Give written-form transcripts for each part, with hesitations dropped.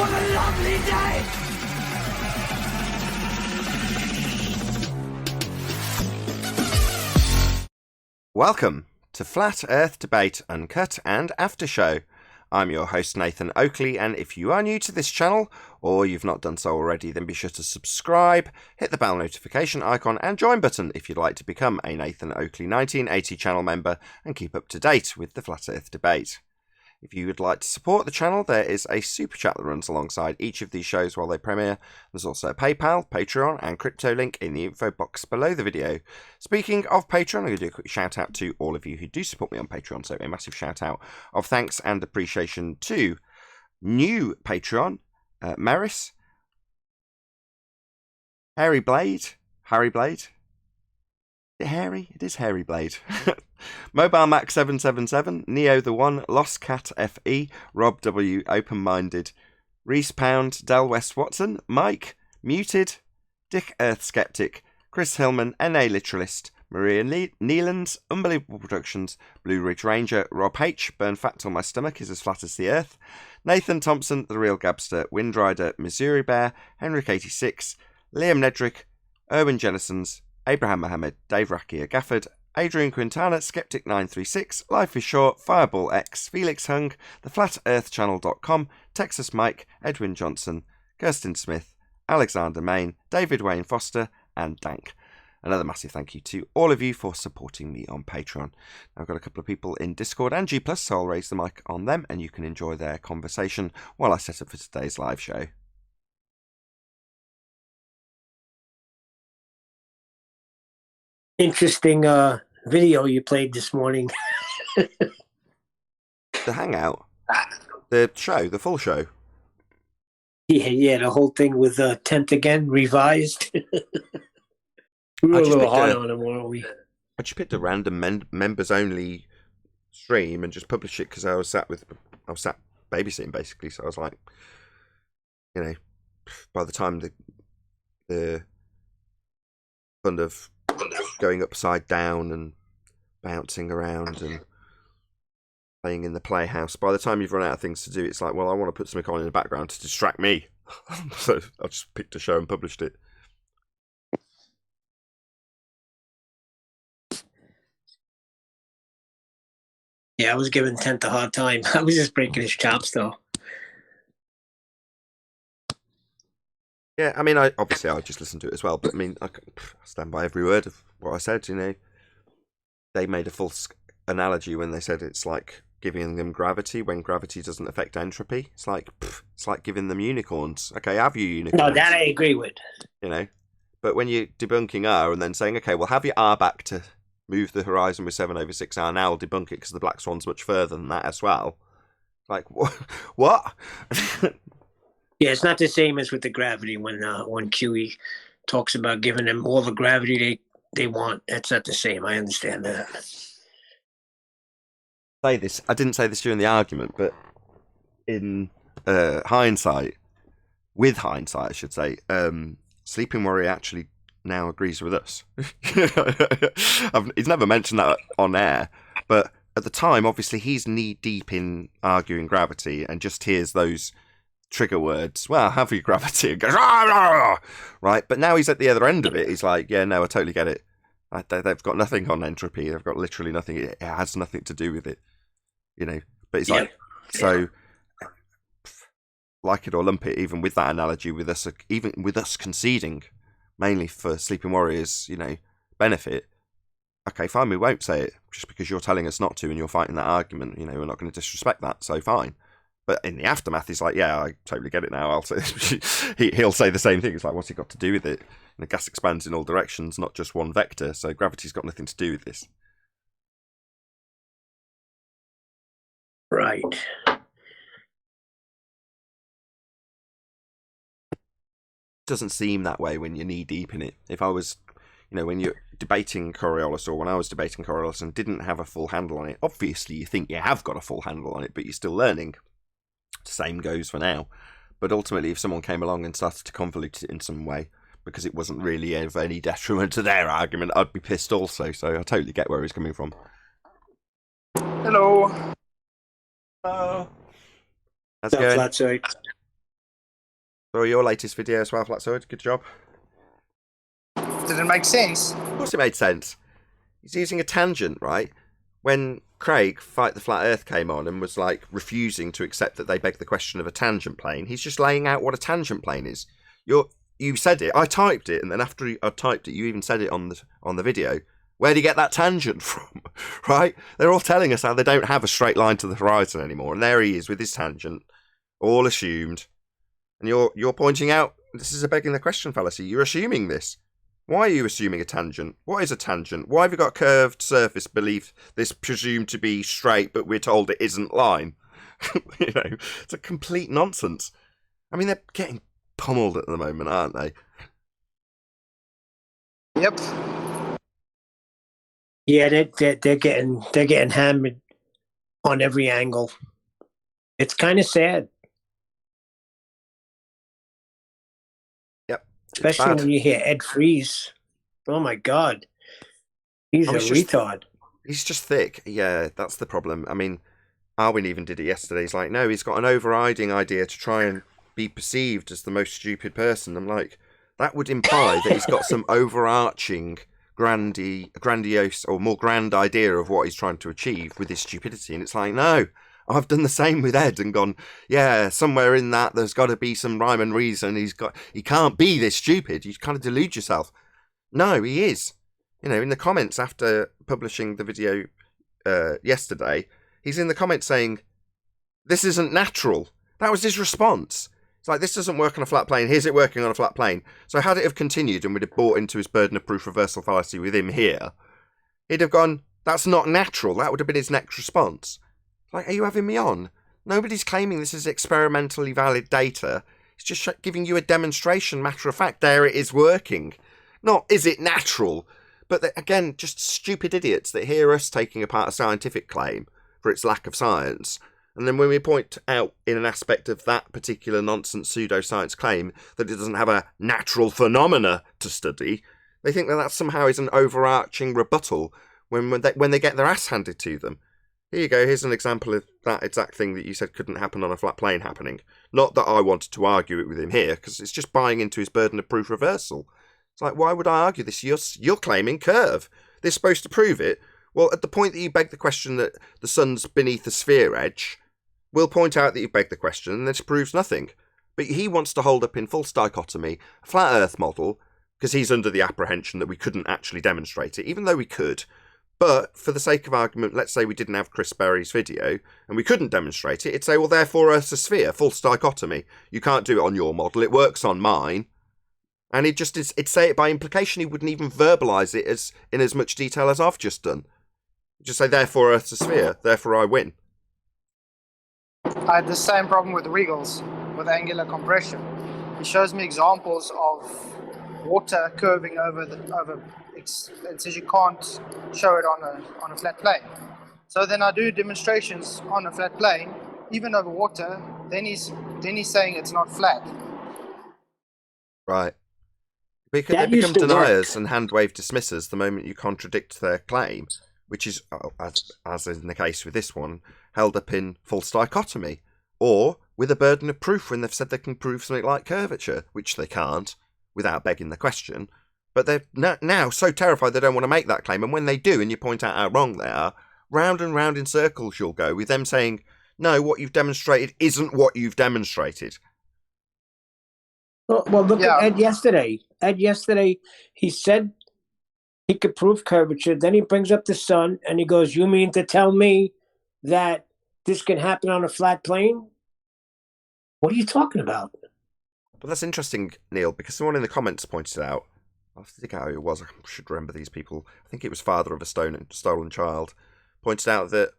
what a lovely day! Welcome to Flat Earth Debate Uncut and After Show. I'm your host Nathan Oakley, and if you are new to this channel, or you've not done so already, then be sure to subscribe, hit the bell notification icon and join button if you'd like to become a Nathan Oakley 1980 channel member and keep up to date with the Flat Earth Debate. If you would like to support the channel, there is a super chat that runs alongside each of these shows while they premiere. There's also a PayPal, Patreon and crypto link in the info box below the video. Speaking of Patreon, I'm going to do a quick shout out to all of you who do support me on Patreon. So a massive shout out of thanks and appreciation to new Patreon, Maris, Harry Blade. Harry? It is Harry Blade. Mobile Mac 777, Neo the One, Lost Cat FE, Rob W, Open Minded, Reese Pound, Del West Watson, Mike, Muted, Dick Earth Skeptic, Chris Hillman, NA Literalist, Maria Neelands, Unbelievable Productions, Blue Ridge Ranger, Rob H, Burn Fat Till My Stomach Is As Flat As the Earth, Nathan Thompson, The Real Gabster, Windrider, Missouri Bear, Henrik86, Liam Nedrick, Erwin Jennisons, Abraham Mohammed, Dave Rakia Gafford, Adrian Quintana, Skeptic936, Life is Short, Fireball X, Felix Hung, TheFlatEarthChannel.com, Texas Mike, Edwin Johnson, Kirsten Smith, Alexander Main, David Wayne Foster, and Dank. Another massive thank you to all of you for supporting me on Patreon. I've got a couple of people in Discord and G+, so I'll raise the mic on them and you can enjoy their conversation while I set up for today's live show. Interesting video you played this morning. The Hangout? The show, the full show? Yeah, the whole thing with 10th again, revised. We were a little hard on him, weren't we? I just picked a random members-only stream and just published it because I was sat babysitting, basically, so I was like, you know, by the time the fun of going upside down and bouncing around and playing in the playhouse, by the time you've run out of things to do, it's like, well, I want to put something on in the background to distract me. So I just picked a show and published it. Yeah, I was giving 10th a hard time. I was just breaking his chops, though. Yeah, I mean, I just listened to it as well, but I mean, I stand by every word of what I said, you know. They made a false analogy when they said it's like giving them gravity when gravity doesn't affect entropy. It's like giving them unicorns. Okay, have you unicorns? No, that I agree with. You know, but when you're debunking R and then saying, okay, well, have your R back to move the horizon with 7/6R, now I'll debunk it because the black swan's much further than that as well. Like, what? Yeah, it's not the same as with the gravity when QE talks about giving them all the gravity they want. That's not the same. I understand that. I didn't say this during the argument, but in hindsight, I should say, Sleeping Warrior actually now agrees with us. He's never mentioned that on air, but at the time, obviously, he's knee deep in arguing gravity and just hears those trigger words. Well, have you gravity? And goes, "Ah, ah, ah," right? But now he's at the other end of it. He's like, yeah, no, I totally get it. They've got nothing on entropy. They've got literally nothing. It has nothing to do with it, you know. But it's like, so, like it or lump it, even with that analogy, even with us conceding, mainly for Sleeping Warriors, you know, benefit. Okay, fine, we won't say it just because you're telling us not to and you're fighting that argument. You know, we're not going to disrespect that, so fine. But in the aftermath, he's like, yeah, I totally get it now. I'll say he'll say the same thing. It's like, what's he got to do with it? And the gas expands in all directions, not just one vector. So gravity's got nothing to do with this. Right. Doesn't seem that way when you're knee deep in it. If I was, you know, when you're debating Coriolis, or when I was debating Coriolis and didn't have a full handle on it, obviously you think you have got a full handle on it, but you're still learning. Same goes for now. But ultimately, if someone came along and started to convolute it in some way, because it wasn't really of any detriment to their argument, I'd be pissed also. So I totally get where he's coming from. Hello. Hello. How's it going? So your latest video as well, Flat Sword. Good job. Did it make sense? Of course it made sense. He's using a tangent, right? When Craig, Fight the Flat Earth, came on and was like refusing to accept that they begged the question of a tangent plane, he's just laying out what a tangent plane is. You said it, I typed it, and then after I typed it, you even said it on the video. Where do you get that tangent from? Right? They're all telling us how they don't have a straight line to the horizon anymore, and there he is with his tangent, all assumed. And you're pointing out this is a begging the question fallacy. You're assuming this. Why are you assuming a tangent? What is a tangent? Why have you got a curved surface belief this presumed to be straight, but we're told it isn't line? It's a complete nonsense. I mean, they're getting pummeled at the moment, aren't they? Yep. Yeah, they're getting hammered on every angle. It's kind of sad. Yep. Especially when you hear Ed Freeze. Oh my God. He's a retard. He's just thick. Yeah, that's the problem. I mean, Arwin even did it yesterday. He's like, no, he's got an overriding idea to try and be perceived as the most stupid person. I'm like, that would imply that he's got some overarching, grandiose, or more grand idea of what he's trying to achieve with his stupidity. And it's like, no, I've done the same with Ed and gone, yeah, somewhere in that there's got to be some rhyme and reason. He can't be this stupid. You kind of delude yourself. No, he is. In the comments after publishing the video yesterday, he's in the comments saying, this isn't natural. That was his response. It's like, this doesn't work on a flat plane. Here's it working on a flat plane. So had it have continued and we'd have bought into his burden of proof reversal fallacy with him here, he'd have gone, that's not natural. That would have been his next response. Like, are you having me on? Nobody's claiming this is experimentally valid data. It's just giving you a demonstration, matter of fact, there it is working. Not, is it natural? But again, just stupid idiots that hear us taking apart a scientific claim for its lack of science. And then when we point out in an aspect of that particular nonsense pseudoscience claim that it doesn't have a natural phenomena to study, they think that somehow is an overarching rebuttal when they get their ass handed to them. Here you go, here's an example of that exact thing that you said couldn't happen on a flat plane happening. Not that I wanted to argue it with him here, because it's just buying into his burden of proof reversal. It's like, why would I argue this? You're claiming curve. They're supposed to prove it. Well, at the point that you beg the question that the sun's beneath the sphere edge, we'll point out that you beg the question and this proves nothing. But he wants to hold up in false dichotomy a flat earth model because he's under the apprehension that we couldn't actually demonstrate it, even though we could. But for the sake of argument, let's say we didn't have Chris Berry's video and we couldn't demonstrate it, it'd say, well, therefore Earth's a sphere, false dichotomy. You can't do it on your model, it works on mine. And it'd say it by implication. He wouldn't even verbalise it in as much detail as I've just done. He'd just say, therefore Earth's a sphere, therefore I win. I had the same problem with Regals, with angular compression. He shows me examples of water curving over it says you can't show it on a flat plane. So then I do demonstrations on a flat plane, even over water. Then he's saying it's not flat. Right. They become deniers and hand-wave dismissers the moment you contradict their claim, which is, as in the case with this one, held up in false dichotomy, or with a burden of proof when they've said they can prove something like curvature, which they can't, without begging the question. But they're now so terrified they don't want to make that claim, and when they do, and you point out how wrong they are, round and round in circles you'll go, with them saying, no, what you've demonstrated isn't what you've demonstrated. Well, look at Ed yesterday. Ed yesterday, he said he could prove curvature. Then he brings up the sun and he goes, you mean to tell me that this can happen on a flat plane? What are you talking about? But that's interesting, Neil, because someone in the comments pointed out, I think how it was, I should remember these people, I think it was father of a stolen child, pointed out that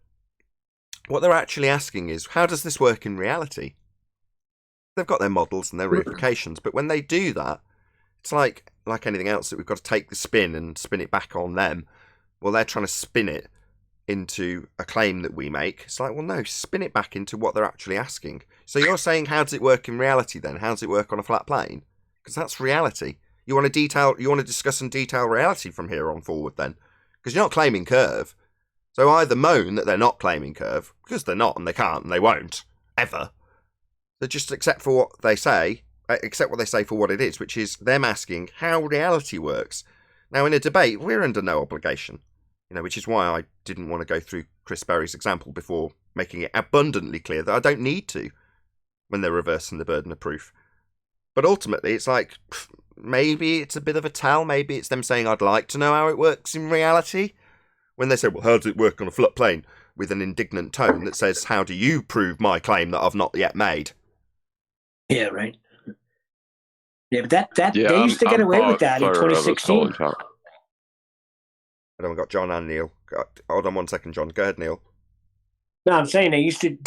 what they're actually asking is, how does this work in reality? They've got their models and their reifications, but when they do that, it's like anything else that we've got to take the spin and spin it back on them. Well, they're trying to spin it into a claim that we make. It's like, well, no, spin it back into what they're actually asking. So you're saying, how does it work in reality then? How does it work on a flat plane? Because that's reality. You want to discuss and detail reality from here on forward then? Because you're not claiming curve. So either moan that they're not claiming curve, because they're not and they can't and they won't, ever. So just accept for what they say accept what they say for what it is, which is them asking how reality works. Now, in a debate, we're under no obligation, which is why I didn't want to go through Chris Berry's example before making it abundantly clear that I don't need to when they're reversing the burden of proof. But ultimately, it's like, maybe it's a bit of a tell. Maybe it's them saying, I'd like to know how it works in reality. When they say, well, how does it work on a flat plane? With an indignant tone that says, how do you prove my claim that I've not yet made? Yeah, right. Yeah, but they used to get away with that in 2016. I don't got John and Neil. Hold on 1 second, John. Go ahead, Neil. No, I'm saying they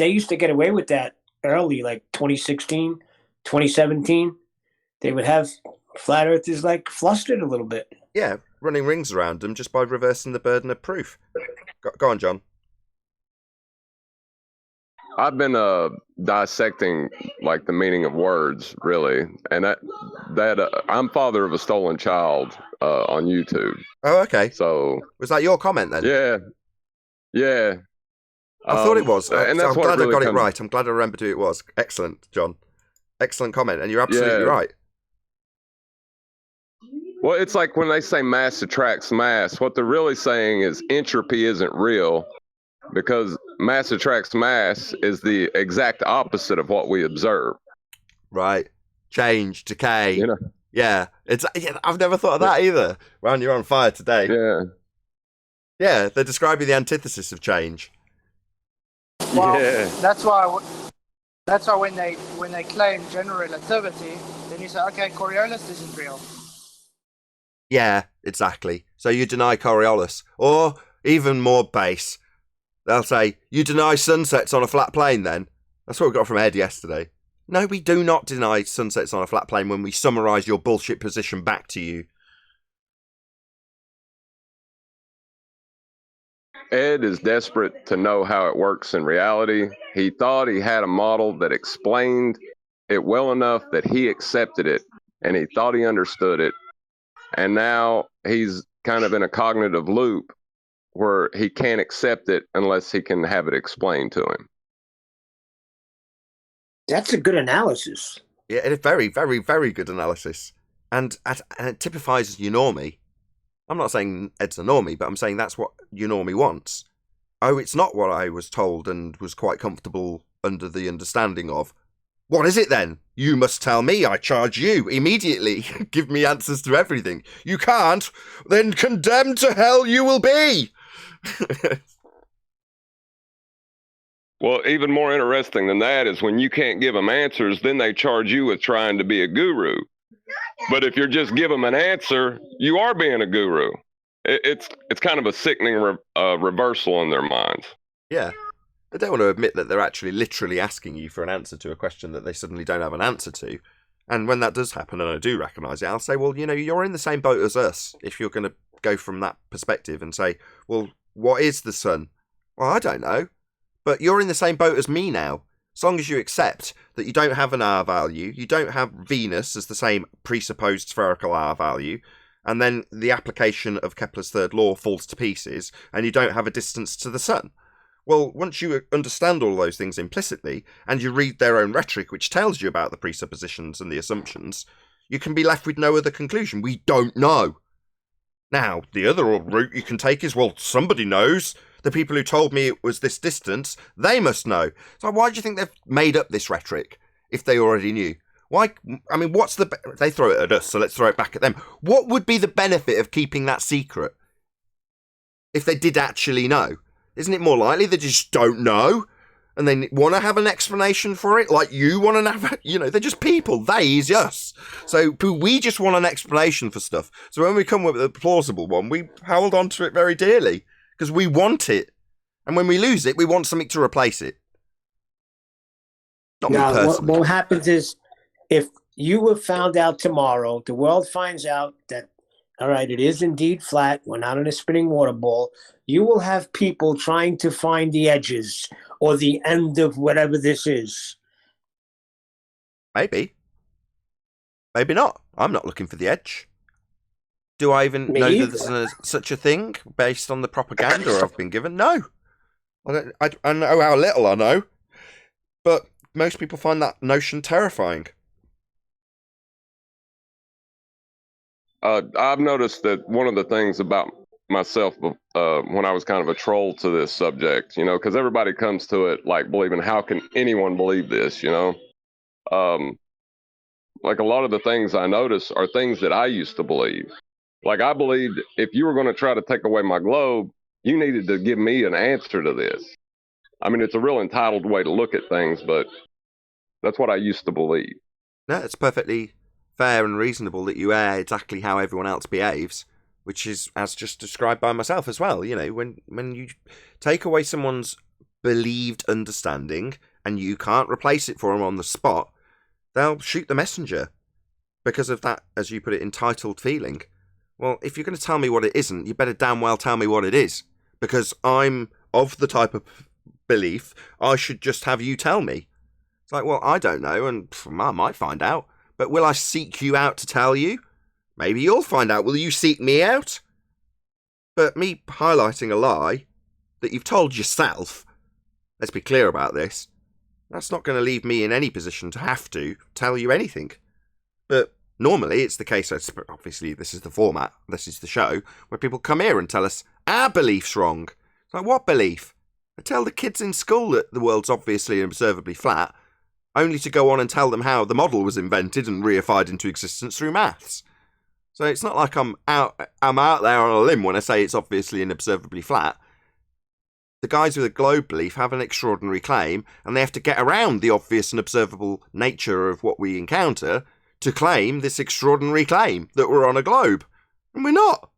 used to get away with that early, like 2016, 2017. They would have flat earthers like flustered a little bit. Yeah, running rings around them just by reversing the burden of proof. Go on, John. I've been dissecting like the meaning of words, really, and that I'm father of a stolen child on YouTube. Oh, okay. So was that your comment then? Yeah. I thought it was, and so that's I'm glad I got it comes... right. I'm glad I remembered who it was. Excellent, John. Excellent comment, and you're absolutely right. Well, it's like when they say mass attracts mass, what they're really saying is entropy isn't real, because mass attracts mass is the exact opposite of what we observe. Right. Change, decay. Yeah. I've never thought of that either. Ron, you're on fire today. Yeah, they're describing the antithesis of change. Well, that's why when they claim general relativity, then you say, okay, Coriolis isn't real. Yeah, exactly. So you deny Coriolis, or even more base. They'll say, you deny sunsets on a flat plane then? That's what we got from Ed yesterday. No, we do not deny sunsets on a flat plane when we summarise your bullshit position back to you. Ed is desperate to know how it works in reality. He thought he had a model that explained it well enough that he accepted it, and he thought he understood it. And now he's kind of in a cognitive loop where he can't accept it unless he can have it explained to him. That's a good analysis. Yeah, it's very, very, very good analysis. And it typifies eunormy. I'm not saying Ed's a normie, but I'm saying that's what eunormy wants. Oh, it's not what I was told and was quite comfortable under the understanding of. What is it then? You must tell me, I charge you, immediately. Give me answers to everything. You can't? Then condemned to hell you will be! Well, even more interesting than that is when you can't give them answers, then they charge you with trying to be a guru. But if you're just give them an answer, you are being a guru. It's kind of a sickening reversal in their minds. Yeah. They don't want to admit that they're actually literally asking you for an answer to a question that they suddenly don't have an answer to. And when that does happen, and I do recognise it, I'll say, well, you're in the same boat as us, if you're going to go from that perspective and say, well, what is the sun? Well, I don't know. But you're in the same boat as me now. As long as you accept that you don't have an R value, you don't have Venus as the same presupposed spherical R value, and then the application of Kepler's third law falls to pieces, and you don't have a distance to the sun. Well, once you understand all those things implicitly, and you read their own rhetoric, which tells you about the presuppositions and the assumptions, you can be left with no other conclusion. We don't know. Now, the other route you can take is, well, somebody knows. The people who told me it was this distance, they must know. So why do you think they've made up this rhetoric if they already knew? Why? I mean, what's the... They throw it at us, so let's throw it back at them. What would be the benefit of keeping that secret if they did actually know? Isn't it more likely they just don't know and they want to have an explanation for it? Like you want to have, they're just people. They is us. So we just want an explanation for stuff. So when we come with a plausible one, we hold on to it very dearly because we want it. And when we lose it, we want something to replace it. Not me personally. What happens is if you were found out tomorrow, the world finds out that, all right, it is indeed flat. We're not in a spinning water ball. You will have people trying to find the edges or the end of whatever this is. Maybe. Maybe not. I'm not looking for the edge. Do I even know that there's such a thing based on the propaganda I've been given? No. I know how little I know. But most people find that notion terrifying. I've noticed that one of the things about myself when I was kind of a troll to this subject, you know, because everybody comes to it like believing, how can anyone believe this, you know? Like a lot of the things I notice are things that I used to believe. Like I believed if you were going to try to take away my globe, you needed to give me an answer to this. I mean, it's a real entitled way to look at things, but that's what I used to believe. No, it's perfectly fair and reasonable that you air exactly how everyone else behaves, which is as just described by myself as well. You know, when you take away someone's believed understanding and you can't replace it for them on the spot, they'll shoot the messenger because of that, as you put it, entitled feeling. Well, if you're going to tell me what it isn't, you better damn well tell me what it is, because I'm of the type of belief I should just have you tell me. It's like, well, I don't know, and I might find out, but will I seek you out to tell you? Maybe you'll find out. Will you seek me out? But me highlighting a lie that you've told yourself, let's be clear about this, that's not going to leave me in any position to have to tell you anything. But normally it's the case, obviously this is the format, this is the show, where people come here and tell us our belief's wrong. It's like, what belief? I tell the kids in school that the world's obviously and observably flat, only to go on and tell them how the model was invented and reified into existence through maths. So it's not like I'm out there on a limb when I say it's obviously and observably flat. The guys with a globe belief have an extraordinary claim, and they have to get around the obvious and observable nature of what we encounter to claim this extraordinary claim that we're on a globe. And we're not.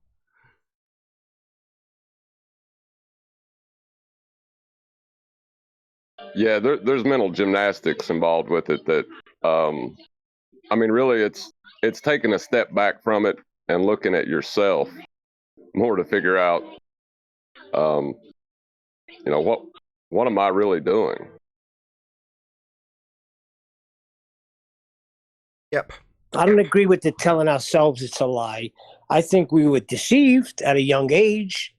Yeah, there's mental gymnastics involved with it that, I mean, really it's taking a step back from it and looking at yourself more to figure out, you know, what am I really doing? Yep. I don't agree with the telling ourselves it's a lie. I think we were deceived at a young age.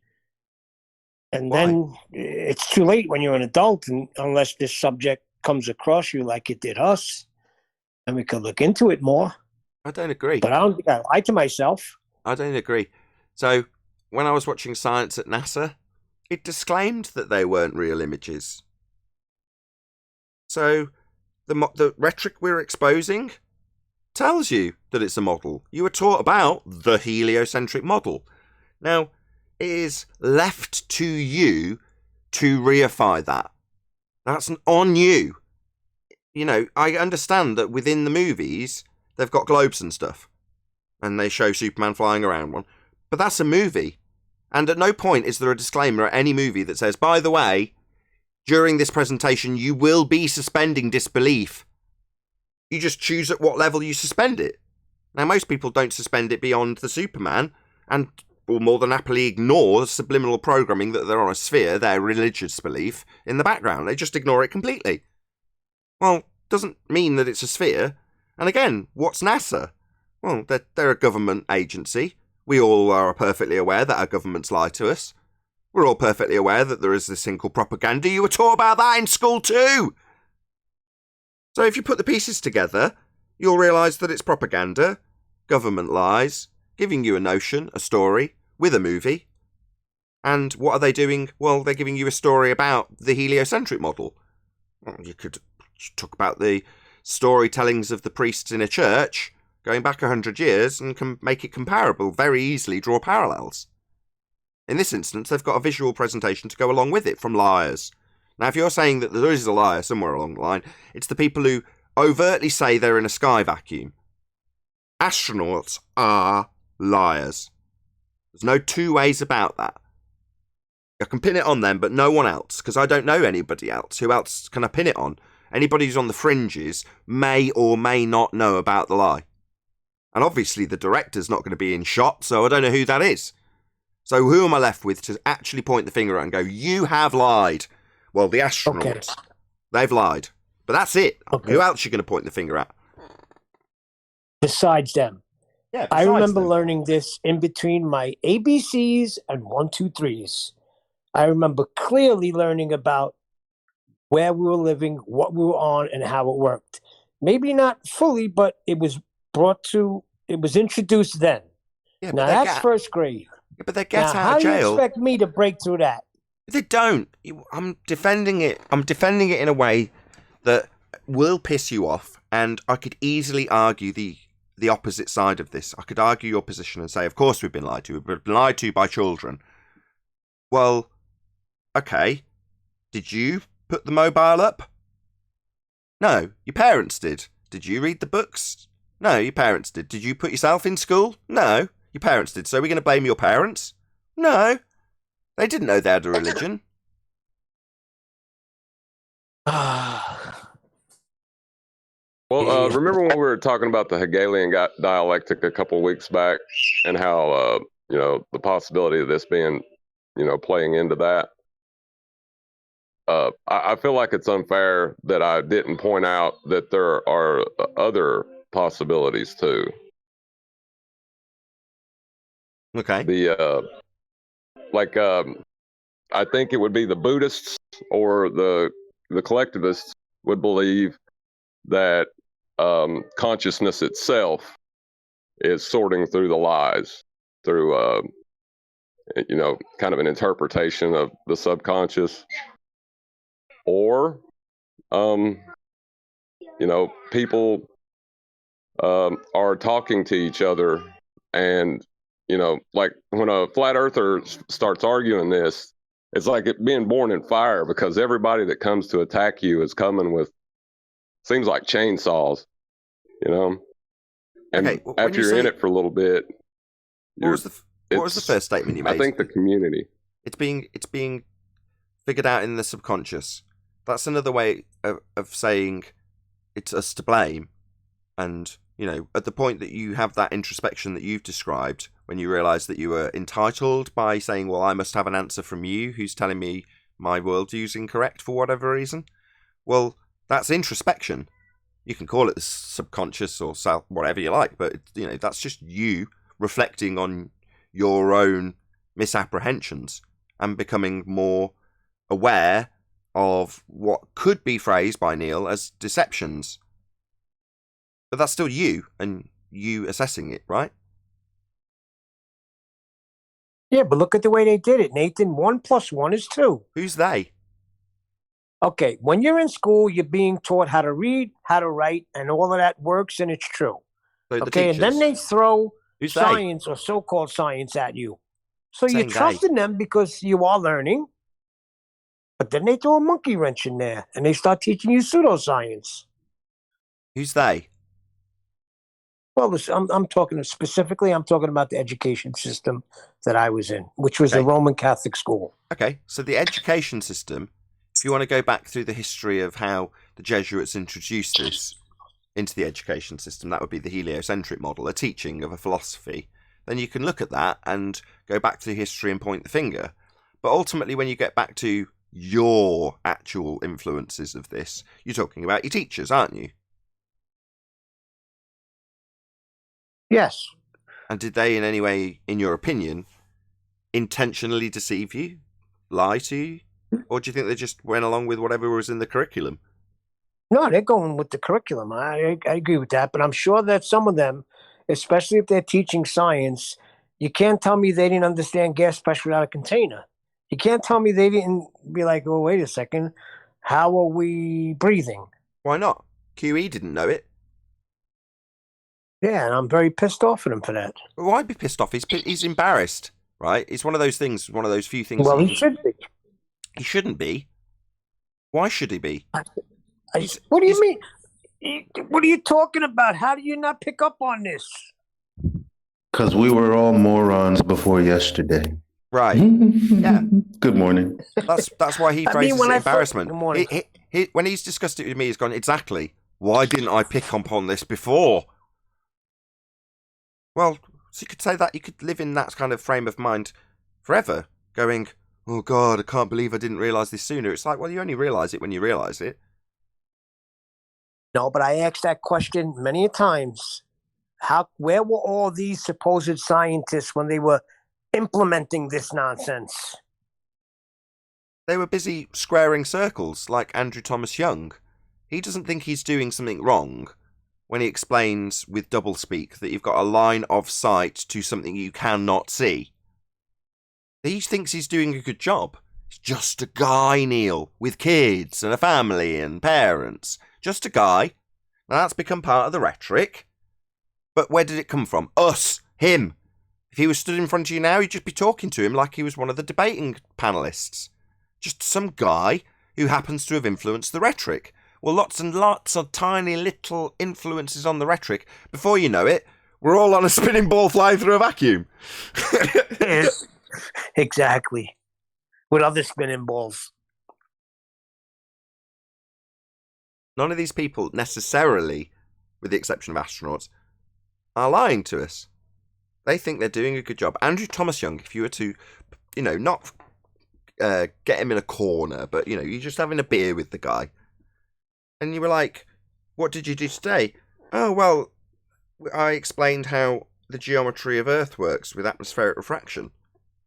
And Why? then it's too late when you're an adult, and unless this subject comes across you like it did us, and we could look into it more. I don't agree. But I don't think I lied to myself. I don't agree. So, when I was watching Science at NASA, it disclaimed that they weren't real images. So, the rhetoric we're exposing tells you that it's a model. You were taught about the heliocentric model. Now, it is left to you to reify that. That's on you. You know, I understand that within the movies, they've got globes and stuff, and they show Superman flying around one, but that's a movie. And at no point is there a disclaimer at any movie that says, by the way, during this presentation, you will be suspending disbelief. You just choose at what level you suspend it. Now, most people don't suspend it beyond the Superman, and will more than happily ignore the subliminal programming that they're on a sphere, their religious belief, in the background. They just ignore it completely. Well, doesn't mean that it's a sphere. And again, what's NASA? Well, they're a government agency. We all are perfectly aware that our governments lie to us. We're all perfectly aware that there is this thing called propaganda. You were taught about that in school too! So if you put the pieces together, you'll realise that it's propaganda, government lies, giving you a notion, a story, with a movie. And what are they doing? Well, they're giving you a story about the heliocentric model. Well, you could talk about the storytellings of the priests in a church going back 100 years and can make it comparable, very easily draw parallels. In this instance, they've got a visual presentation to go along with it from liars. Now, if you're saying that there is a liar somewhere along the line, it's the people who overtly say they're in a sky vacuum. Astronauts are liars. There's no two ways about that. I can pin it on them, but no one else, because I don't know anybody else. Who else can I pin it on? Anybody who's on the fringes may or may not know about the lie. And obviously the director's not going to be in shot, so I don't know who that is. So who am I left with to actually point the finger at and go, you have lied? Well, the astronauts, they've lied. But that's it. Okay. Who else are you going to point the finger at? Besides them. Yeah, I remember learning this in between my ABCs and 1, 2, 3s. I remember clearly learning about where we were living, what we were on, and how it worked. Maybe not fully, but it was introduced then. Yeah, Now but that's first grade. yeah, but they Now, get out how of do you jail. expect me to break through that? They don't. I'm defending it. I'm defending it in a way that will piss you off, and I could easily argue the opposite side of this. I could argue your position and say, of course we've been lied to. We've been lied to by children. Well, okay. Did you put the mobile up? No, your parents did. Did you read the books? No, your parents did. Did you put yourself in school? No, your parents did. So are we going to blame your parents? No. They didn't know they had a religion. Well, remember when we were talking about the Hegelian dialectic a couple of weeks back, and how the possibility of this being, playing into that. I feel like it's unfair that I didn't point out that there are other possibilities too. Okay. I think it would be the Buddhists or the collectivists would believe that consciousness itself is sorting through the lies through kind of an interpretation of the subconscious, or people are talking to each other, and like when a flat earther starts arguing this, it's like it being born in fire, because everybody that comes to attack you is coming with, seems like, chainsaws, and Okay, after you're in it for a little bit, what was the first statement you made? I think the community. It's being figured out in the subconscious. That's another way of saying it's us to blame. And, at the point that you have that introspection that you've described, when you realise that you were entitled by saying, well, I must have an answer from you who's telling me my worldview's incorrect for whatever reason. Well, that's introspection. You can call it the subconscious or self, whatever you like, but, that's just you reflecting on your own misapprehensions and becoming more aware of what could be phrased by Neil as deceptions. But that's still you, and you assessing it, right? Yeah, but look at the way they did it, Nathan. 1 + 1 is 2. Who's they? Okay, when you're in school, you're being taught how to read, how to write, and all of that works, and it's true. So Okay, and then they throw Who's science or so-called science at you. So you Saying trust in them because you are learning, but then they throw a monkey wrench in there, and they start teaching you pseudoscience. Who's they? Well, I'm talking specifically, I'm talking about the education system that I was in, which was a Roman Catholic school. Okay, so the education system, if you want to go back through the history of how the Jesuits introduced this into the education system, that would be the heliocentric model, a teaching of a philosophy. Then you can look at that and go back to history and point the finger. But ultimately, when you get back to your actual influences of this, you're talking about your teachers, aren't you? Yes. And did they in any way, in your opinion, intentionally deceive you? Lie to you? Or do you think they just went along with whatever was in the curriculum? No, they're going with the curriculum. I agree with that. But I'm sure that some of them, especially if they're teaching science, you can't tell me they didn't understand gas pressure without a container. You can't tell me they didn't be like, oh, wait a second. How are we breathing? Why not? QE didn't know it. Yeah, and I'm very pissed off at him for that. Well, why be pissed off? He's embarrassed, right? It's one of those things, one of those few things. Well, he should be. He shouldn't be. Why should he be? What do you mean? What are you talking about? How do you not pick up on this? Because we were all morons before yesterday. Right. Yeah. Good morning. That's why he phrases embarrassment. When he's discussed it with me, he's gone, exactly. Why didn't I pick up on this before? Well, so you could say that, you could live in that kind of frame of mind forever, going, oh God, I can't believe I didn't realise this sooner. It's like, well, you only realise it when you realise it. No, but I asked that question many times. Where were all these supposed scientists when they were implementing this nonsense? They were busy squaring circles, like Andrew Thomas Young. He doesn't think he's doing something wrong, when he explains with doublespeak that you've got a line of sight to something you cannot see. He thinks he's doing a good job. He's just a guy, Neil, with kids and a family and parents. Just a guy. Now that's become part of the rhetoric. But where did it come from? Us. Him. If he was stood in front of you now, you'd just be talking to him like he was one of the debating panellists. Just some guy who happens to have influenced the rhetoric. Well, lots and lots of tiny little influences on the rhetoric. Before you know it, we're all on a spinning ball flying through a vacuum. Yes, exactly. With other spinning balls. None of these people necessarily, with the exception of astronauts, are lying to us. They think they're doing a good job. Andrew Thomas Young, if you were to, not get him in a corner, but, you're just having a beer with the guy. And you were like, what did you do today? Oh, well, I explained how the geometry of Earth works with atmospheric refraction.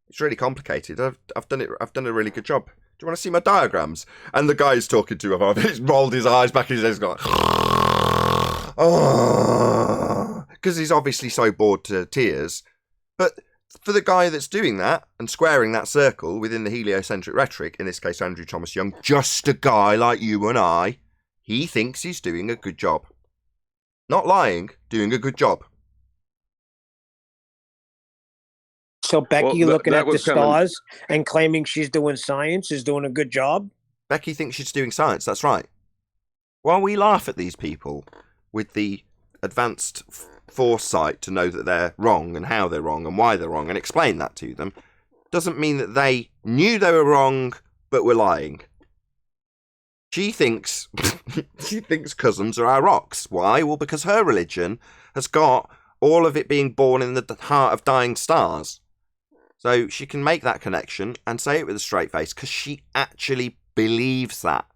It's really complicated. I've done it. I've done a really good job. Do you want to see my diagrams? And the guy's talking to him. He's rolled his eyes back in his head. He's gone, oh, because he's obviously so bored to tears. But for the guy that's doing that and squaring that circle within the heliocentric rhetoric, in this case Andrew Thomas Young, just a guy like you and I, he thinks he's doing a good job. Not lying, doing a good job. So Becky looking at the was stars and claiming she's doing science is doing a good job? Becky thinks she's doing science, that's right. While we laugh at these people with the advanced foresight to know that they're wrong and how they're wrong and why they're wrong and explain that to them, doesn't mean that they knew they were wrong but were lying. She thinks cousins are our rocks. Why? Well, because her religion has got all of it being born in the heart of dying stars. So she can make that connection and say it with a straight face because she actually believes that.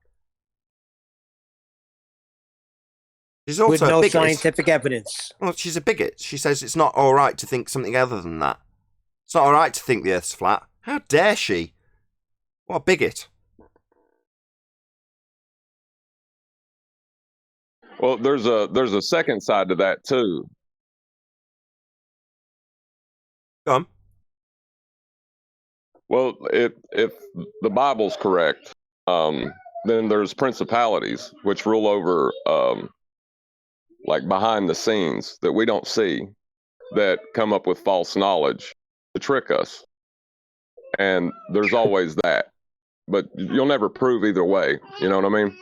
She's also with no a bigot. scientific evidence. Well, she's a bigot. She says it's not all right to think something other than that. It's not all right to think the Earth's flat. How dare she? What a bigot. Well, there's a second side to that too. Go on. Well, if the Bible's correct, then there's principalities which rule over like behind the scenes that we don't see, that come up with false knowledge to trick us. And there's always that. But you'll never prove either way. You know what I mean?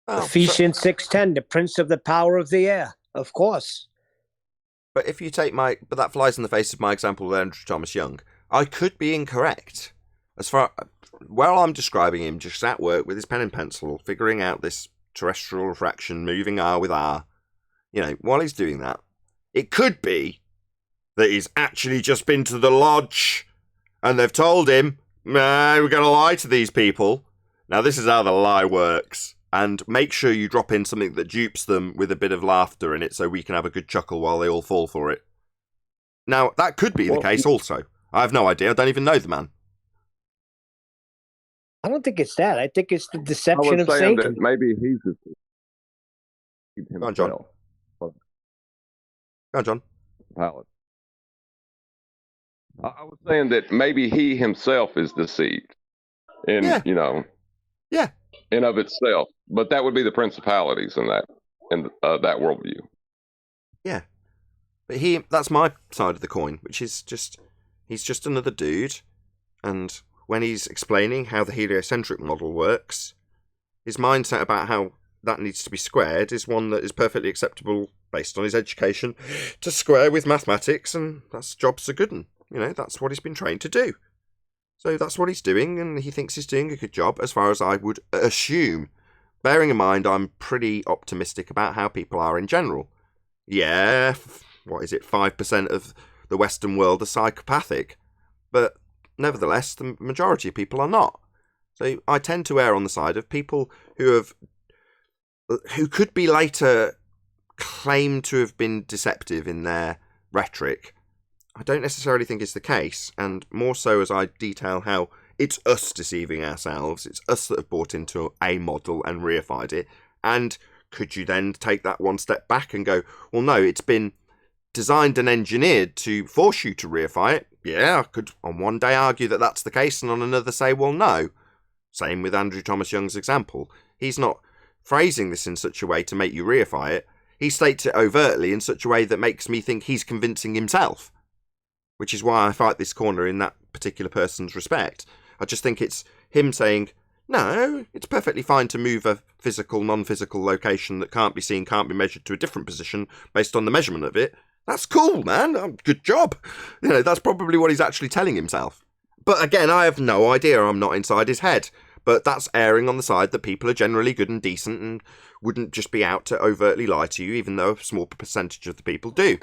Oh, Ephesians 6:10, the prince of the power of the air. Of course. But if you take but that flies in the face of my example with Andrew Thomas Young. I could be incorrect. While I'm describing him just at work with his pen and pencil, figuring out this terrestrial refraction, moving R with R, while he's doing that, it could be that he's actually just been to the lodge and they've told him, we're going to lie to these people. Now, this is how the lie works. And make sure you drop in something that dupes them with a bit of laughter in it so we can have a good chuckle while they all fall for it. Now, that could be the case also. I have no idea. I don't even know the man. I don't think it's that. I think it's the deception I of was saying Satan. that maybe he's Go on, John. Go on, John. Pilot. I was saying that maybe he himself is deceived in, Yeah. in of itself. But that would be the principalities in that worldview. Yeah. But that's my side of the coin, which is he's just another dude. And when he's explaining how the heliocentric model works, his mindset about how that needs to be squared is one that is perfectly acceptable based on his education to square with mathematics, and that's job's a good one. That's what he's been trained to do. So that's what he's doing, and he thinks he's doing a good job, as far as I would assume. Bearing in mind, I'm pretty optimistic about how people are in general. Yeah, 5% of the Western world are psychopathic. But nevertheless, the majority of people are not. So I tend to err on the side of people who could be later claimed to have been deceptive in their rhetoric. I don't necessarily think it's the case, and more so as I detail how it's us deceiving ourselves, it's us that have bought into a model and reified it, and could you then take that one step back and go, well, no, it's been designed and engineered to force you to reify it? Yeah, I could on one day argue that that's the case, and on another say, well, no. Same with Andrew Thomas Young's example. He's not phrasing this in such a way to make you reify it. He states it overtly in such a way that makes me think he's convincing himself, which is why I fight this corner in that particular person's respect. I just think it's him saying, no, it's perfectly fine to move a physical, non-physical location that can't be seen, can't be measured to a different position based on the measurement of it. That's cool, man. Good job. That's probably what he's actually telling himself. But again, I have no idea. I'm not inside his head. But that's erring on the side that people are generally good and decent and wouldn't just be out to overtly lie to you, even though a small percentage of the people do.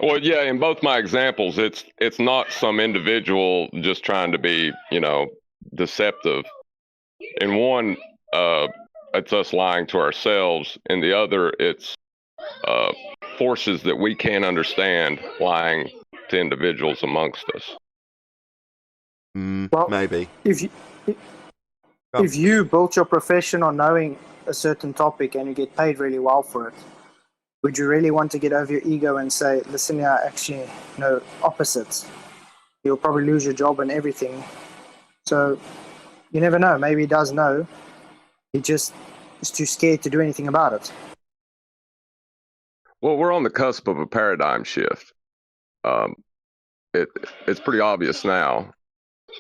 Well, yeah, in both my examples, it's not some individual just trying to be, deceptive. In one, it's us lying to ourselves. In the other, it's forces that we can't understand lying to individuals amongst us. Well, Maybe. If you built your profession on knowing a certain topic and you get paid really well for it, would you really want to get over your ego and say, listen here, actually know opposites? You'll probably lose your job and everything. So you never know. Maybe he does know. He just is too scared to do anything about it. Well, we're on the cusp of a paradigm shift. It's pretty obvious now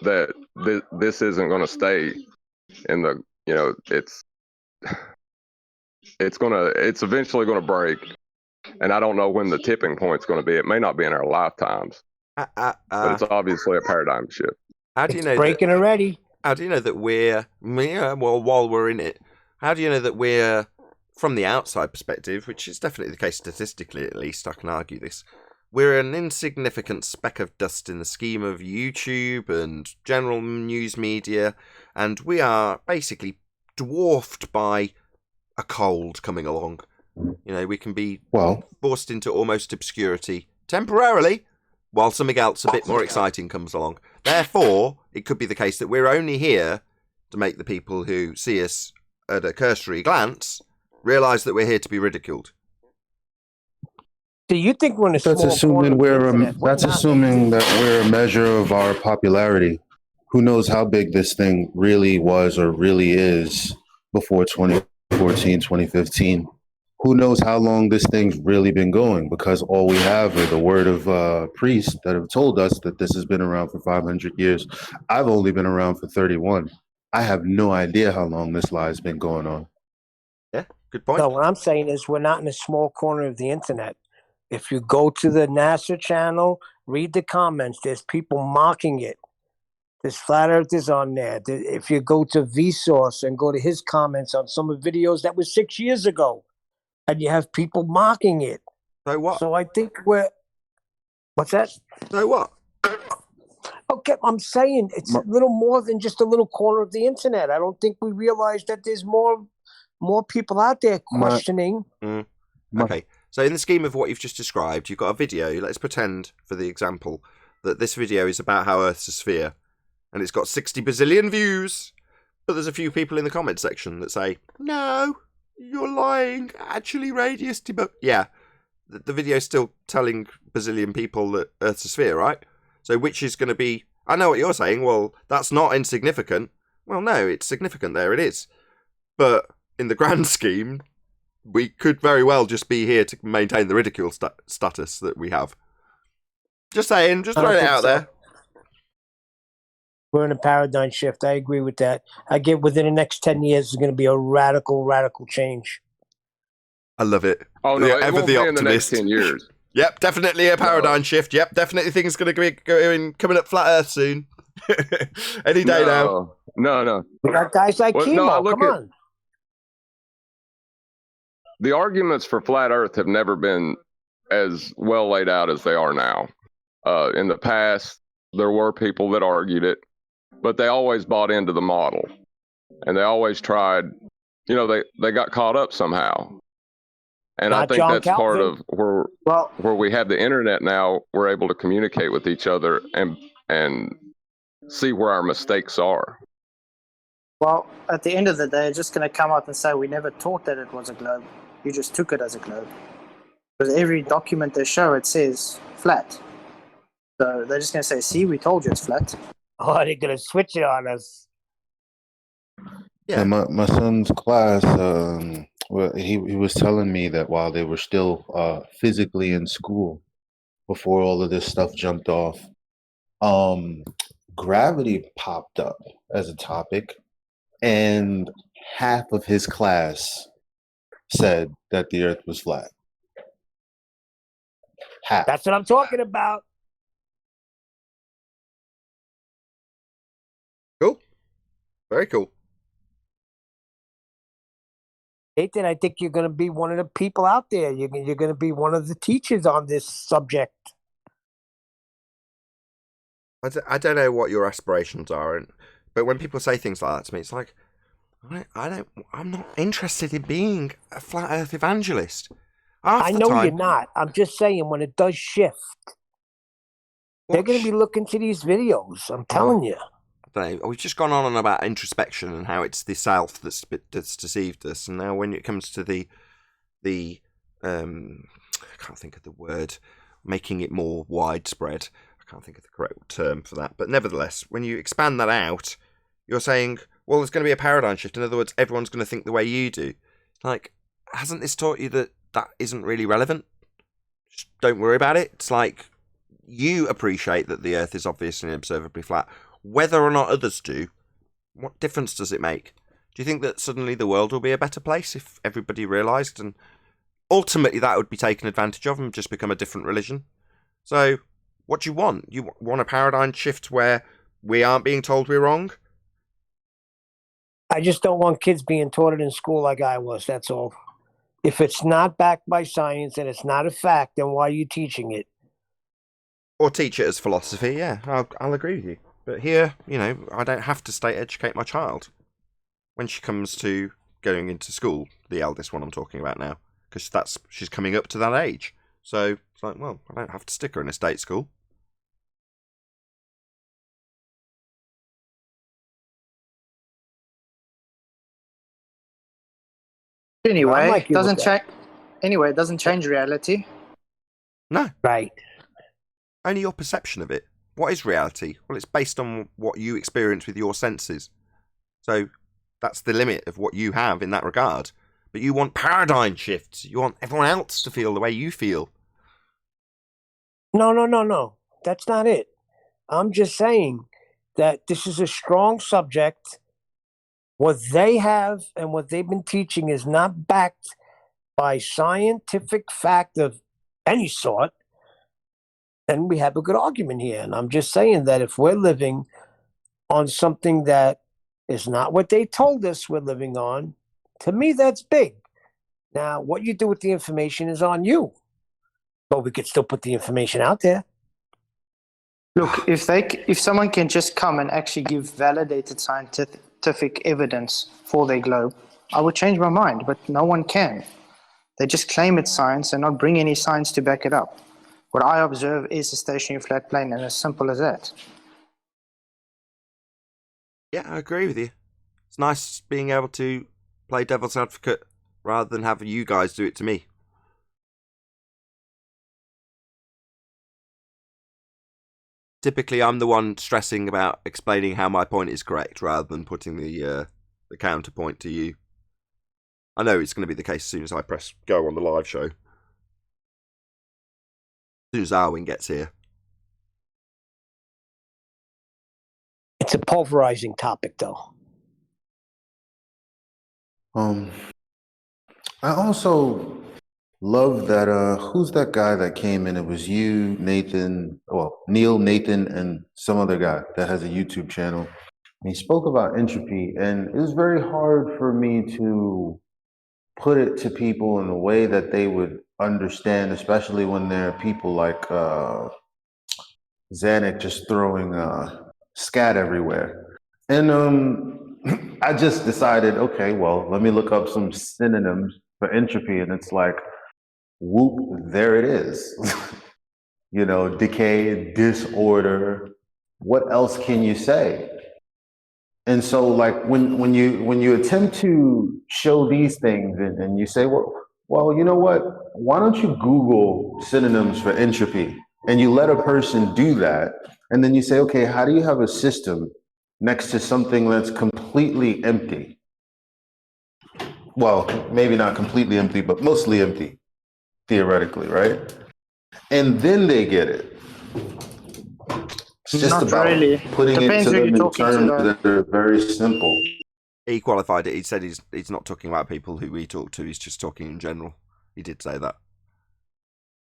that this isn't going to stay in the, it's eventually going to break. And I don't know when the tipping point's going to be. It may not be in our lifetimes, but it's obviously a paradigm shift. How do you know breaking already? How do you know that while we're in it, how do you know that we're, from the outside perspective, which is definitely the case statistically at least, I can argue this, we're an insignificant speck of dust in the scheme of YouTube and general news media, and we are basically dwarfed by a cold coming along. We can be forced into almost obscurity temporarily, while something else a bit more exciting comes along. Therefore, it could be the case that we're only here to make the people who see us at a cursory glance realise that we're here to be ridiculed. Do you think we're in a That's small assuming that's assuming that we're a measure of our popularity. Who knows how big this thing really was or really is before 2014, 2015? Who knows how long this thing's really been going? Because all we have are the word of priests that have told us that this has been around for 500 years. I've only been around for 31. I have no idea how long this lie has been going on. Yeah, good point. No, what I'm saying is we're not in a small corner of the internet. If you go to the NASA channel, read the comments, there's people mocking it. There's flat earthers on there. If you go to Vsauce and go to his comments on some of the videos that was 6 years ago, and you have people mocking it. So what? So I think we're... What's that? So what? Okay, I'm saying it's a little more than just a little corner of the internet. I don't think we realize that there's more people out there questioning. Okay, so in the scheme of what you've just described, you've got a video. Let's pretend, for the example, that this video is about how Earth's a sphere, and it's got 60 bazillion views, but there's a few people in the comment section that say, no, you're lying, actually radius debunk. Yeah, the video's still telling bazillion people that Earth's a sphere, right? So which is going to be... I know what you're saying, well, that's not insignificant. Well, no, it's significant, there it is. But in the grand scheme, we could very well just be here to maintain the ridicule status that we have. Just saying, just throwing it out there. We're in a paradigm shift. I agree with that. I get within the next 10 years, there's going to be a radical change. I love it. Oh, no, it ever won't the be optimist. in the next 10 years. Yep, definitely a paradigm shift. Yep, definitely things going to be coming up flat Earth soon. Any day now. No. We got guys like Chemo. Come on. The arguments for flat Earth have never been as well laid out as they are now. In the past, there were people that argued it, but they always bought into the model, and they always tried. They got caught up somehow. And Not I think John that's part of where we have the internet now. We're able to communicate with each other and see where our mistakes are. Well, at the end of the day, it's just going to come out and say we never taught that it was a globe. You just took it as a globe. Because every document they show, it says flat. So they're just going to say, see, we told you it's flat. Oh, they're going to switch it on us. Yeah. And my son's class, well, he was telling me that while they were still physically in school, before all of this stuff jumped off, gravity popped up as a topic, and half of his class said that the Earth was flat. Half. That's what I'm talking about. Cool. Very cool. Nathan, I think you're going to be one of the people out there. You're going to be one of the teachers on this subject. I don't know what your aspirations are, but when people say things like that to me, it's like, I'm not interested in being a flat Earth evangelist. I know you're not. I'm just saying, when it does shift, they're going to be looking to these videos. I'm telling you. I don't know. We've just gone on about introspection and how it's the self that's deceived us, and now when it comes to the I can't think of the word, making it more widespread. I can't think of the correct term for that, but nevertheless, when you expand that out, you're saying, well, there's going to be a paradigm shift. In other words, everyone's going to think the way you do. Like, hasn't this taught you that isn't really relevant? Just don't worry about it. It's like, you appreciate that the Earth is obviously and observably flat. Whether or not others do, what difference does it make? Do you think that suddenly the world will be a better place if everybody realised, and ultimately that would be taken advantage of and just become a different religion? So, what do you want? You want a paradigm shift where we aren't being told we're wrong? I just don't want kids being taught it in school like I was, that's all. If it's not backed by science and it's not a fact, then why are you teaching it? Or teach it as philosophy, yeah, I'll agree with you. But here, I don't have to state educate my child when she comes to going into school, the eldest one I'm talking about now, because she's coming up to that age. So it's like, well, I don't have to stick her in a state school. Anyway, it doesn't change. Anyway, it doesn't change reality. No. Right. Only your perception of it. What is reality? Well, it's based on what you experience with your senses. So that's the limit of what you have in that regard. But you want paradigm shifts. You want everyone else to feel the way you feel. No. That's not it. I'm just saying that this is a strong subject. What they have and what they've been teaching is not backed by scientific fact of any sort. And we have a good argument here. And I'm just saying that if we're living on something that is not what they told us we're living on, to me, that's big. Now, what you do with the information is on you. But we could still put the information out there. Look, if someone can just come and actually give validated scientific evidence for their globe, I would change my mind, but no one can. They just claim it's science and not bring any science to back it up. What I observe is a stationary flat plane, and as simple as that. Yeah, I agree with you. It's nice being able to play devil's advocate rather than have you guys do it to me. Typically, I'm the one stressing about explaining how my point is correct rather than putting the counterpoint to you. I know it's going to be the case as soon as I press go on the live show. As soon as Arwin gets here. It's a pulverizing topic, though. I also love that. Who's that guy that came in? It was you, Nathan. Well, Neil, Nathan, and some other guy that has a YouTube channel. And he spoke about entropy, and it was very hard for me to put it to people in a way that they would understand, especially when there are people like Zanuck just throwing scat everywhere. And I just decided, okay, well, let me look up some synonyms for entropy, and it's like, whoop, there it is. Decay, disorder. What else can you say? And so, like when you attempt to show these things, and you say, well, you know what? Why don't you Google synonyms for entropy, and you let a person do that, and then you say, okay, how do you have a system next to something that's completely empty? Well, maybe not completely empty, but mostly empty, theoretically, right? And then they get it. It's just Not about really. putting it Depends to who them you're in talking to, terms though. that are very simple. He qualified it. He said he's not talking about people who we talk to. He's just talking in general. He did say that.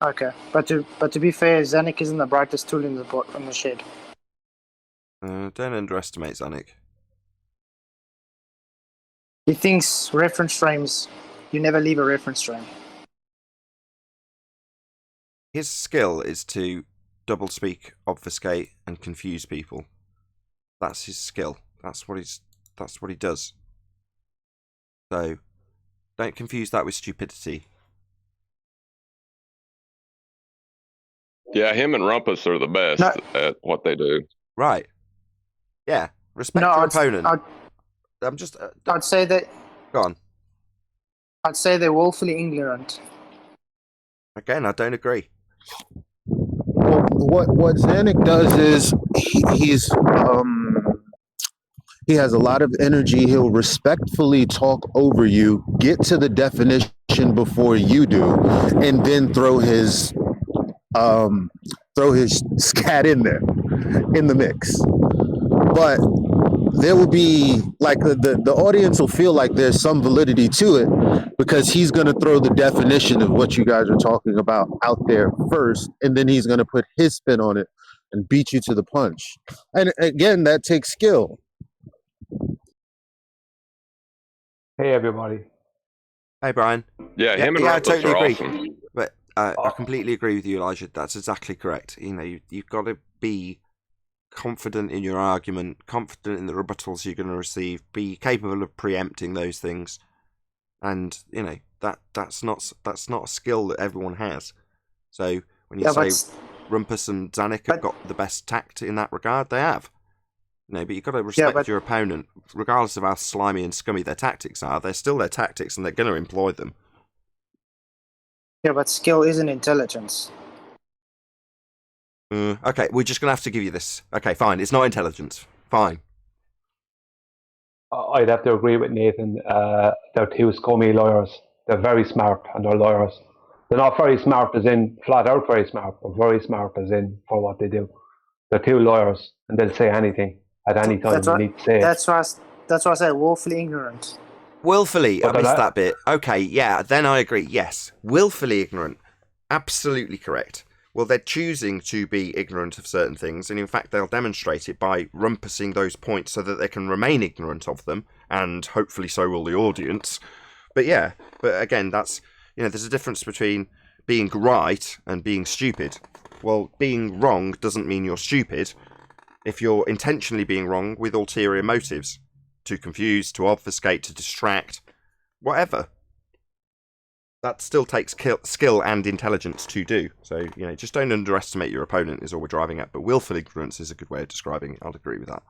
Okay, but to be fair, Zanuck isn't the brightest tool in the shed. Don't underestimate Zanuck. He thinks reference frames. You never leave a reference frame. His skill is to doublespeak, obfuscate, and confuse people. That's his skill. That's what he does. So, don't confuse that with stupidity. Yeah, him and Rumpus are the best at what they do. Right. Yeah. Respect your opponent. I'd say that. Go on. I'd say they're woefully ignorant. Again, I don't agree. Well, what Zanuck does is he has a lot of energy. He'll respectfully talk over you, get to the definition before you do, and then throw his scat in there, in the mix. But there will be, like, the audience will feel like there's some validity to it because he's going to throw the definition of what you guys are talking about out there first, and then he's going to put his spin on it and beat you to the punch. And again, that takes skill. Hey, everybody. Hey, Brian. Yeah, him and Rumpus I totally are agree. awesome. But I completely agree with you, Elijah. That's exactly correct. You know, you've got to be confident in your argument, confident in the rebuttals you're going to receive, be capable of preempting those things, and you know that's not a skill that everyone has. So when you say Rumpus and Zanuck have got the best tact in that regard, they have. You know, but you've got to respect your opponent, regardless of how slimy and scummy their tactics are. They're still their tactics, and they're going to employ them. Yeah, but skill isn't intelligence. Okay, we're just going to have to give you this. Okay, fine. It's not intelligence. Fine. I'd have to agree with Nathan. They're two scummy lawyers. They're very smart, and they're lawyers. They're not very smart as in flat out very smart, but very smart as in for what they do. They're two lawyers, and they'll say anything at any time they need to say it. That's why I say woefully ignorant. Willfully, I missed that bit. Okay, yeah, then I agree. Yes, willfully ignorant. Absolutely correct. Well, they're choosing to be ignorant of certain things, and in fact, they'll demonstrate it by rumpusing those points so that they can remain ignorant of them, and hopefully so will the audience. But yeah, but again, that's, you know, there's a difference between being right and being stupid. Well, being wrong doesn't mean you're stupid if you're intentionally being wrong with ulterior motives. To confuse, to obfuscate, to distract, whatever. That still takes skill and intelligence to do. So, you know, just don't underestimate your opponent is all we're driving at. But willful ignorance is a good way of describing it. I'll agree with that.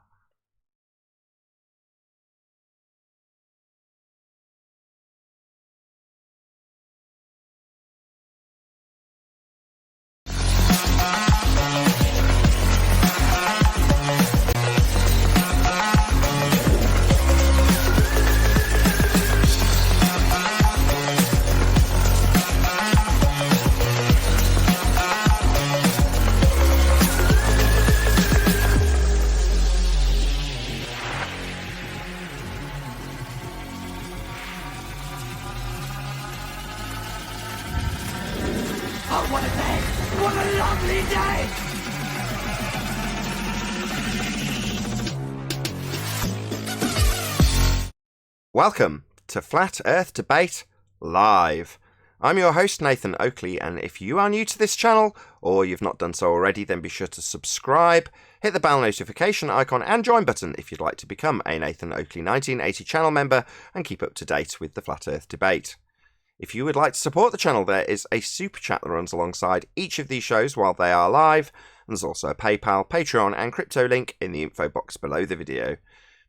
Welcome to Flat Earth Debate Live. I'm your host, Nathan Oakley, and if you are new to this channel, or you've not done so already, then be sure to subscribe, hit the bell notification icon and join button if you'd like to become a Nathan Oakley 1980 channel member and keep up to date with the Flat Earth Debate. If you would like to support the channel, there is a super chat that runs alongside each of these shows while they are live, and there's also a PayPal, Patreon and crypto link in the info box below the video.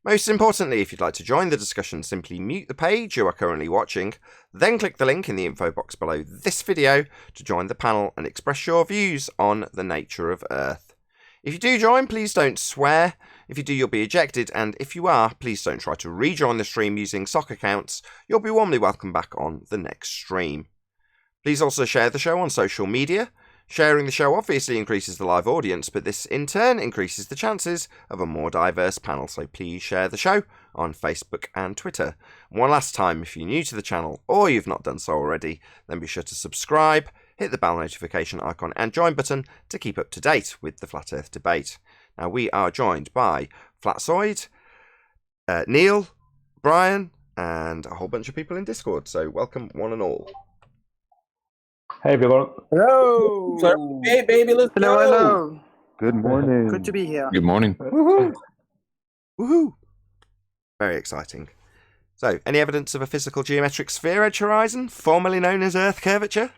Most importantly, if you'd like to join the discussion, simply mute the page you are currently watching, then click the link in the info box below this video to join the panel and express your views on the nature of Earth. If you do join, please don't swear. If you do, you'll be ejected, and if you are, please don't try to rejoin the stream using sock accounts. You'll be warmly welcomed back on the next stream. Please also share the show on social media. Sharing the show obviously increases the live audience, but this in turn increases the chances of a more diverse panel, so please share the show on Facebook and Twitter. One last time, if you're new to the channel or you've not done so already, then be sure to subscribe, hit the bell notification icon and join button to keep up to date with the Flat Earth debate. Now, we are joined by Flatzoid, Neil, Brian, and a whole bunch of people in Discord, so welcome one and all. Hey, everyone. Hello. Hey, baby, let's Hello, go. hello. Good morning. Good to be here. Good morning. Woohoo! Woohoo! Very exciting. So, any evidence of a physical geometric sphere edge horizon, formerly known as Earth curvature?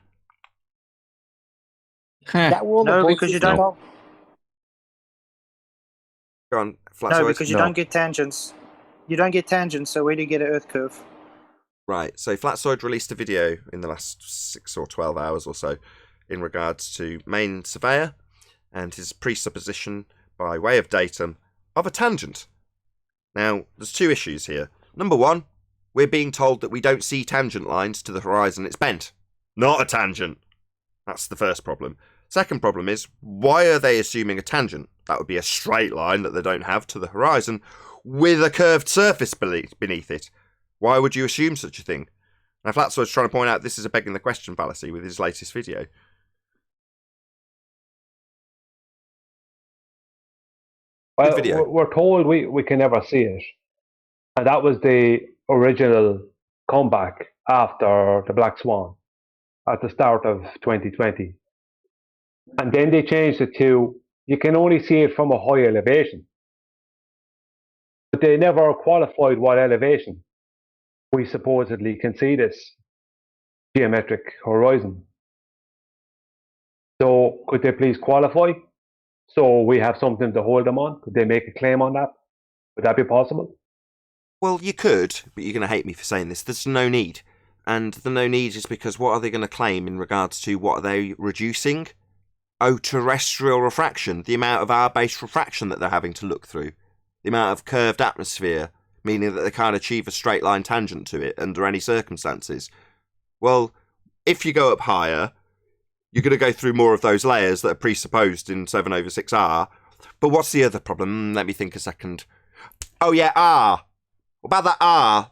That wall No, because you don't. No. Go on, Flatzoid. No, because you don't get tangents. You don't get tangents, so where do you get an Earth curve? Right, so Flatzoid released a video in the last 6 or 12 hours or so in regards to main surveyor and his presupposition by way of datum of a tangent. Now, there's two issues here. Number one, we're being told that we don't see tangent lines to the horizon, it's bent. Not a tangent. That's the first problem. Second problem is, why are they assuming a tangent? That would be a straight line that they don't have to the horizon with a curved surface beneath it. Why would you assume such a thing? Now, Flatzoid's trying to point out this is a begging the question fallacy with his latest video. Well, Good video. we're told we can never see it. And that was the original comeback after the Black Swan at the start of 2020. And then they changed it to, you can only see it from a high elevation. But they never qualified what elevation we supposedly can see this geometric horizon. So could they please qualify? So we have something to hold them on? Could they make a claim on that? Would that be possible? Well, you could, but you're going to hate me for saying this. There's no need. And the no need is because what are they going to claim in regards to what are they reducing? Oh, terrestrial refraction, the amount of hour-based refraction that they're having to look through. The amount of curved atmosphere, meaning that they can't achieve a straight line tangent to it under any circumstances. Well, if you go up higher, you're going to go through more of those layers that are presupposed in 7/6R. But what's the other problem? Let me think a second. Oh yeah, R. What about that R?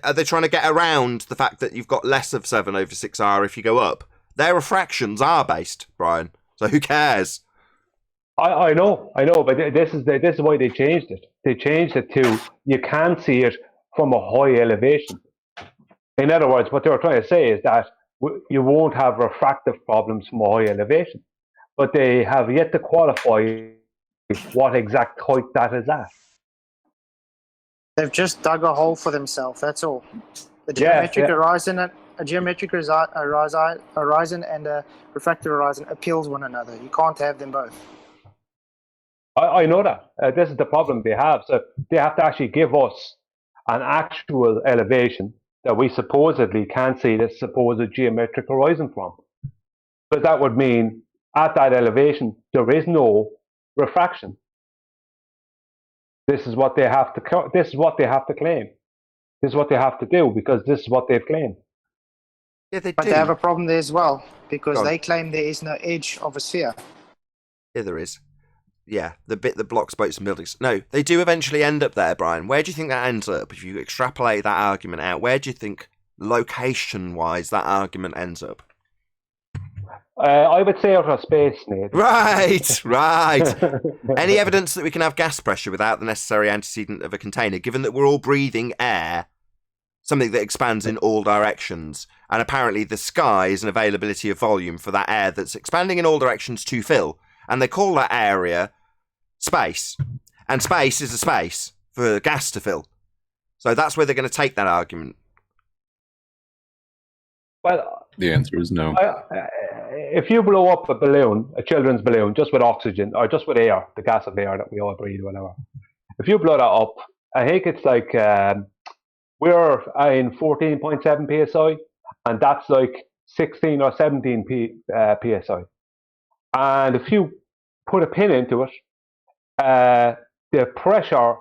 Are they trying to get around the fact that you've got less of 7/6R if you go up? Their refractions are based, Brian. So who cares? I know, but this is why they changed it. They changed it to, you can see it from a high elevation. In other words, what they were trying to say is that you won't have refractive problems from a high elevation. But they have yet to qualify what exact height that is at. They've just dug a hole for themselves. That's all. The geometric horizon, a geometric horizon, and a refractive horizon appeals one another. You can't have them both. I know that. This is the problem they have. So they have to actually give us an actual elevation that we supposedly can see this supposed geometric horizon from. But that would mean at that elevation there is no refraction. This is what they have to. This is what they have to claim. This is what they have to do because this is what they've claimed. Yeah, they But do. they have a problem there as well because Go on. they claim there is no edge of a sphere. Yeah, there is. Yeah, the bit that blocks boats and buildings. No, they do eventually end up there, Brian. Where do you think that ends up? If you extrapolate that argument out, where do you think, location-wise, that argument ends up? I would say outer space, Nate. Right. Any evidence that we can have gas pressure without the necessary antecedent of a container, given that we're all breathing air, something that expands in all directions, and apparently the sky is an availability of volume for that air that's expanding in all directions to fill, and they call that area space, and space is a space for gas to fill. So that's where they're going to take that argument. Well, The answer is no. if you blow up a balloon, a children's balloon, just with oxygen or just with air, the gas of air that we all breathe, whatever. If you blow that up I think it's like we're in 14.7 psi, and that's like 16 or 17 psi. And if you put a pin into it, the pressure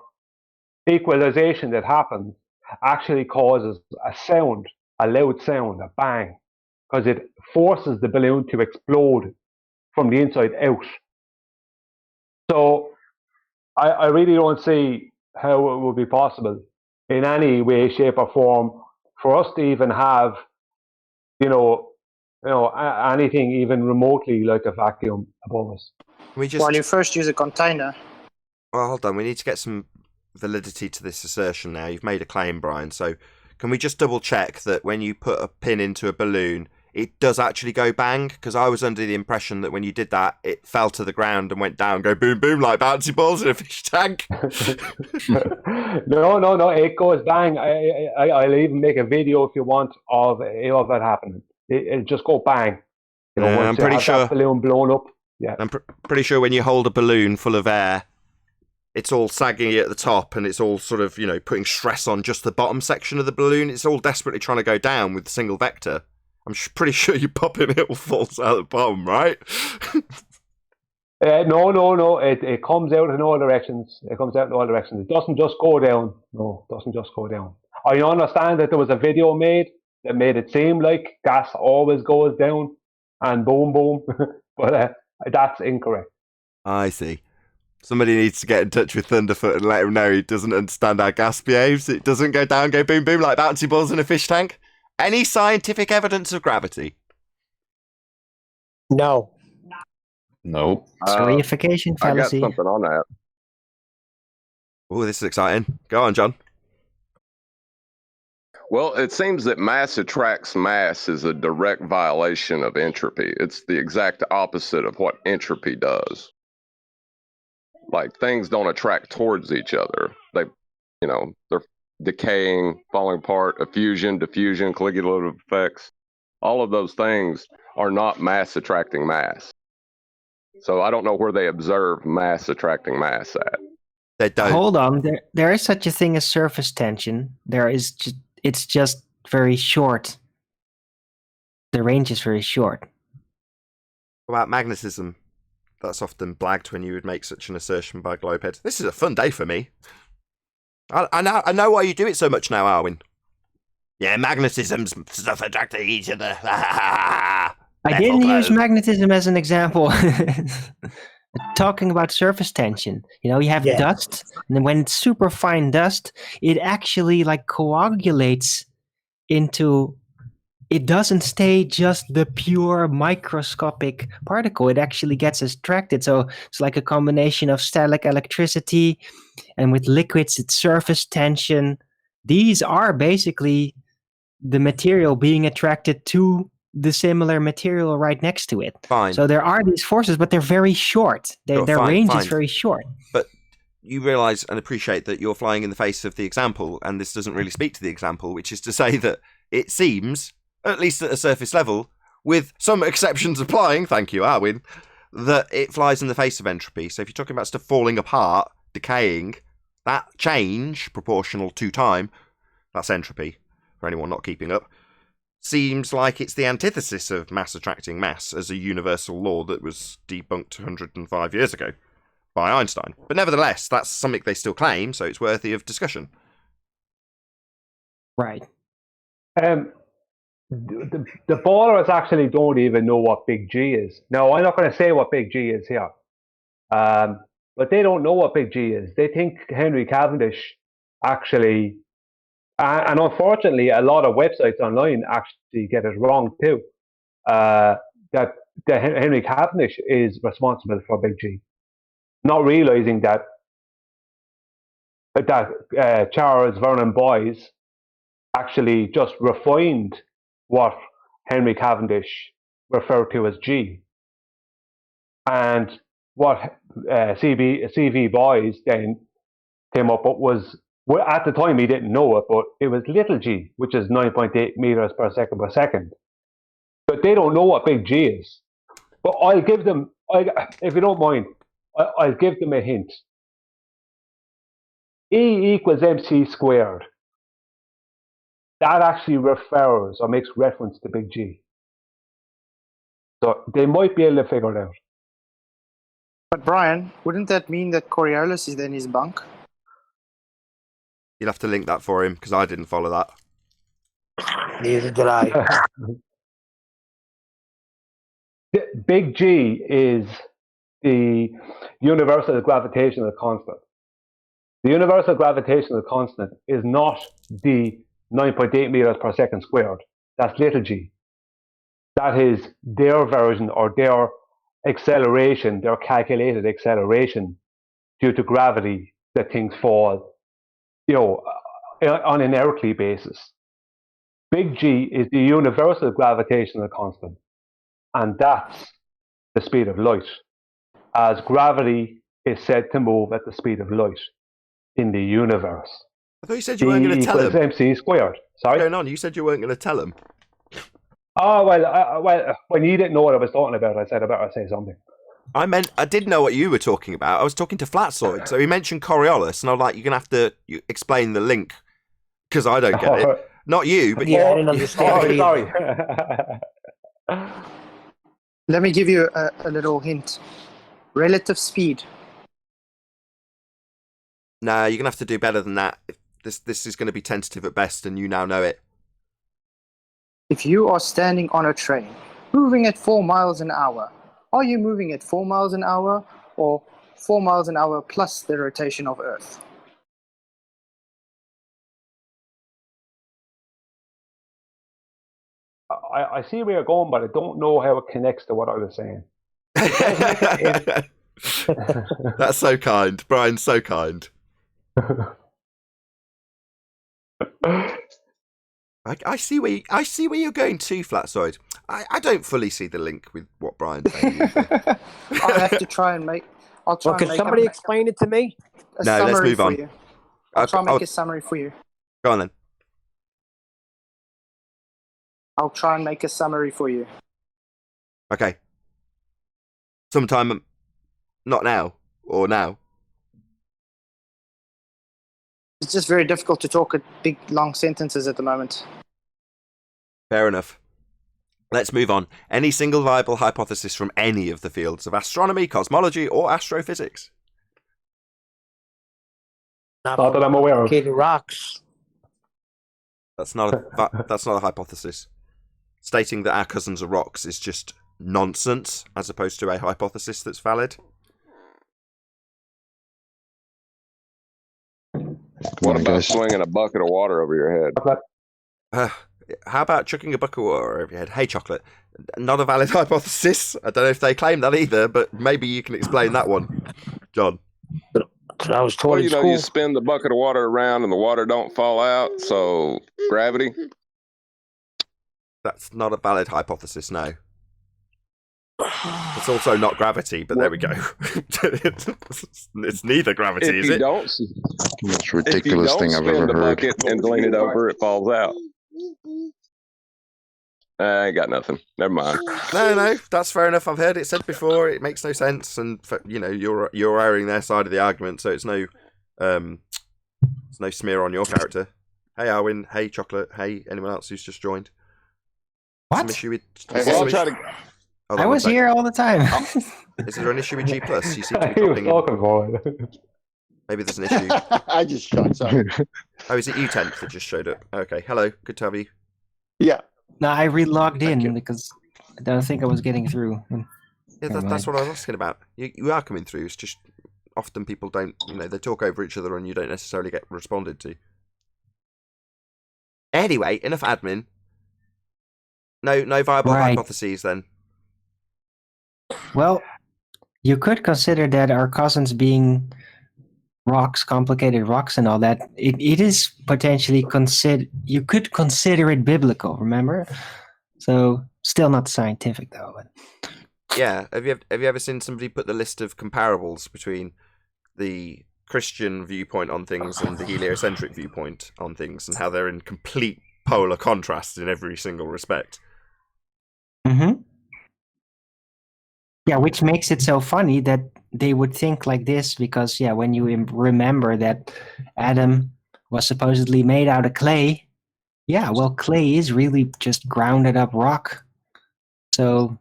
equalization that happens actually causes a sound, a loud sound, a bang, because it forces the balloon to explode from the inside out. So I really don't see how it would be possible in any way, shape, or form for us to even have, anything even remotely like a vacuum above us. We just Well, you first use a container. well, hold on. We need to get some validity to this assertion now. You've made a claim, Brian. So can we just double check that when you put a pin into a balloon, it does actually go bang? Because I was under the impression that when you did that, it fell to the ground and went down, go boom, boom, like bouncy balls in a fish tank. No. It goes bang. I'll even make a video if you want of that happening. It'll just go bang. I'm pretty sure that balloon blown up. Yeah, I'm pretty sure when you hold a balloon full of air, it's all saggy at the top and it's all sort of, putting stress on just the bottom section of the balloon. It's all desperately trying to go down with a single vector. I'm pretty sure you pop it, it all falls out the bottom, right? No. It comes out in all directions. It doesn't just go down. No, it doesn't just go down. I understand that there was a video made that made it seem like gas always goes down and boom, boom. But that's incorrect. I see. Somebody needs to get in touch with Thunderfoot and let him know he doesn't understand how gas behaves. It doesn't go down, go boom, boom like bouncy balls in a fish tank. Any scientific evidence of gravity? No. Nope. It's a reification I got fallacy. something on that. Oh, this is exciting. Go on, John. Well, it seems that mass attracts mass is a direct violation of entropy. It's the exact opposite of what entropy does. Like, things don't attract towards each other. They're decaying, falling apart, effusion, diffusion, colligative effects. All of those things are not mass attracting mass. So I don't know where they observe mass attracting mass at. They don't. Hold on, there is such a thing as surface tension. It's just very short. The range is very short. What about magnetism? That's often blagged when you would make such an assertion by Globehead. This is a fun day for me. I know why you do it so much now, Arwin. Yeah, magnetism's stuff attracting each other. I didn't use magnetism as an example. Talking about surface tension, you have dust, and then when it's super fine dust, it actually coagulates into. It doesn't stay just the pure microscopic particle. It actually gets attracted. So it's like a combination of static electricity, and with liquids, it's surface tension. These are basically the material being attracted to the similar material right next to it. Fine. So there are these forces, but they're very short. Their range is very short. But you realise and appreciate that you're flying in the face of the example, and this doesn't really speak to the example, which is to say that it seems, at least at a surface level, with some exceptions applying, thank you, Arwin, that it flies in the face of entropy. So if you're talking about stuff falling apart, decaying, that change, proportional to time, that's entropy, for anyone not keeping up, seems like it's the antithesis of mass attracting mass as a universal law that was debunked 105 years ago by Einstein. But nevertheless, that's something they still claim, so it's worthy of discussion. Right. The ballers actually don't even know what big G is. Now, I'm not going to say what big G is here. But they don't know what big G is. They think Henry Cavendish actually, and unfortunately, a lot of websites online actually get it wrong too, that Henry Cavendish is responsible for big G, not realizing that Charles Vernon Boys actually just refined what Henry Cavendish referred to as G. And what C.V. Boys then came up with was, well, at the time he didn't know it, but it was little g, which is 9.8 meters per second. But they don't know what big G is. But I'll give them, if you don't mind, I'll give them a hint. E equals mc squared. That actually refers or makes reference to big G. So they might be able to figure it out. But Brian, wouldn't that mean that Coriolis is then his bunk? You'll have to link that for him because I didn't follow that. Neither did I. Big G is the universal gravitational constant. The universal gravitational constant is not the 9.8 meters per second squared. That's little g. That is their version or their acceleration, their calculated acceleration due to gravity that things fall, on an earthly basis. Big G is the universal gravitational constant, and that's the speed of light, as gravity is said to move at the speed of light in the universe. I thought you said you weren't going to tell him. MC squared. Sorry? What's going on? You said you weren't going to tell him. Oh, well, when you didn't know what I was talking about, I said I better say something. I did know what you were talking about. I was talking to Flatsoid. So he mentioned Coriolis, and I was like, you're going to have to explain the link, because I don't get it. Not you, but yeah, I didn't understand. Sorry. Let me give you a little hint. Relative speed. Nah, you're going to have to do better than that. This is going to be tentative at best, and you now know it. If you are standing on a train, moving at 4 miles an hour, are you moving at 4 miles an hour or 4 miles an hour plus the rotation of Earth? I see where you're going, but I don't know how it connects to what I was saying. That's so kind. Brian's so kind. I see where you're going to, Flatsoid. I don't fully see the link with what Brian's saying. I'll have to try and make. Can somebody explain it to me? No, let's move on. You. I'll try and make a summary for you. Go on then. I'll try and make a summary for you. Okay. Sometime, not now, or now. It's just very difficult to talk at big, long sentences at the moment. Fair enough. Let's move on. Any single viable hypothesis from any of the fields of astronomy, cosmology, or astrophysics? Not that I'm aware of. Rocks. That's not a hypothesis. Stating that our cousins are rocks is just nonsense, as opposed to a hypothesis that's valid. What about swinging a bucket of water over your head? How about chucking a bucket of water over your head? Hey, Chocolate. Not a valid hypothesis. I don't know if they claim that either, but maybe you can explain that one, John. I was told you spin the bucket of water around and the water don't fall out, so gravity? That's not a valid hypothesis, no. It's also not gravity, but there we go. It's neither gravity, is it? Most ridiculous thing I've ever heard. And lean it over, it falls out. I ain't got nothing. Never mind. No, that's fair enough. I've heard it said before. It makes no sense, and you're airing their side of the argument, so it's no smear on your character. Hey, Arwin. Hey, Chocolate. Hey, anyone else who's just joined? What? Some issue with, I was here all the time. Is there an issue with G+? You seem to be dropping in. Maybe there's an issue. I just shot up. Oh, is it you, Tenth, that just showed up? Okay, hello. Good to have you. Yeah. No, I re-logged in because I don't think I was getting through. Yeah, that's what I was asking about. You are coming through. It's just often people don't, they talk over each other and you don't necessarily get responded to. Anyway, enough admin. No viable hypotheses then. Well, you could consider that our cousins being rocks, complicated rocks and all that, it is potentially you could consider it biblical, remember? So still not scientific though. But... Yeah, have you ever seen somebody put the list of comparables between the Christian viewpoint on things and the heliocentric viewpoint on things, and how they're in complete polar contrast in every single respect? Mm-hmm. Yeah, which makes it so funny that they would think like this because, yeah, when you remember that Adam was supposedly made out of clay, yeah, well, clay is really just grounded up rock. So,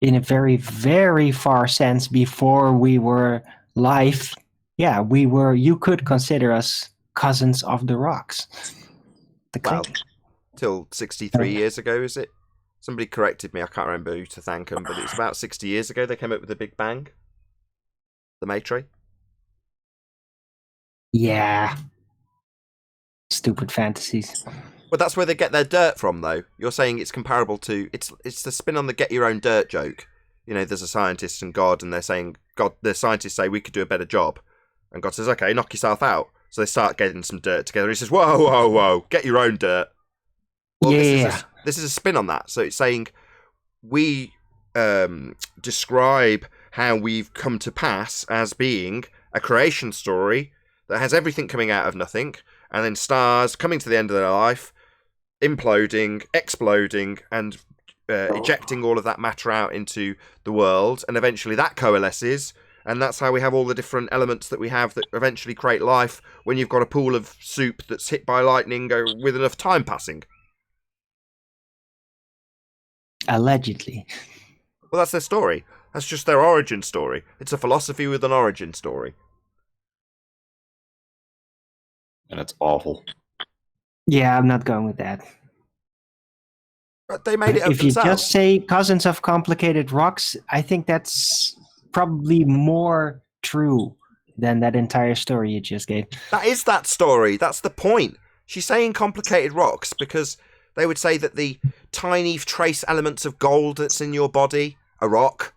in a very, very far sense, before we were live, yeah, you could consider us cousins of the rocks. The clay. Well, till 63 years ago, is it? Somebody corrected me. I can't remember who to thank them, but it's about 60 years ago they came up with the Big Bang. The Matrix. Yeah. Stupid fantasies. But that's where they get their dirt from, though. You're saying it's comparable to... It's the spin on the get your own dirt joke. You know, there's a scientist and God, and they're saying... the scientists say we could do a better job. And God says, okay, knock yourself out. So they start getting some dirt together. He says, whoa, whoa, whoa, get your own dirt. Well, yeah. This is a spin on that. So it's saying we describe how we've come to pass as being a creation story that has everything coming out of nothing, and then stars coming to the end of their life, imploding, exploding, and ejecting all of that matter out into the world, and eventually that coalesces, and that's how we have all the different elements that we have that eventually create life when you've got a pool of soup that's hit by lightning with enough time passing. Allegedly. Well, that's their story. That's just their origin story. It's a philosophy with an origin story. And it's awful. Yeah, I'm not going with that. But they made it up If you themselves. just say cousins of complicated rocks, I think that's probably more true than that entire story you just gave. That is that story. That's the point. She's saying complicated rocks because they would say that the tiny trace elements of gold that's in your body are rock.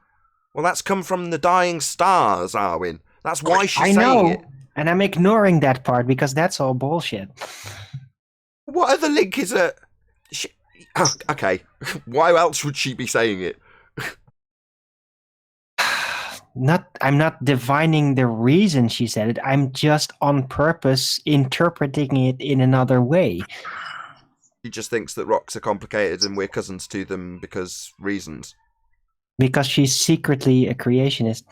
Well, that's come from the dying stars, Arwin. That's why she's saying it. And I'm ignoring that part because that's all bullshit. What other link is it? Okay, why else would she be saying it? I'm not divining the reason she said it. I'm just on purpose interpreting it in another way. She just thinks that rocks are complicated and we're cousins to them because reasons. Because she's secretly a creationist.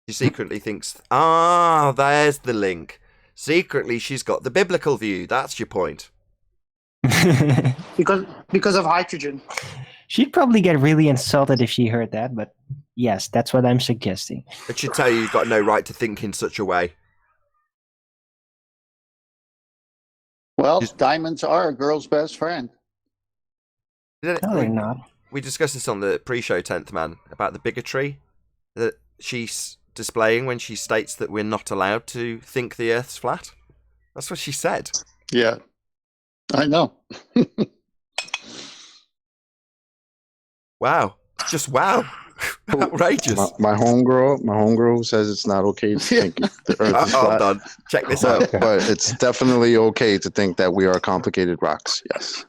She secretly thinks, there's the link. Secretly, she's got the biblical view. That's your point. Because of hydrogen. She'd probably get really insulted if she heard that, but yes, that's what I'm suggesting. It should tell you you've got no right to think in such a way. Well, diamonds are a girl's best friend. No, they're not. We discussed this on the pre-show 10th Man about the bigotry that she's displaying when she states that we're not allowed to think the Earth's flat. That's what she said. Yeah, I know. Wow. Just wow. Outrageous. My homegirl says it's not okay to think the Earth is flat. Hold on. Check this out. But it's definitely okay to think that we are complicated rocks. Yes.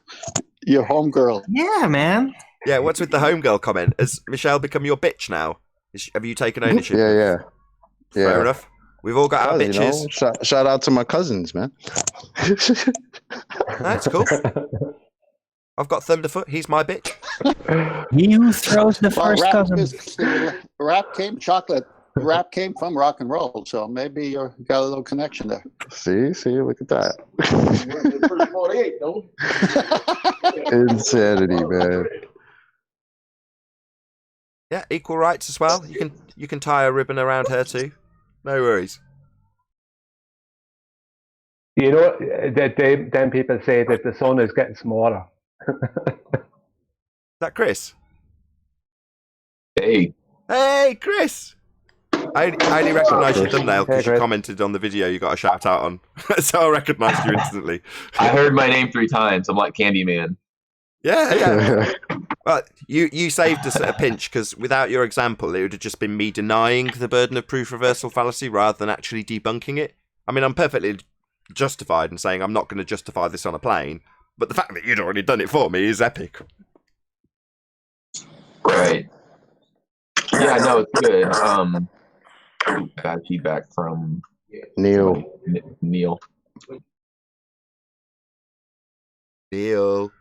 Your homegirl. Yeah, man. Yeah, what's with the homegirl comment? Has Michelle become your bitch now? Have you taken ownership? Yeah. Fair enough. We've all got our bitches. Shout out to my cousins, man. That's cool. I've got Thunderfoot. He's my bitch. He who throws the first cousin. Rap came from rock and roll, so maybe you got a little connection there. See, look at that. Insanity, man. Yeah, equal rights as well. You can tie a ribbon around her too. No worries. You know that then people say that the sun is getting smaller. Is that Chris? Hey, Chris! I only recognised your thumbnail because you commented on the video you got a shout out on. So I recognised you instantly. I heard my name 3 times. I'm like Candyman. Yeah. Well, you saved us at a pinch because without your example, it would have just been me denying the burden of proof reversal fallacy rather than actually debunking it. I mean, I'm perfectly justified in saying I'm not going to justify this on a plane, but the fact that you'd already done it for me is epic. Right. Yeah, no, it's good. Bad feedback from Neil. Neil. Neil.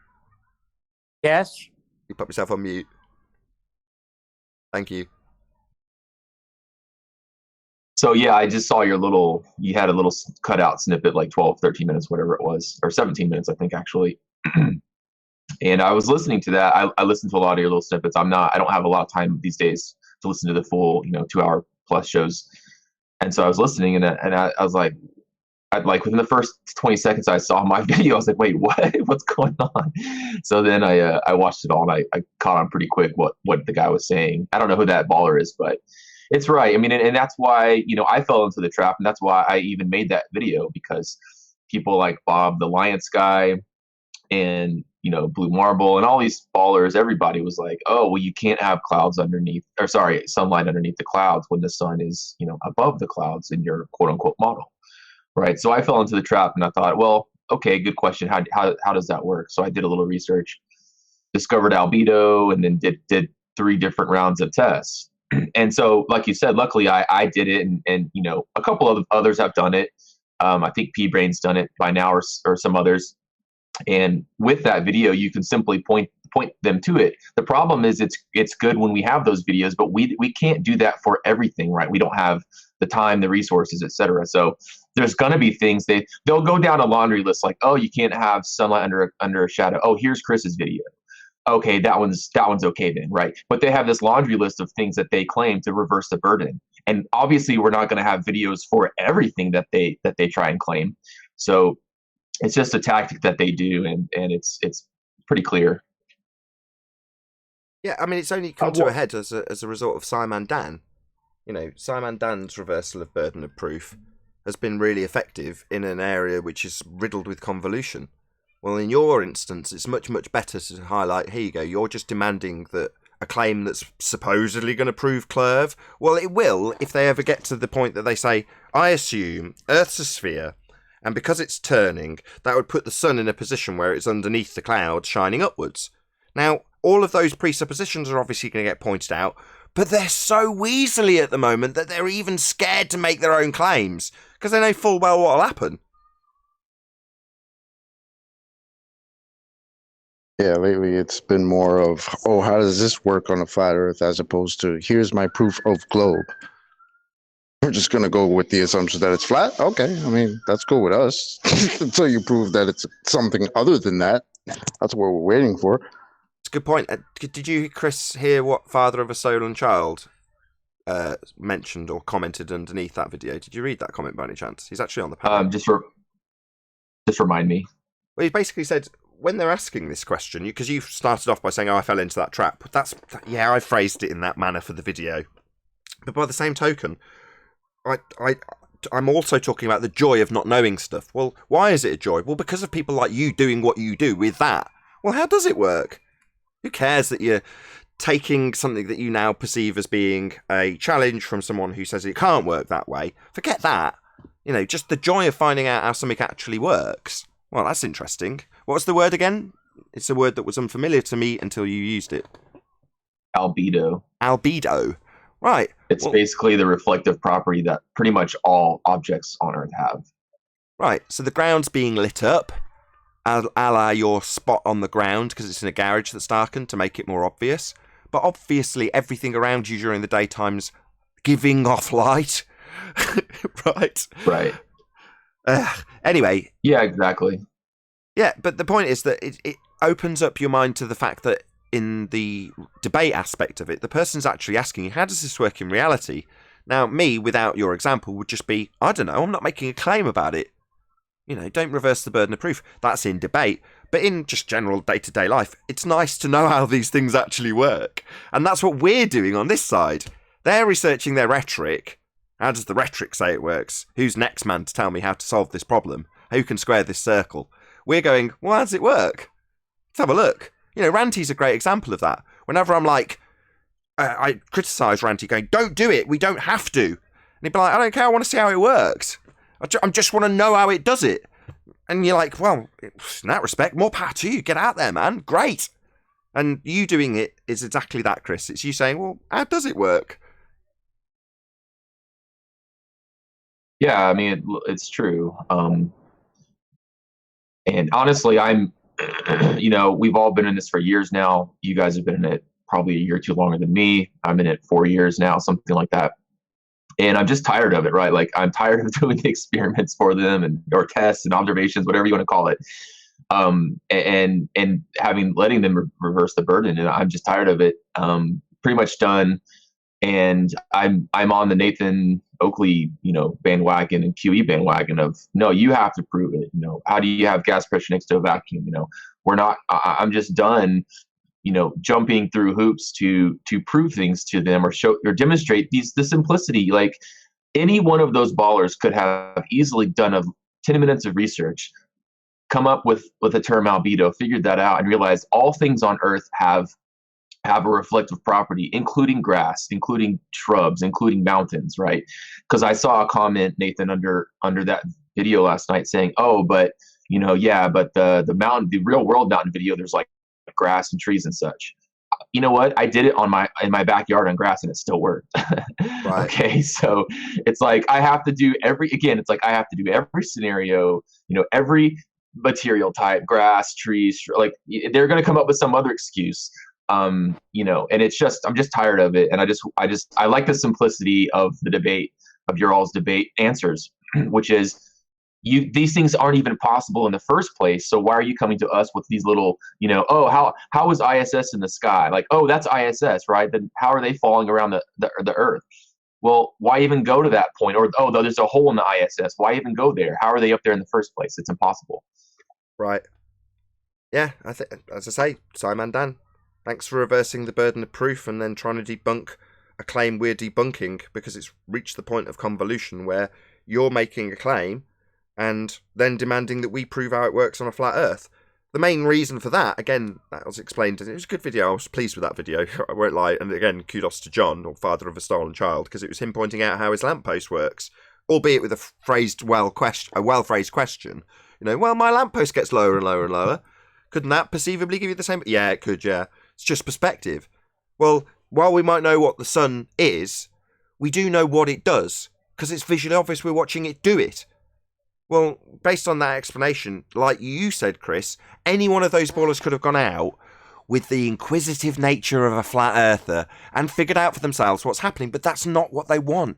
Yes. You put yourself on mute. Thank you. So yeah, I just saw you had a little cutout snippet, like 12, 13 minutes, whatever it was, or 17 minutes, I think, actually. And I was listening to that. I listened to a lot of your little snippets. I don't have a lot of time these days to listen to the full, 2 hour plus shows. And so I was listening, and I was like, within the first 20 seconds I saw my video, I was like, wait, what? What's going on? So then I watched it all, and I caught on pretty quick what the guy was saying. I don't know who that baller is, but it's right. I mean, and that's why, I fell into the trap, and that's why I even made that video, because people like Bob, the Alliance guy, and, Blue Marble, and all these ballers, everybody was like, oh, well, you can't have sunlight underneath the clouds when the sun is, above the clouds in your quote unquote model. Right. So I fell into the trap, and I thought, well, okay, good question. How does that work? So I did a little research, discovered albedo, and then did 3 different rounds of tests. And so, like you said, luckily I did it, and a couple of others have done it. I think P-Brain's done it by now, or some others. And with that video, you can simply point them to it. The problem is it's good when we have those videos, but we can't do that for everything, right? We don't have the time, the resources, etc. So there's going to be things they'll go down a laundry list, like, oh, you can't have sunlight under a shadow. Oh, here's Chris's video. Okay, that one's okay then, right? But they have this laundry list of things that they claim to reverse the burden. And obviously we're not going to have videos for everything that they try and claim. So it's just a tactic that they do, and it's pretty clear. Yeah, I mean, it's only come to a head as a result of Simon Dan. Simon Dan's reversal of burden of proof has been really effective in an area which is riddled with convolution. Well, in your instance, it's much, much better to highlight, here you go, you're just demanding that a claim that's supposedly going to prove curve. Well, it will if they ever get to the point that they say, I assume Earth's a sphere, and because it's turning, that would put the sun in a position where it's underneath the clouds shining upwards. Now, all of those presuppositions are obviously going to get pointed out, but they're so weaselly at the moment that they're even scared to make their own claims, because they know full well what will happen. Yeah, lately it's been more of, oh, how does this work on a flat Earth, as opposed to, here's my proof of globe. We're just going to go with the assumption that it's flat. Okay, I mean, that's cool with us. Until you prove that it's something other than that. That's what we're waiting for. It's a good point. Did you, Chris, hear what Father of a Stolen Child mentioned or commented underneath that video? Did you read that comment by any chance? He's actually on the panel. Just remind me. Well, he basically said, when they're asking this question, because you started off by saying, oh, I fell into that trap. Yeah, I phrased it in that manner for the video. But by the same token, I'm also talking about the joy of not knowing stuff. Well, why is it a joy? Well, because of people like you doing what you do with that. Well, how does it work? Who cares that you're taking something that you now perceive as being a challenge from someone who says it can't work that way? Forget that. Just the joy of finding out how something actually works. Well, that's interesting. What's the word again? It's a word that was unfamiliar to me until you used it. Albedo. Albedo. Right. It's basically the reflective property that pretty much all objects on Earth have. Right. So the ground's being lit up, a la your spot on the ground because it's in a garage that's darkened to make it more obvious. But obviously everything around you during the daytime's giving off light. Right. Right. Anyway. Yeah, exactly. Yeah, but the point is that it opens up your mind to the fact that in the debate aspect of it, the person's actually asking you, how does this work in reality? Now, me, without your example, would just be, I don't know, I'm not making a claim about it. Don't reverse the burden of proof. That's in debate. But in just general day-to-day life, it's nice to know how these things actually work. And that's what we're doing on this side. They're researching their rhetoric. How does the rhetoric say it works? Who's next man to tell me how to solve this problem? Who can square this circle? We're going, well, how does it work? Let's have a look. Ranty's a great example of that. Whenever I'm like, I criticise Ranty going, don't do it, we don't have to. And he'd be like, I don't care, I want to see how it works. I just want to know how it does it. And you're like, well, in that respect, more power to you. Get out there, man. Great. And you doing it is exactly that, Chris. It's you saying, well, how does it work? Yeah, I mean, it's true. And honestly, I'm, we've all been in this for years now. You guys have been in it probably a year or two longer than me. I'm in it 4 years now, something like that. And I'm just tired of it, right? Like I'm tired of doing the experiments for them or tests and observations, whatever you want to call it. And letting them reverse the burden. And I'm just tired of it. Pretty much done. And I'm on the Nathan Oakley, bandwagon and QE bandwagon of, no, you have to prove it. How do you have gas pressure next to a vacuum? I'm just done, jumping through hoops to prove things to them or show or demonstrate the simplicity. Like any one of those ballers could have easily done 10 minutes of research, come up with the term albedo, figured that out, and realized all things on Earth have a reflective property, including grass, including shrubs, including mountains, right? Because I saw a comment, Nathan, under that video last night saying, oh, but but the real world mountain video, there's like grass and trees and such. You know what? I did it in my backyard on grass and it still worked. Right. Okay, so it's like I have to do every scenario, every material type, grass, trees, like they're going to come up with some other excuse. And it's just, I'm just tired of it. And I like the simplicity of the debate, of your all's debate answers, which is these things aren't even possible in the first place. So why are you coming to us with these little, how is ISS in the sky? Like, oh, that's ISS, right? Then how are they falling around the Earth? Well, why even go to that point? Or, oh, there's a hole in the ISS. Why even go there? How are they up there in the first place? It's impossible. Right. Yeah, I think, as I say, Simon Dan, thanks for reversing the burden of proof and then trying to debunk a claim we're debunking, because it's reached the point of convolution where you're making a claim and then demanding that we prove how it works on a flat Earth. The main reason for that, again, that was explained, and it was a good video. I was pleased with that video, I won't lie. And again, kudos to John, or father of a stolen child, because it was him pointing out how his lamppost works, albeit with a well-phrased question. Well, my lamppost gets lower and lower and lower. Couldn't that perceivably give you the same? Yeah, it could, yeah. It's just perspective. Well, while we might know what the sun is, we do know what it does, because it's visually obvious we're watching it do it. Well, based on that explanation, like you said, Chris, any one of those ballers could have gone out with the inquisitive nature of a flat earther and figured out for themselves what's happening, but that's not what they want.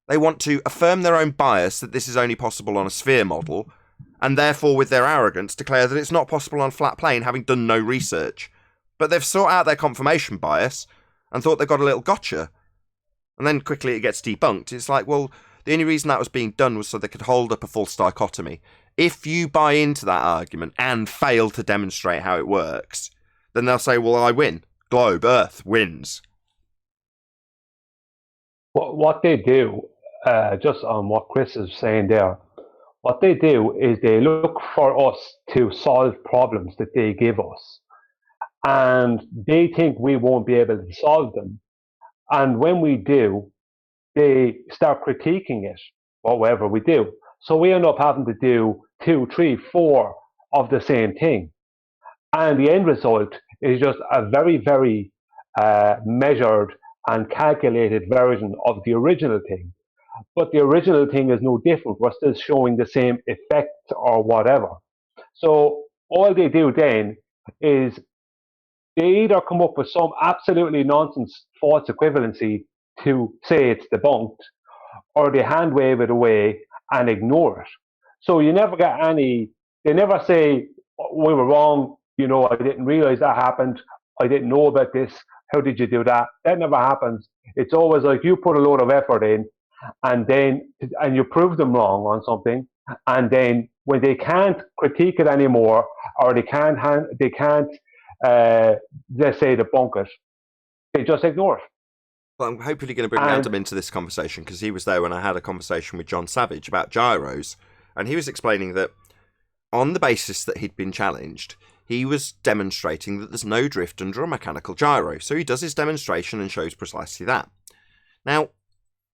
They want to affirm their own bias that this is only possible on a sphere model, and therefore, with their arrogance, declare that it's not possible on a flat plane, having done no research. But they've sought out their confirmation bias and thought they got a little gotcha. And then quickly it gets debunked. It's like, well, the only reason that was being done was so they could hold up a false dichotomy. If you buy into that argument and fail to demonstrate how it works, then they'll say, well, I win. Globe, Earth wins. What they do, just on what Chris is saying there, what they do is they look for us to solve problems that they give us. And they think we won't be able to solve them. And when we do, they start critiquing it, or whatever we do. So we end up having to do 2, 3, 4 of the same thing. And the end result is just a very, very measured and calculated version of the original thing. But the original thing is no different. We're still showing the same effect or whatever. So all they do then is they either come up with some absolutely nonsense false equivalency to say it's debunked, or they hand wave it away and ignore it. So you never get any, they never say, we were wrong, I didn't realize that happened, I didn't know about this, how did you do that? That never happens. It's always like you put a load of effort in, and you prove them wrong on something, and then when they can't critique it anymore, or they can't let's say debunk it, they just ignore it. Well, I'm hopefully going to bring Adam into this conversation, because he was there when I had a conversation with John Savage about gyros, and he was explaining that on the basis that he'd been challenged, he was demonstrating that there's no drift under a mechanical gyro. So he does his demonstration and shows precisely that. Now,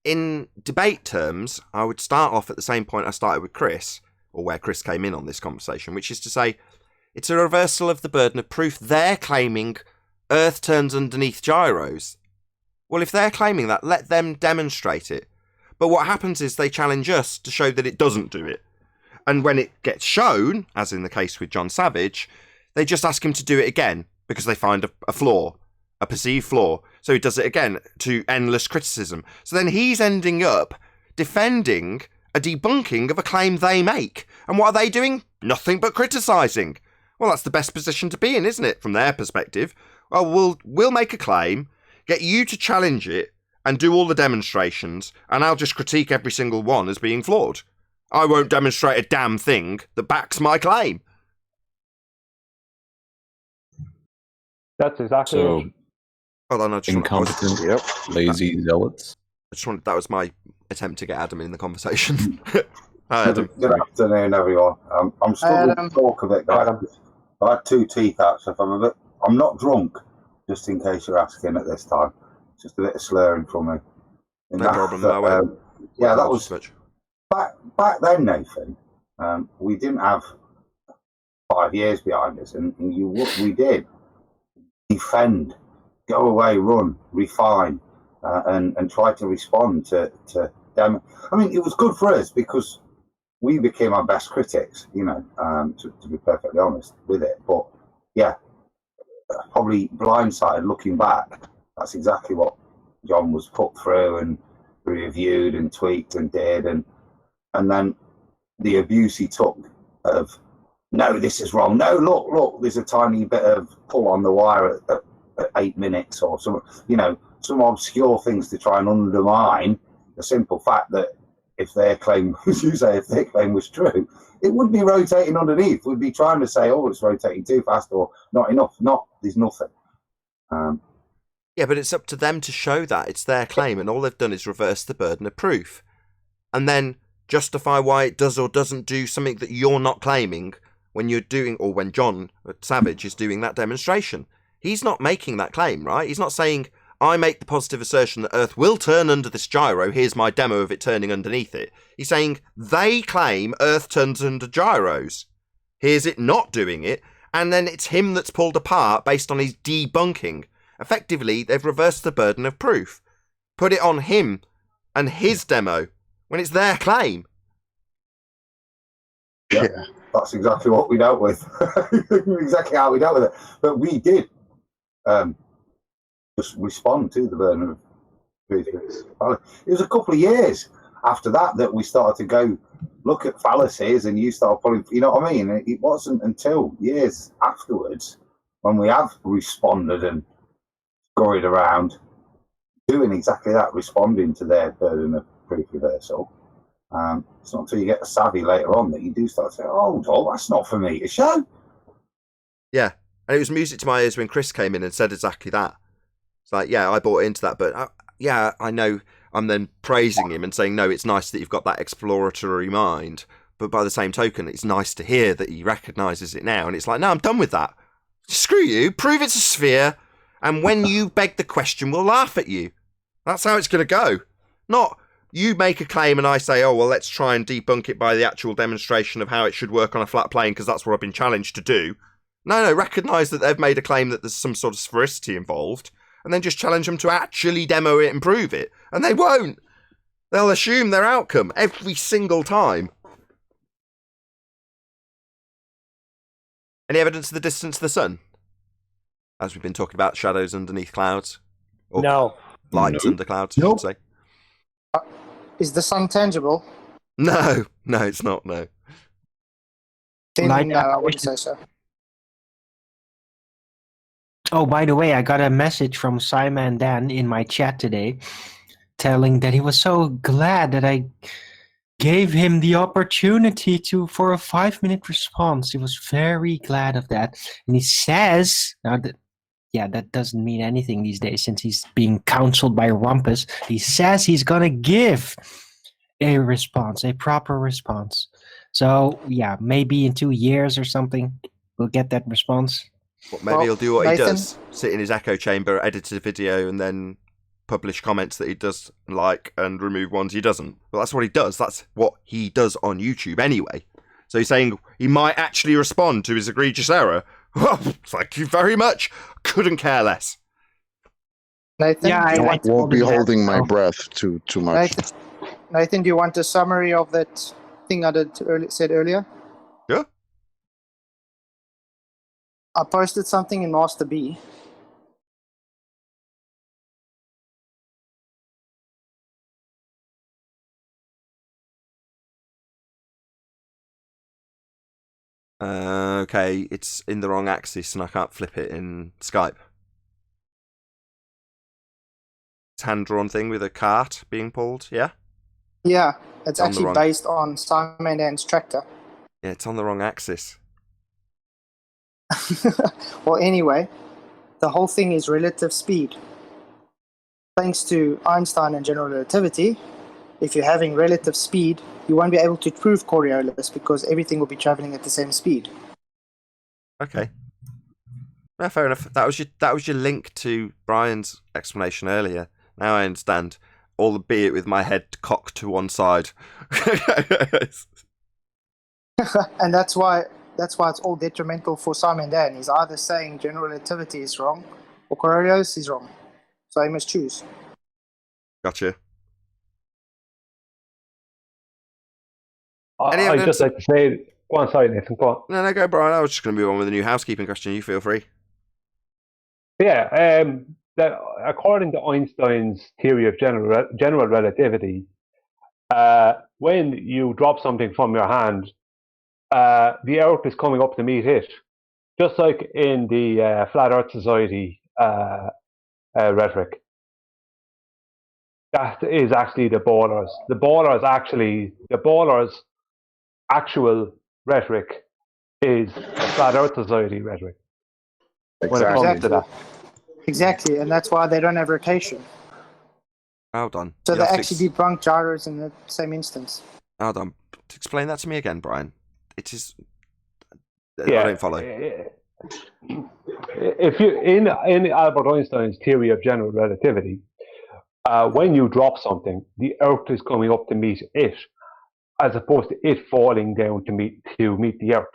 in debate terms, I would start off at the same point I started with Chris, or where Chris came in on this conversation, which is to say, it's a reversal of the burden of proof. They're claiming Earth turns underneath gyros. Well, if they're claiming that, let them demonstrate it. But what happens is they challenge us to show that it doesn't do it. And when it gets shown, as in the case with John Savage, they just ask him to do it again because they find a flaw. a perceived flaw. So he does it again to endless criticism. So then he's ending up defending a debunking of a claim they make. And what are they doing? Nothing but criticising. Well, that's the best position to be in, isn't it, from their perspective? Well, we'll make a claim, get you to challenge it, and do all the demonstrations, and I'll just critique every single one as being flawed. I won't demonstrate a damn thing that backs my claim. That's exactly So, it. Hold on, I just incompetent, Yep. lazy zealots. that was my attempt to get Adam in the conversation. Hi, Adam. Good afternoon, everyone. I'm struggling to talk a bit, guys. I've had 2 teeth out, so if I'm not drunk, just in case you're asking at this time. Just a bit of slurring from me. No problem. Yeah, that was back then, Nathan. We didn't have 5 years behind us, and we did defend, go away, run, refine, and try to respond to them. I mean, it was good for us because we became our best critics, to be perfectly honest with it. But yeah, probably blindsided looking back. That's exactly what John was put through and reviewed and tweaked and did, and then the abuse he took of, no, this is wrong. No, look, there's a tiny bit of pull on the wire at 8 minutes or some obscure things to try and undermine the simple fact that if their claim, as you say, if their claim was true, it would be rotating underneath. We'd be trying to say, oh, it's rotating too fast or not enough. There's nothing. Yeah, but it's up to them to show that. It's their claim, and all they've done is reverse the burden of proof. And then justify why it does or doesn't do something that you're not claiming when you're doing, or when John Savage is doing that demonstration. He's not making that claim, right? He's not saying, I make the positive assertion that Earth will turn under this gyro, here's my demo of it turning underneath it. He's saying, they claim Earth turns under gyros. Here's it not doing it, and then it's him that's pulled apart based on his debunking. Effectively, they've reversed the burden of proof. Put it on him and his demo when it's their claim. Yeah, that's exactly what we dealt with. Exactly how we dealt with it. But we did just respond to the burden of proof. It was a couple of years after that we started to go look at fallacies, and you start pulling, you know what I mean? It wasn't until years afterwards when we have responded and scurried around doing exactly that, responding to their burden of proof reversal. It's not until you get the savvy later on that you do start saying, oh, that's not for me to show. Yeah, and it was music to my ears when Chris came in and said exactly that. It's like, yeah, I bought into that, but I know I'm then praising him and saying, no, it's nice that you've got that exploratory mind, but by the same token, it's nice to hear that he recognises it now, and it's like, no, I'm done with that. Screw you, prove it's a sphere, and when you beg the question, we'll laugh at you. That's how it's going to go. Not, you make a claim and I say, oh, well, let's try and debunk it by the actual demonstration of how it should work on a flat plane because that's what I've been challenged to do. No, recognise that they've made a claim that there's some sort of sphericity involved, and then just challenge them to actually demo it and prove it. And they won't. They'll assume their outcome every single time. Any evidence of the distance of the sun? As we've been talking about shadows underneath clouds. Or no. Lights under clouds, I should say. Is the sun tangible? No, it's not, no. Then, no, I wouldn't say so. Oh, by the way, I got a message from Simon Dan in my chat today telling that he was so glad that I gave him the opportunity for a 5-minute response. He was very glad of that. And he says, that doesn't mean anything these days since he's being counseled by Rumpus. He says he's going to give a response, a proper response. So, yeah, maybe in 2 years or something, we'll get that response. Well, maybe he'll do what Nathan? he does, sit in his echo chamber, edit a video, and then publish comments that he does like and remove ones he doesn't. Well, that's what he does. That's what he does on YouTube anyway. So he's saying he might actually respond to his egregious error. Well, thank you very much. Couldn't care less. Nathan, Yeah, I won't be holding my breath too much. Nathan, do you want a summary of that thing I said earlier? Yeah. I posted something in Master B Okay, it's in the wrong axis and I can't flip it in Skype. It's hand-drawn thing with a cart being pulled, yeah? Yeah, it's On the actually wrong- based on Simon Dan's tractor. Yeah, it's on the wrong axis. Well, anyway, the whole thing is relative speed. Thanks to Einstein and general relativity, if you're having relative speed, you won't be able to prove Coriolis because everything will be traveling at the same speed. Okay. No, fair enough. That was your link to Brian's explanation earlier. Now I understand, albeit with my head cocked to one side. And that's why it's all detrimental for Simon Dan. He's either saying general relativity is wrong or Coriolis is wrong. So he must choose. Gotcha. I'd just like to say, go on, sorry, Nathan, go on. No, go, Brian. I was just going to move on with a new housekeeping question. You feel free. Yeah, that according to Einstein's theory of general relativity, when you drop something from your hand, the Earth is coming up to meet it, just like in the Flat Earth Society rhetoric. That is actually the ballers. The ballers' actual rhetoric is the Flat Earth Society rhetoric. When it comes to that. Exactly, and that's why they don't have rotation. Hold on. So they actually debunk gyros in the same instance. Hold on. Explain that to me again, Brian. It is. Yeah, I don't follow. If you in Albert Einstein's theory of general relativity, when you drop something, the Earth is coming up to meet it, as opposed to it falling down to meet the Earth.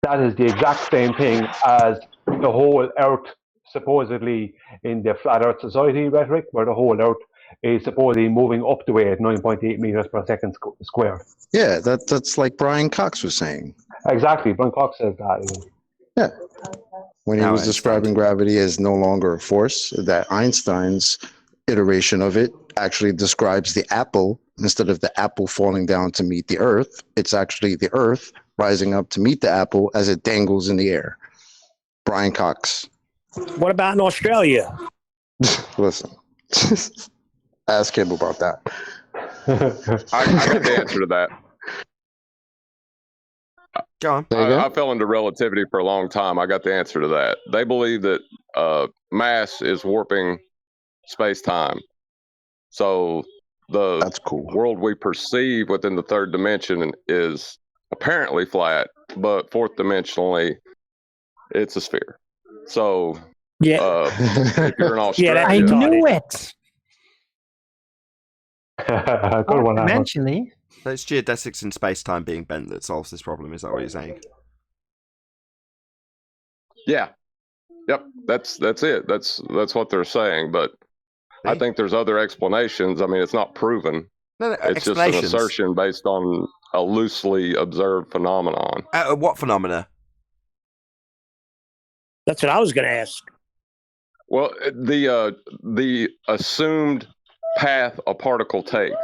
That is the exact same thing as the whole Earth, supposedly in the Flat Earth Society rhetoric, where the whole Earth is supposedly moving up the way at 9.8 meters per second square. Yeah, that's like Brian Cox was saying. Exactly, Brian Cox says that. Yeah. When he was describing gravity as no longer a force, that Einstein's iteration of it actually describes the apple. Instead of the apple falling down to meet the Earth, it's actually the Earth rising up to meet the apple as it dangles in the air. Brian Cox. What about in Australia? Listen, ask him about that. I got the answer to that. Go on. I fell into relativity for a long time. I got the answer to that. They believe that mass is warping space-time. So that's cool. World we perceive within the third dimension is apparently flat, but fourth dimensionally, it's a sphere. So, if you're in Australia, I knew it. Good one, Eventually. So it's geodesics in space-time being bent that solves this problem. Is that what you're saying? Yeah. Yep. That's it. That's what they're saying. But I think there's other explanations. I mean, it's not proven. No, it's just an assertion based on a loosely observed phenomenon. What phenomena? That's what I was going to ask. Well, the assumed path a particle takes.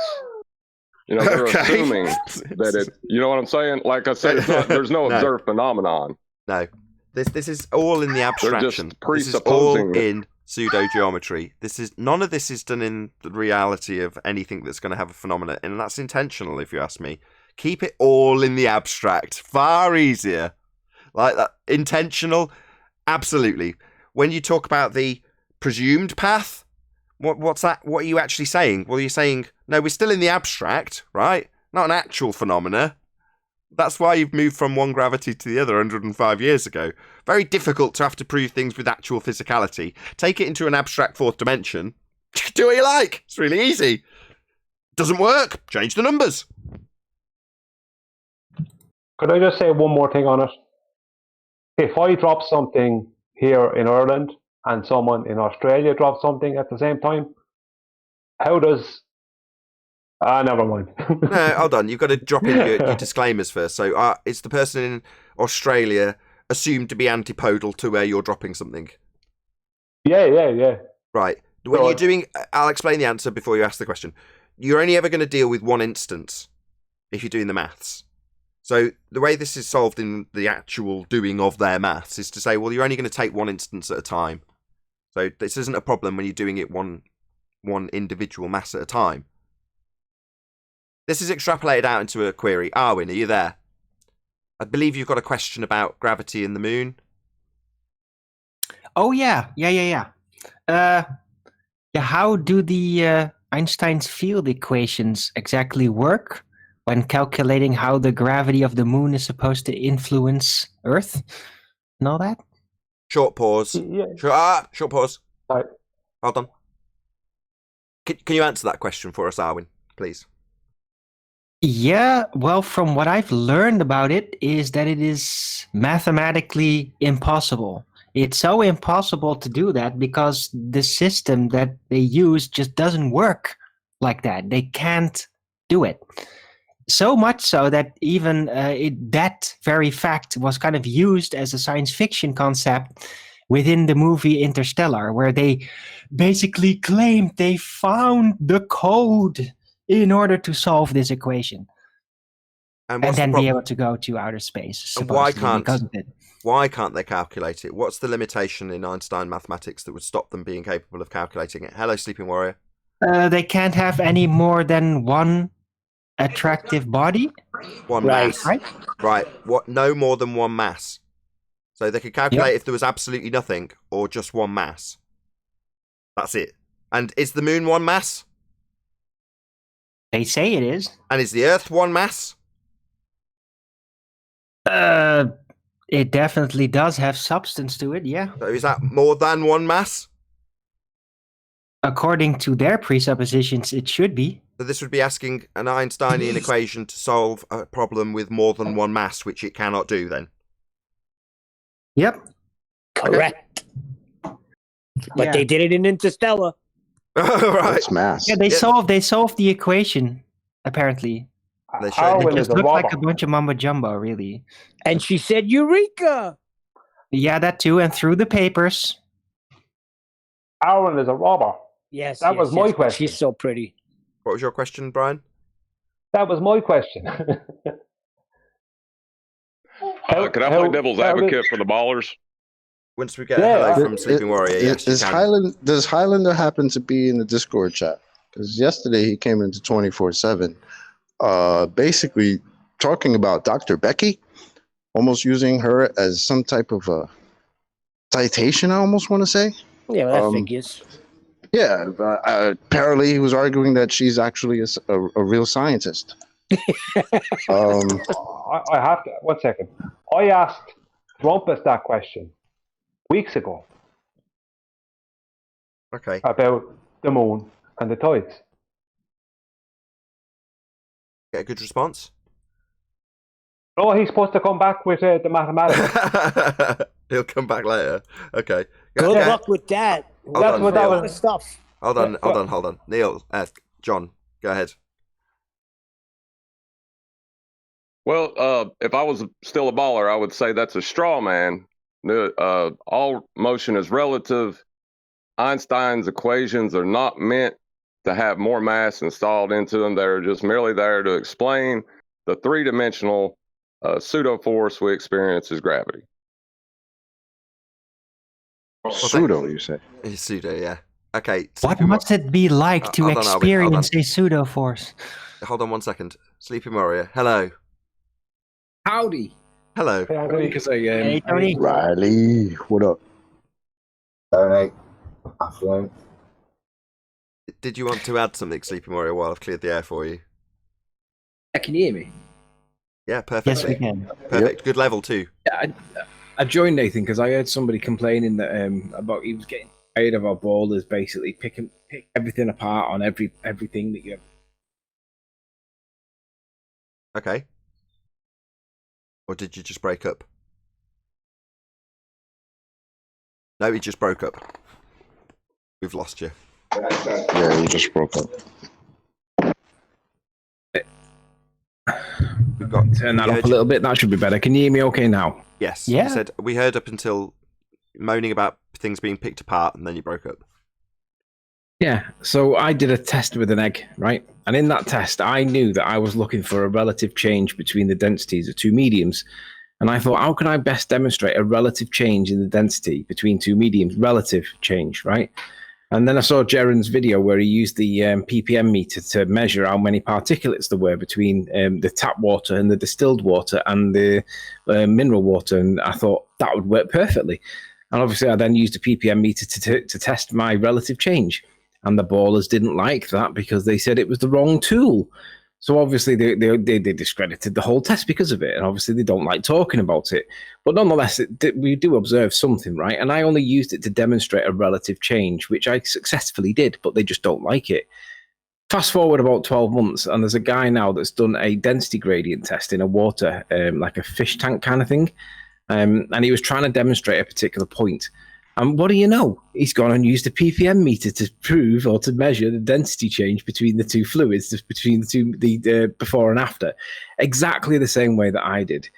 You know, they're assuming that it. You know what I'm saying? Like I said, it's not, there's no observed phenomenon. No, this is all in the abstraction. This is all in pseudo geometry. None of this is done in the reality of anything that's going to have a phenomena, and that's intentional, if you ask me. Keep it all in the abstract. Far easier. Like that, intentional. Absolutely. When you talk about the presumed path, what's that? What are you actually saying? Well, you're saying, no, we're still in the abstract, right? Not an actual phenomena. That's why you've moved from one gravity to the other 105 years ago. Very difficult to have to prove things with actual physicality. Take it into an abstract fourth dimension. Do what you like. It's really easy. Doesn't work. Change the numbers. Could I just say one more thing on it? If I drop something here in Ireland and someone in Australia drops something at the same time, how does... never mind. No, hold on. You've got to drop in your disclaimers first. So is the person in Australia assumed to be antipodal to where you're dropping something? Yeah. Right. When you're doing... I'll explain the answer before you ask the question. You're only ever going to deal with one instance if you're doing the maths. So the way this is solved in the actual doing of their maths is to say, well, you're only going to take one instance at a time. So this isn't a problem when you're doing it one individual mass at a time. This is extrapolated out into a query. Arwin, are you there? I believe you've got a question about gravity in the moon. Oh yeah. How do the Einstein's field equations exactly work when calculating how the gravity of the moon is supposed to influence Earth and all that? Short pause. Yeah. Short pause. Right. Hold on. Can you answer that question for us, Arwin, please? Yeah, well, from what I've learned about it is that it is mathematically impossible. It's so impossible to do that because the system that they use just doesn't work like that. They can't do it. So much so that even that very fact was kind of used as a science fiction concept within the movie Interstellar, where they basically claimed they found the code in order to solve this equation. And then be able to go to outer space. And why can't they calculate it? What's the limitation in Einstein mathematics that would stop them being capable of calculating it? Hello, Sleeping Warrior. They can't have any more than one attractive body. One mass. Right. What? No more than one mass. So they could calculate if there was absolutely nothing or just one mass. That's it. And is the moon one mass? They say it is. And is the Earth one mass? It definitely does have substance to it, yeah. So is that more than one mass? According to their presuppositions, it should be. So this would be asking an Einsteinian equation to solve a problem with more than one mass, which it cannot do then? Yep. Correct. But they did it in Interstellar. Right. That's mass. Yeah, they solved the equation, apparently. They showed it just looked like a bunch of mumbo jumbo, really. And she said, Eureka! Yeah, that too, and through the papers. Aaron is a robber. Yes, that was my question. She's so pretty. What was your question, Brian? That was my question. Could I play devil's advocate for the ballers? Once we get a hello from Sleeping Warrior, yes, does Highlander happen to be in the Discord chat? Because yesterday he came into 24/7, basically talking about Dr. Becky, almost using her as some type of a citation, I almost want to say. Yeah, well, that figures. Yeah, apparently he was arguing that she's actually a real scientist. I have to, 1 second. I asked Trumpus that question weeks ago. Okay. About the moon and the tides. Get a good response? Oh, he's supposed to come back with the mathematics. He'll come back later. Okay. Good luck with that. That's what that was. Stuff. Hold on. Neil, John, go ahead. Well, if I was still a baller, I would say that's a straw man. All motion is relative. Einstein's equations are not meant to have more mass installed into them. They're just merely there to explain the three-dimensional pseudo force we experience as gravity. Pseudo, you say? Pseudo, yeah. Okay. What must it be like to experience a pseudo force? Hold on 1 second. Sleepy Warrior, hello. Howdy. Hello. Hey, Tony. Riley, what up? Tony. Afternoon. Did you want to add something, Sleepy Warrior, while I've cleared the air for you? Can you hear me? Yeah, perfect. Yes, we can. Perfect. Good level too. Yeah, I joined Nathan because I heard somebody complaining that about he was getting tired of our ballers basically pick everything apart on everything that you have. Okay. Or did you just break up? No, he just broke up. We've lost you. Yeah, you just broke up. We've got turn that up a little bit. That should be better. Can you hear me okay now? Yes. Yeah. You said we heard up until moaning about things being picked apart, and then you broke up. Yeah, so I did a test with an egg, right? And in that test, I knew that I was looking for a relative change between the densities of two mediums. And I thought, how can I best demonstrate a relative change in the density between two mediums? Relative change, right? And then I saw Jaron's video where he used the ppm meter to measure how many particulates there were between the tap water and the distilled water and the mineral water. And I thought that would work perfectly. And obviously, I then used a ppm meter to test my relative change. And the ballers didn't like that because they said it was the wrong tool. So obviously they discredited the whole test because of it, and obviously they don't like talking about it. But nonetheless, we do observe something, right? And I only used it to demonstrate a relative change, which I successfully did, but they just don't like it. Fast forward about 12 months, and there's a guy now that's done a density gradient test in a water, like a fish tank kind of thing, and he was trying to demonstrate a particular point. And what do you know? He's gone and used a ppm meter to prove or to measure the density change between the two fluids, between the before and after, exactly the same way that I did.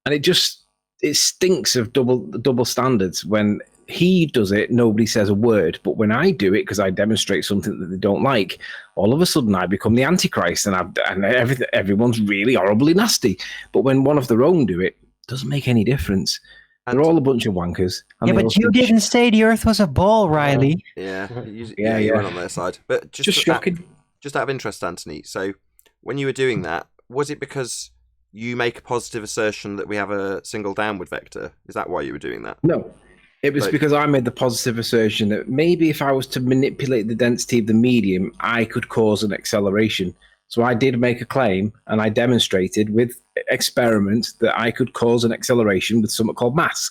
And it stinks of double standards. When he does it, nobody says a word. But when I do it, because I demonstrate something that they don't like, all of a sudden I become the Antichrist, and everyone's really horribly nasty. But when one of their own do it, doesn't make any difference. They're all a bunch of wankers. Yeah, but you didn't say the Earth was a ball, Riley. Yeah, you went on their side. But just shocking. Just out of interest, Anthony. So, when you were doing that, was it because you make a positive assertion that we have a single downward vector? Is that why you were doing that? No, it was because I made the positive assertion that maybe if I was to manipulate the density of the medium, I could cause an acceleration. So I did make a claim, and I demonstrated with experiment that I could cause an acceleration with something called mass,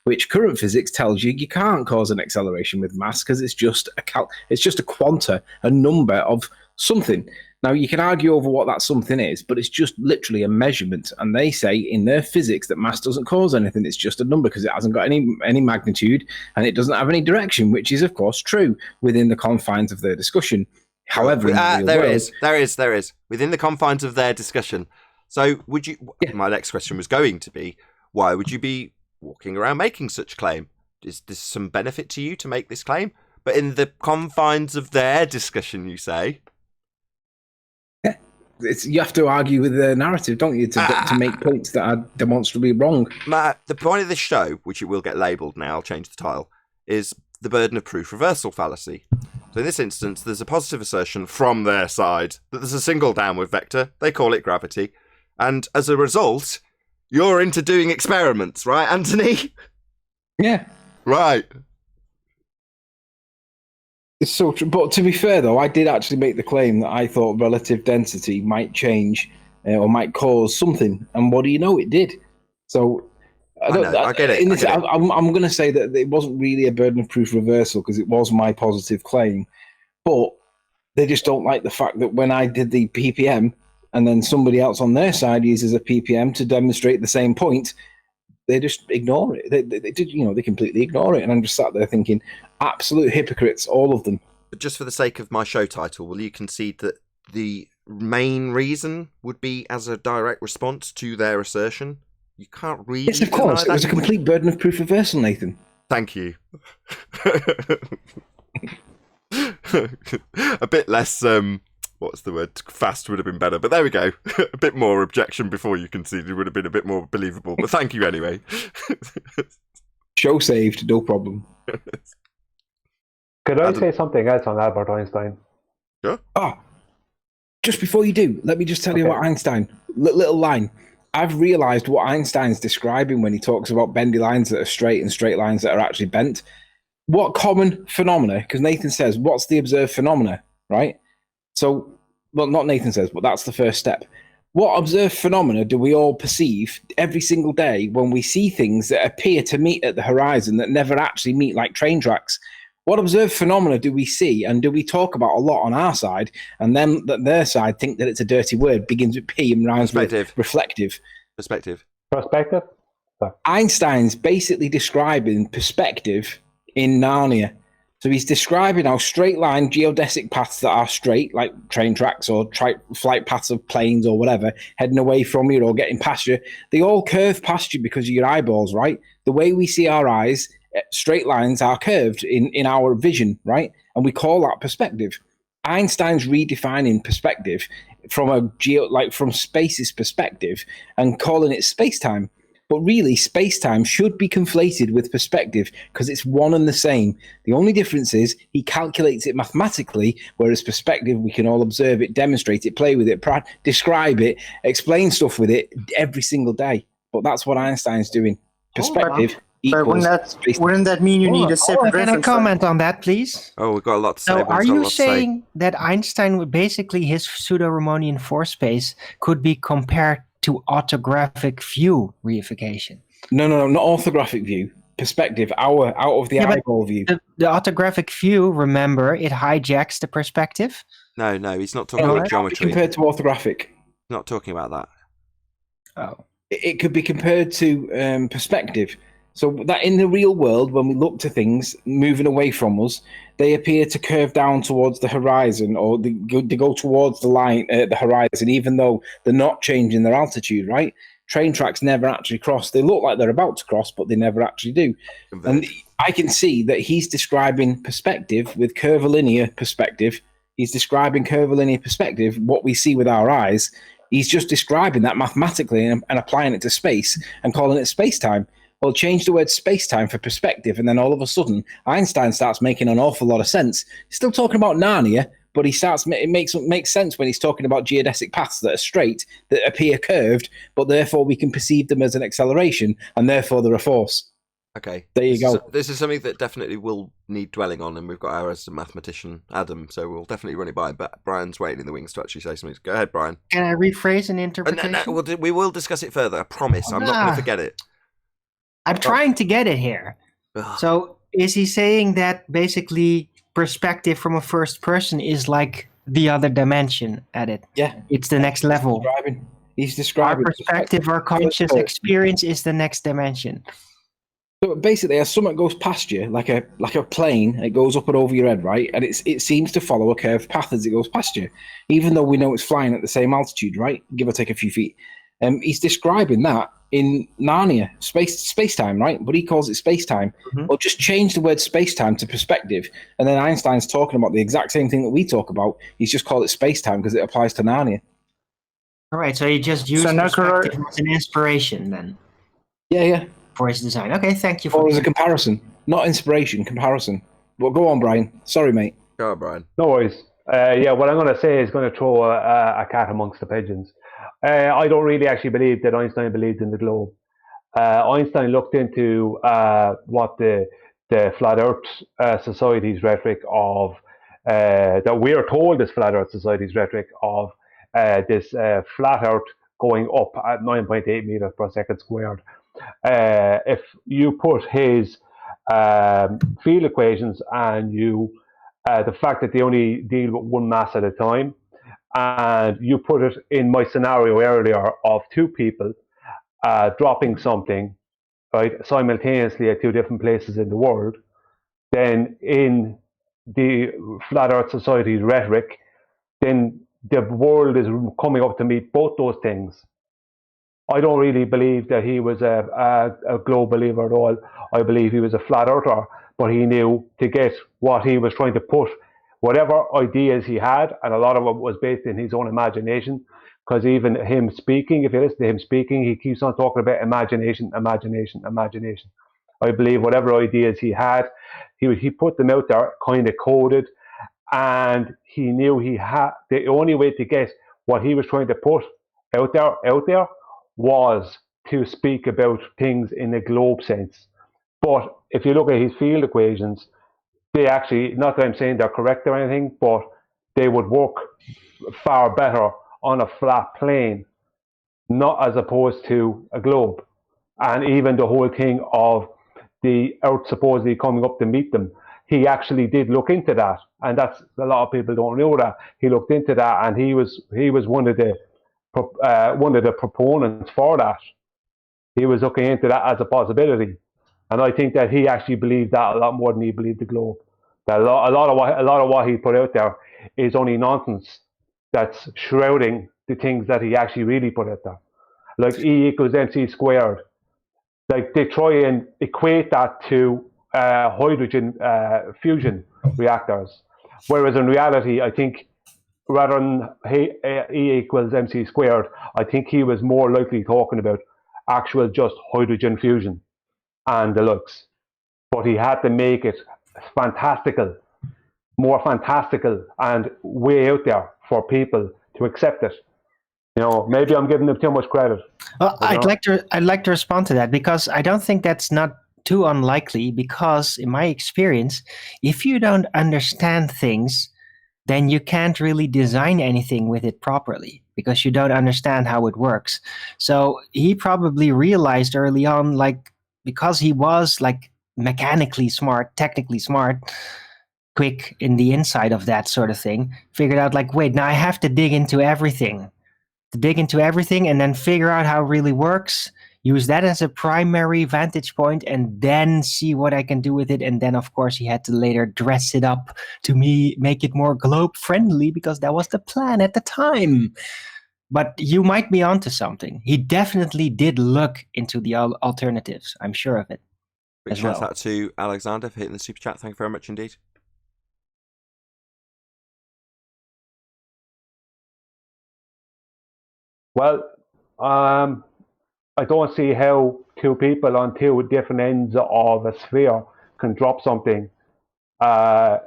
which current physics tells you can't cause an acceleration with mass because it's just a quanta, a number of something. Now, you can argue over what that something is, but it's just literally a measurement. And they say in their physics that mass doesn't cause anything. It's just a number because it hasn't got any magnitude and it doesn't have any direction, which is, of course, true within the confines of their discussion. However, there is within the confines of their discussion. So would you, my next question was going to be, why would you be walking around making such claim? Is there some benefit to you to make this claim? But in the confines of their discussion, you say? Yeah, you have to argue with the narrative, don't you, to make points that are demonstrably wrong. Matt, the point of this show, which it will get labelled now, I'll change the title, is the burden of proof reversal fallacy. So in this instance, there's a positive assertion from their side that there's a single downward vector. They call it gravity. And as a result, you're into doing experiments, right, Anthony? Yeah. Right. It's so true. But to be fair, though, I did actually make the claim that I thought relative density might change or might cause something. And what do you know? It did. So I get it. I'm going to say that it wasn't really a burden of proof reversal because it was my positive claim. But they just don't like the fact that when I did the ppm and then somebody else on their side uses a ppm to demonstrate the same point, they just ignore it. They completely ignore it. And I'm just sat there thinking, absolute hypocrites, all of them. But just for the sake of my show title, will you concede that the main reason would be as a direct response to their assertion? You can't really. Yes, of course. It was a complete burden of proof reversal, Nathan. Thank you. A bit less, what's the word? Fast would have been better, but there we go. A bit more objection before you conceded would have been a bit more believable, but thank you anyway. Show saved, no problem. Could I say something else on Albert Einstein? Sure. Just before you do, let me just tell you about Einstein. Little line. I've realised what Einstein's describing when he talks about bendy lines that are straight and straight lines that are actually bent. What common phenomena, because Nathan says, what's the observed phenomena, right? So, well, not Nathan says, but that's the first step. What observed phenomena do we all perceive every single day when we see things that appear to meet at the horizon that never actually meet, like train tracks? What observed phenomena do we see and do we talk about a lot on our side, and then that their side think that it's a dirty word, begins with P and rhymes with reflective? Perspective. Einstein's basically describing perspective in Narnia. So he's describing how straight line geodesic paths that are straight, like train tracks or flight paths of planes or whatever, heading away from you or getting past you, they all curve past you because of your eyeballs, right? The way we see our eyes straight lines are curved in our vision, right? And we call that perspective. Einstein's redefining perspective from from space's perspective and calling it space-time. But really, space-time should be conflated with perspective because it's one and the same. The only difference is he calculates it mathematically, whereas perspective, we can all observe it, demonstrate it, play with it, describe it, explain stuff with it every single day. But that's what Einstein's doing. Perspective equals wouldn't that mean you need a separate can I reference? comment on that, please? Oh, we've got a lot to say. So Everyone's are got a you lot to say. saying that Einstein would basically his pseudo-Riemannian force space could be compared to orthographic view reification? No, not orthographic view. Perspective, out of the eyeball view. The orthographic view, remember, it hijacks the perspective. No, he's not talking about geometry. Compared to orthographic. Not talking about that. Oh. It could be compared to perspective. So that in the real world, when we look to things moving away from us, they appear to curve down towards the horizon, or they go towards the line at the horizon, even though they're not changing their altitude, right? Train tracks never actually cross. They look like they're about to cross, but they never actually do. And I can see that he's describing perspective with curvilinear perspective. He's describing curvilinear perspective, what we see with our eyes. He's just describing that mathematically and applying it to space and calling it space-time. Well, change the word space-time for perspective, and then all of a sudden, Einstein starts making an awful lot of sense. He's still talking about Narnia, but it makes sense when he's talking about geodesic paths that are straight, that appear curved, but therefore we can perceive them as an acceleration, and therefore they're a force. Okay. There you go. This is something that definitely will need dwelling on, and we've got our as a mathematician, Adam, so we'll definitely run it by. But Brian's waiting in the wings to actually say something. Go ahead, Brian. Can I rephrase an interpretation? No, we will discuss it further. I promise. I'm not going to forget it. I'm trying to get it here. So is he saying that basically perspective from a first person is like the other dimension at it? Yeah. It's the next level. He's describing our perspective, our conscious experience is the next dimension. So basically, as something goes past you, like a plane, it goes up and over your head, right? And it seems to follow a curved path as it goes past you, even though we know it's flying at the same altitude, right? Give or take a few feet. He's describing that in Narnia, space-time, right? But he calls it space-time. Mm-hmm. Well, just change the word space-time to perspective, and then Einstein's talking about the exact same thing that we talk about. He's just called it space-time because it applies to Narnia. All right, so he just used perspective as an inspiration then. Yeah. For his design. Okay, thank you for. Or as a comparison, not inspiration, comparison. Well, go on, Brian. Sorry, mate. Go on, Brian. No worries. What I'm going to say is going to throw a cat amongst the pigeons. I don't really actually believe that Einstein believed in the globe. Einstein looked into what the Flat Earth Society's rhetoric of that we are told is Flat Earth Society's rhetoric of this flat Earth going up at 9.8 meters per second squared. If you put his field equations and the fact that they only deal with one mass at a time, and you put it in my scenario earlier of two people dropping something right simultaneously at two different places in the world, then in the Flat Earth Society's rhetoric, then the world is coming up to meet both those things. I don't really believe that he was a globe believer at all. I believe he was a flat earther, but he knew to get what he was trying to put, whatever ideas he had, and a lot of it was based in his own imagination, because even him speaking, if you listen to him speaking, he keeps on talking about imagination. I believe whatever ideas he had, he put them out there, kind of coded, and he knew he had the only way to get what he was trying to put out there was to speak about things in a globe sense. But if you look at his field equations, they actually, not that I'm saying they're correct or anything, but they would work far better on a flat plane, not as opposed to a globe. And even the whole thing of the Earth supposedly coming up to meet them, he actually did look into that, and that's a lot of people don't know that. He looked into that, and he was one of the proponents for that. He was looking into that as a possibility, and I think that he actually believed that a lot more than he believed the globe. That a lot of what he put out there is only nonsense. That's shrouding the things that he actually really put out there, like E equals mc squared. Like they try and equate that to hydrogen fusion reactors. Whereas in reality, I think rather than E equals mc squared, I think he was more likely talking about actual just hydrogen fusion and the likes. But he had to make it fantastical, more fantastical and way out there for people to accept it. You know, maybe I'm giving them too much credit. Well, I'd like to respond to that, because I don't think that's not too unlikely, because in my experience, if you don't understand things, then you can't really design anything with it properly, because you don't understand how it works. So he probably realized early on, like, because he was like mechanically smart, technically smart, quick in the inside of that sort of thing, figured out like, wait, now I have to dig into everything, and then figure out how it really works, use that as a primary vantage point, and then see what I can do with it. And then, of course, he had to later dress it up to make it more globe friendly, because that was the plan at the time. But you might be onto something. He definitely did look into the alternatives. I'm sure of it. Big shout out to Alexander for hitting the super chat. Thank you very much indeed. Well, I don't see how two people on two different ends of a sphere can drop something. How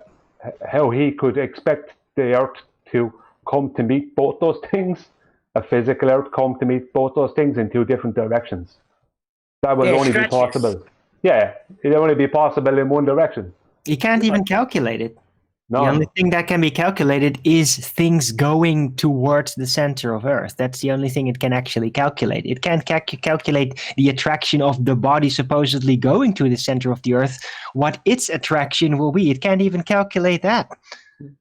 he could expect the Earth to come to meet both those things, a physical Earth come to meet both those things in two different directions. That would only be possible. Yeah, it would only be possible in one direction. You can't even calculate it. No. The only thing that can be calculated is things going towards the center of Earth. That's the only thing it can actually calculate. It can't calculate the attraction of the body supposedly going to the center of the Earth, what its attraction will be. It can't even calculate that.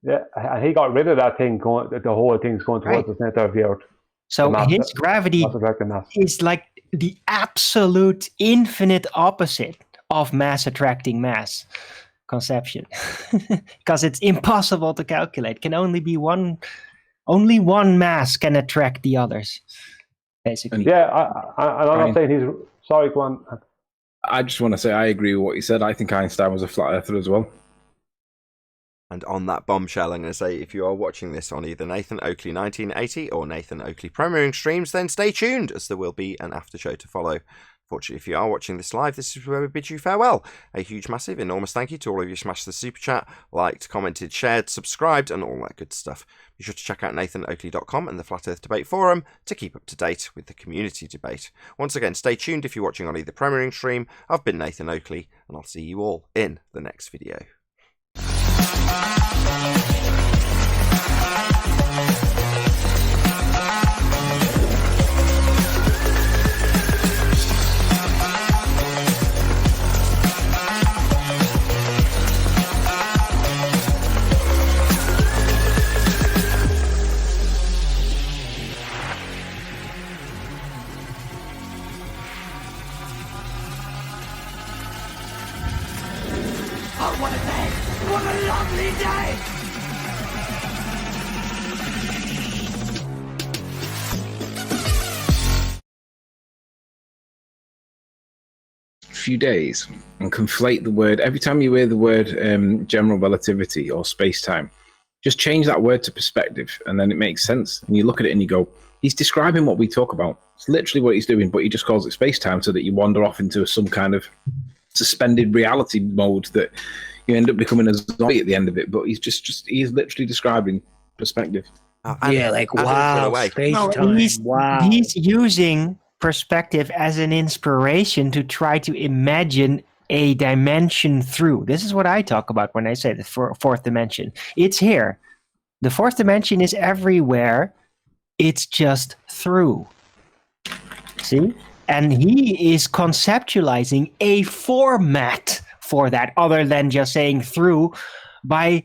Yeah, he got rid of that thing, the whole thing's going towards the center of the Earth. So his gravity is like the absolute infinite opposite of mass attracting mass conception, because it's impossible to calculate. Can only be only one mass can attract the others, basically. Yeah, I'm not saying he's sorry. Go on. I just want to say I agree with what you said. I think Einstein was a flat earther as well. And on that bombshell, I'm going to say, if you are watching this on either Nathan Oakley 1980 or Nathan Oakley premiering streams, then stay tuned, as there will be an after show to follow. Fortunately, if you are watching this live, this is where we bid you farewell. A huge, massive, enormous thank you to all of you who smashed the super chat, liked, commented, shared, subscribed, and all that good stuff. Be sure to check out nathanoakley.com and the Flat Earth Debate Forum to keep up to date with the community debate. Once again, stay tuned if you're watching on either premiering stream. I've been Nathan Oakley, and I'll see you all in the next video. Oh, what a day! What a lovely day! Few days and conflate the word. Every time you hear the word general relativity or space-time, just change that word to perspective, and then it makes sense. And you look at it and you go, he's describing what we talk about. It's literally what he's doing, but he just calls it space-time so that you wander off into some kind of suspended reality mode that you end up becoming a zombie at the end of it. But he's literally describing perspective. Yeah, like, wow, space-time, wow. He's using perspective as an inspiration to try to imagine a dimension through. This is what I talk about when I say the fourth dimension. It's here. The fourth dimension is everywhere. It's just through. See? And he is conceptualizing a format for that, other than just saying through, by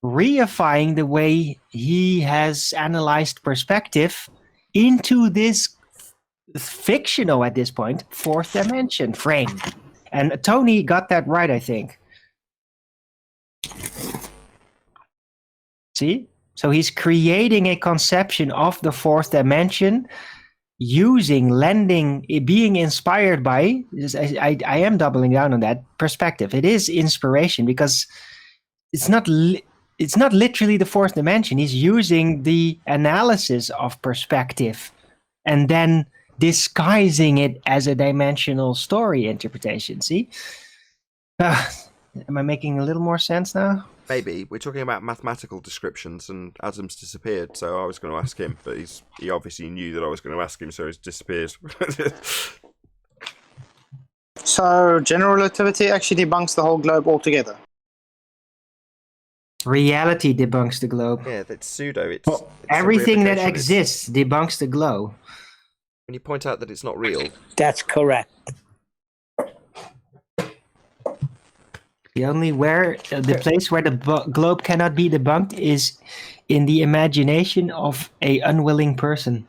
reifying the way he has analyzed perspective into this fictional, at this point, fourth dimension frame. And Tony got that right, I think. See? So he's creating a conception of the fourth dimension being inspired by, I am doubling down on that perspective. It is inspiration because it's not literally the fourth dimension. He's using the analysis of perspective and then disguising it as a dimensional story interpretation. See? Am I making a little more sense now? Maybe. We're talking about mathematical descriptions, and Adam's disappeared, so I was going to ask him, but he obviously knew that I was going to ask him, so he's disappeared. So general relativity actually debunks the whole globe altogether. Reality debunks the globe. Yeah, that's pseudo. It's everything that exists debunks the globe. When you point out that it's not real. That's correct. The only the place where the globe cannot be debunked is in the imagination of a unwilling person.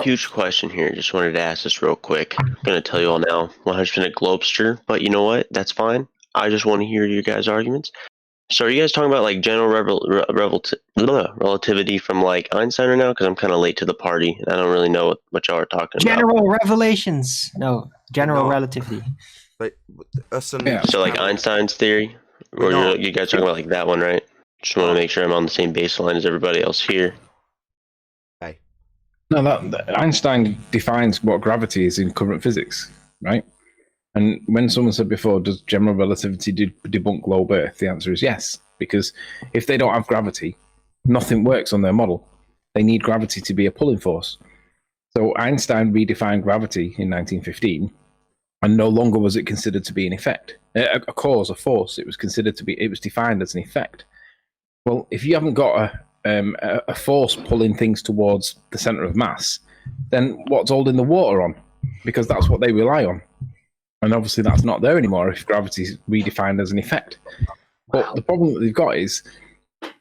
Huge question here. Just wanted to ask this real quick. I'm going to tell you all now, 100% globster, but you know what? That's fine. I just want to hear your guys' arguments. So are you guys talking about like general relativity from like Einstein right now? Because I'm kind of late to the party and I don't really know what y'all are talking about. General revelations. No, general relativity. But So like Einstein's theory? Or you guys talking about like that one, right? Just want to make sure I'm on the same baseline as everybody else here. Okay. No, that Einstein defines what gravity is in current physics, right? And when someone said before, does general relativity debunk globe Earth? The answer is yes, because if they don't have gravity, nothing works on their model. They need gravity to be a pulling force. So Einstein redefined gravity in 1915, and no longer was it considered to be an effect, a cause, a force. It was considered to be. It was defined as an effect. Well, if you haven't got a force pulling things towards the center of mass, then what's holding the water on? Because that's what they rely on. And obviously that's not there anymore if gravity is redefined as an effect. But the problem that they've got is,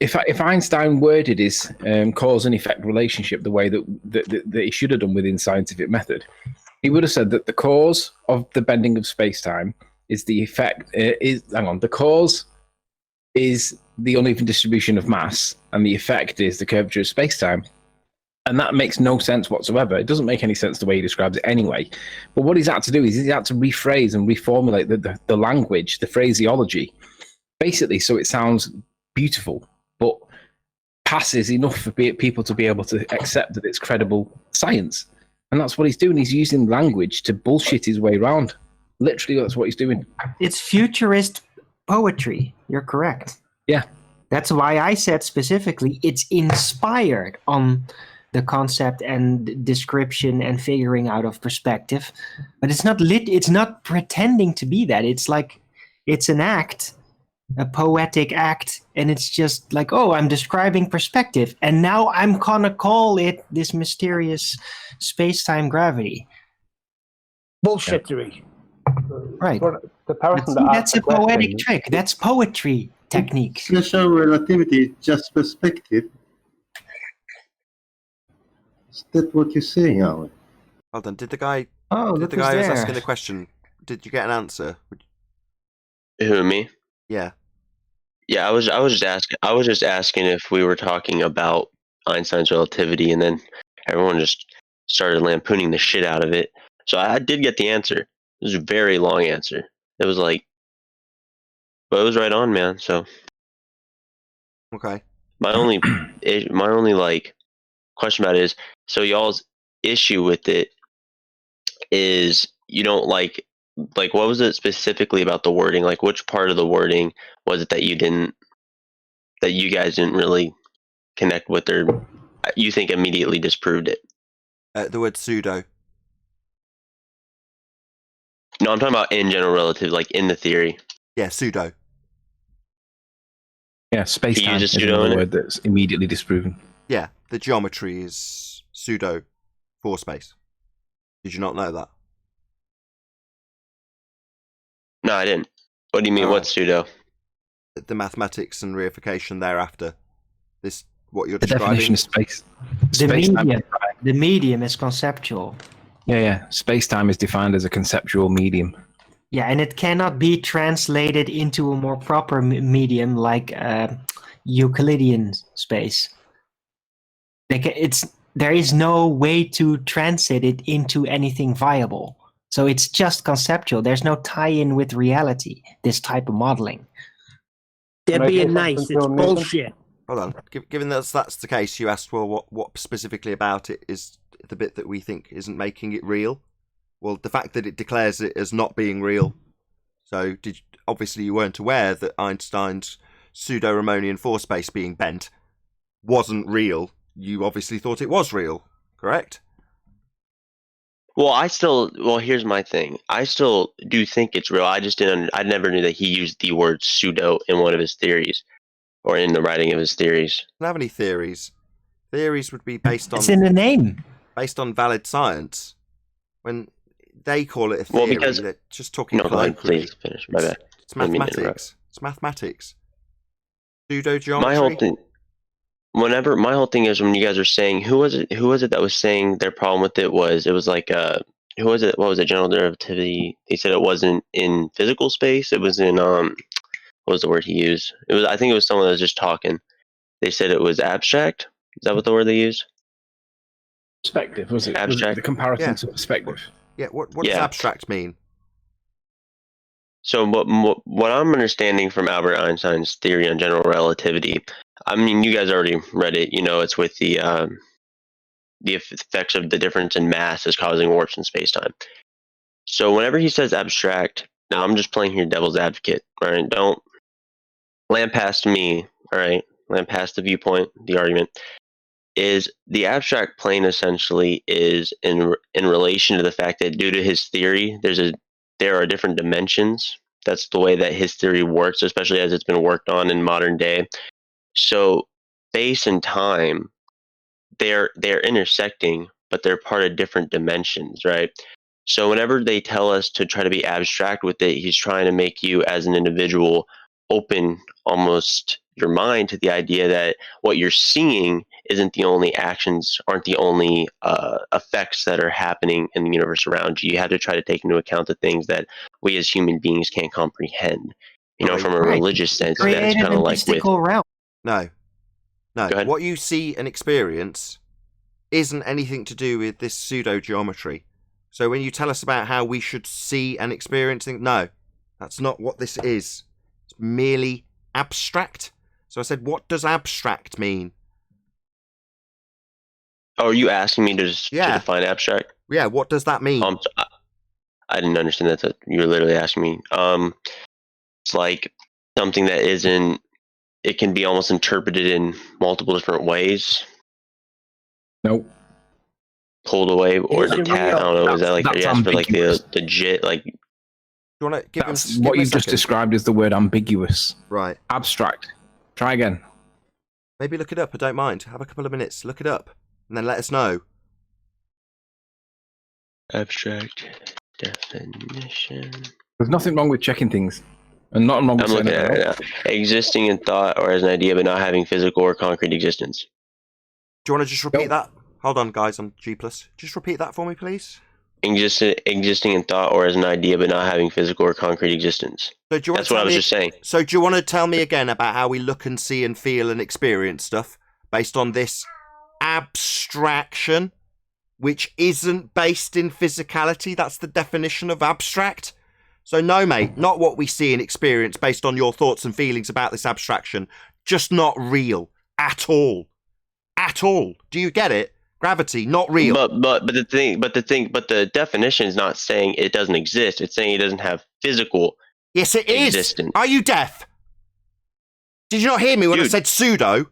if Einstein worded his cause and effect relationship the way that he should have done within scientific method, he would have said that the cause of the bending of space-time is the effect. The cause is the uneven distribution of mass, and the effect is the curvature of space-time. And that makes no sense whatsoever. It doesn't make any sense the way he describes it anyway. But what he's had to do is he's had to rephrase and reformulate the language, the phraseology, basically so it sounds beautiful, but passes enough for people to be able to accept that it's credible science. And that's what he's doing. He's using language to bullshit his way around. Literally, that's what he's doing. It's futurist poetry. You're correct. Yeah. That's why I said specifically it's inspired on the concept and description and figuring out of perspective, but it's not pretending to be that. It's like it's an act, a poetic act, and it's just like, oh, I'm describing perspective, and now I'm gonna call it this mysterious space-time gravity. Bullshittery. Right. The person that's a poetic trick. That's poetry technique. Special relativity is just perspective. Is that what you're saying, Alan? Hold on. Did the guy who's asking the question, did you get an answer? Who, me? Yeah. Yeah, I was just asking if we were talking about Einstein's relativity, and then everyone just started lampooning the shit out of it. So I did get the answer. It was a very long answer. It was like, but it was right on, man. So okay. My only like question about it is, so y'all's issue with it is you don't like what was it specifically about the wording? Like which part of the wording was it that you guys didn't really connect with, or you think immediately disproved it? The word pseudo. No, I'm talking about in general relative, like in the theory. Yeah, pseudo. Yeah, space-time is another word that's immediately disproven. Yeah, the geometry is pseudo for space. Did you not know that? No, I didn't. What do you mean? What's pseudo? The mathematics and reification thereafter. This what you're the describing. Definition of space. The medium is conceptual. Yeah. Space-time is defined as a conceptual medium. Yeah, and it cannot be translated into a more proper medium like Euclidean space. It's there is no way to translate it into anything viable. So it's just conceptual. There's no tie-in with reality, this type of modeling. They're Can I being say nice. something It's to him, Nathan? bullshit. Hold on. Given that's the case, you asked, well, what specifically about it is the bit that we think isn't making it real? Well, the fact that it declares it as not being real. So obviously you weren't aware that Einstein's pseudo-Riemannian force space being bent wasn't real. You obviously thought it was real, correct? Well, here's my thing. I still do think it's real. I just didn't. I never knew that he used the word pseudo in one of his theories, or in the writing of his theories. Don't have any theories. Theories would be based on. It's in the name. Based on valid science. When they call it a theory, they're just talking No, go ahead, colloquially. please finish. My bad. It's Didn't mean to interrupt. mathematics. It's mathematics. Pseudo geometry. My whole thing. My whole thing is when you guys are saying who was it that was saying their problem with it was like who was it? What was it? General relativity. They said it wasn't in physical space. It was in what was the word he used? I think it was someone that was just talking. They said it was abstract. Is that what the word they used? Perspective, was it? Abstract. Was it the comparison to perspective? Yeah. What does abstract mean? So what I'm understanding from Albert Einstein's theory on general relativity, I mean, you guys already read it. You know, it's with the effects of the difference in mass is causing warps in space-time. So whenever he says abstract, now I'm just playing here devil's advocate, right? Don't land past me, all right? Land past the viewpoint, the argument. Is the abstract plane essentially is in relation to the fact that due to his theory, there are different dimensions. That's the way that his theory works, especially as it's been worked on in modern day. So space and time, they're intersecting, but they're part of different dimensions, right? So whenever they tell us to try to be abstract with it, he's trying to make you as an individual open almost your mind to the idea that what you're seeing aren't the only effects that are happening in the universe around you. You have to try to take into account the things that we as human beings can't comprehend. You know, from a religious sense, that's kind of like with realm. No. What you see and experience isn't anything to do with this pseudo geometry. So when you tell us about how we should see and experience things, no, that's not what this is. It's merely abstract. So I said, what does abstract mean? Oh, are you asking me to define abstract? Yeah, what does that mean? I didn't understand that. You're literally asking me. It's like something that isn't. It can be almost interpreted in multiple different ways. Nope. Pulled away or detached. I don't know. Is that like for like the JIT? Like, you want to give that's what you've just described as the word ambiguous. Right. Abstract. Try again. Maybe look it up. I don't mind. Have a couple of minutes. Look it up. And then let us know. Abstract definition. There's nothing wrong with checking things. And not wrong with I'm looking at it right now. Existing in thought or as an idea, but not having physical or concrete existence. Do you want to just repeat that? Hold on, guys, on G+. Just repeat that for me, please. Existing in thought or as an idea, but not having physical or concrete existence. So do you want That's what I was just saying. So do you want to tell me again about how we look and see and feel and experience stuff based on this abstraction, which isn't based in physicality? That's the definition of abstract. So no, mate, not what we see and experience based on your thoughts and feelings about this abstraction. Just not real at all. At all. Do you get it? Gravity, not real. But the definition is not saying it doesn't exist. It's saying it doesn't have physical. Yes, it is. Existence. Are you deaf? Did you not hear me when I said pseudo? Do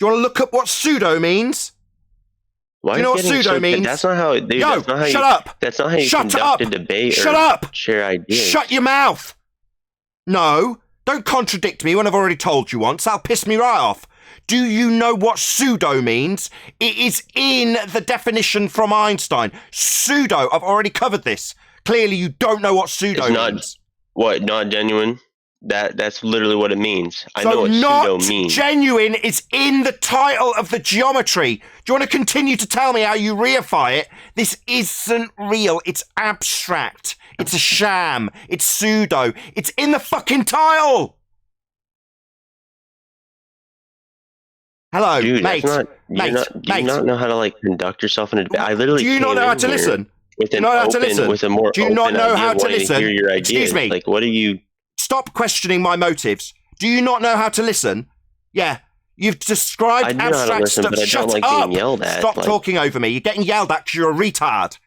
you want to look up what pseudo means? Why do you know what pseudo means? That's not how. Dude, Yo, that's not how shut up. That's not how you conduct a debate. Shut or up. Share ideas. Shut your mouth. No, don't contradict me when I've already told you once. That'll piss me right off. Do you know what pseudo means? It is in the definition from Einstein. Pseudo, I've already covered this. Clearly you don't know what pseudo means. What, not genuine? That's literally what it means. I know So what pseudo not means. genuine is in the title of the geometry. Do you want to continue to tell me how you reify it? This isn't real. It's abstract. It's a sham. It's pseudo. It's in the fucking title. Hello, Dude, mate. Do you not know how to like conduct yourself in a debate? I literally Do you not know how to listen? With Do you an know how to open, listen? with a more Do you not open know idea how of to wanting listen? hear your Excuse ideas. me. Like, what are you? Stop questioning my motives. Do you not know how to listen? Yeah. You've described I do know how to abstract listen, stuff. but I Shut don't like up. being yelled at. Stop like, talking over me. You're getting yelled at because you're a retard.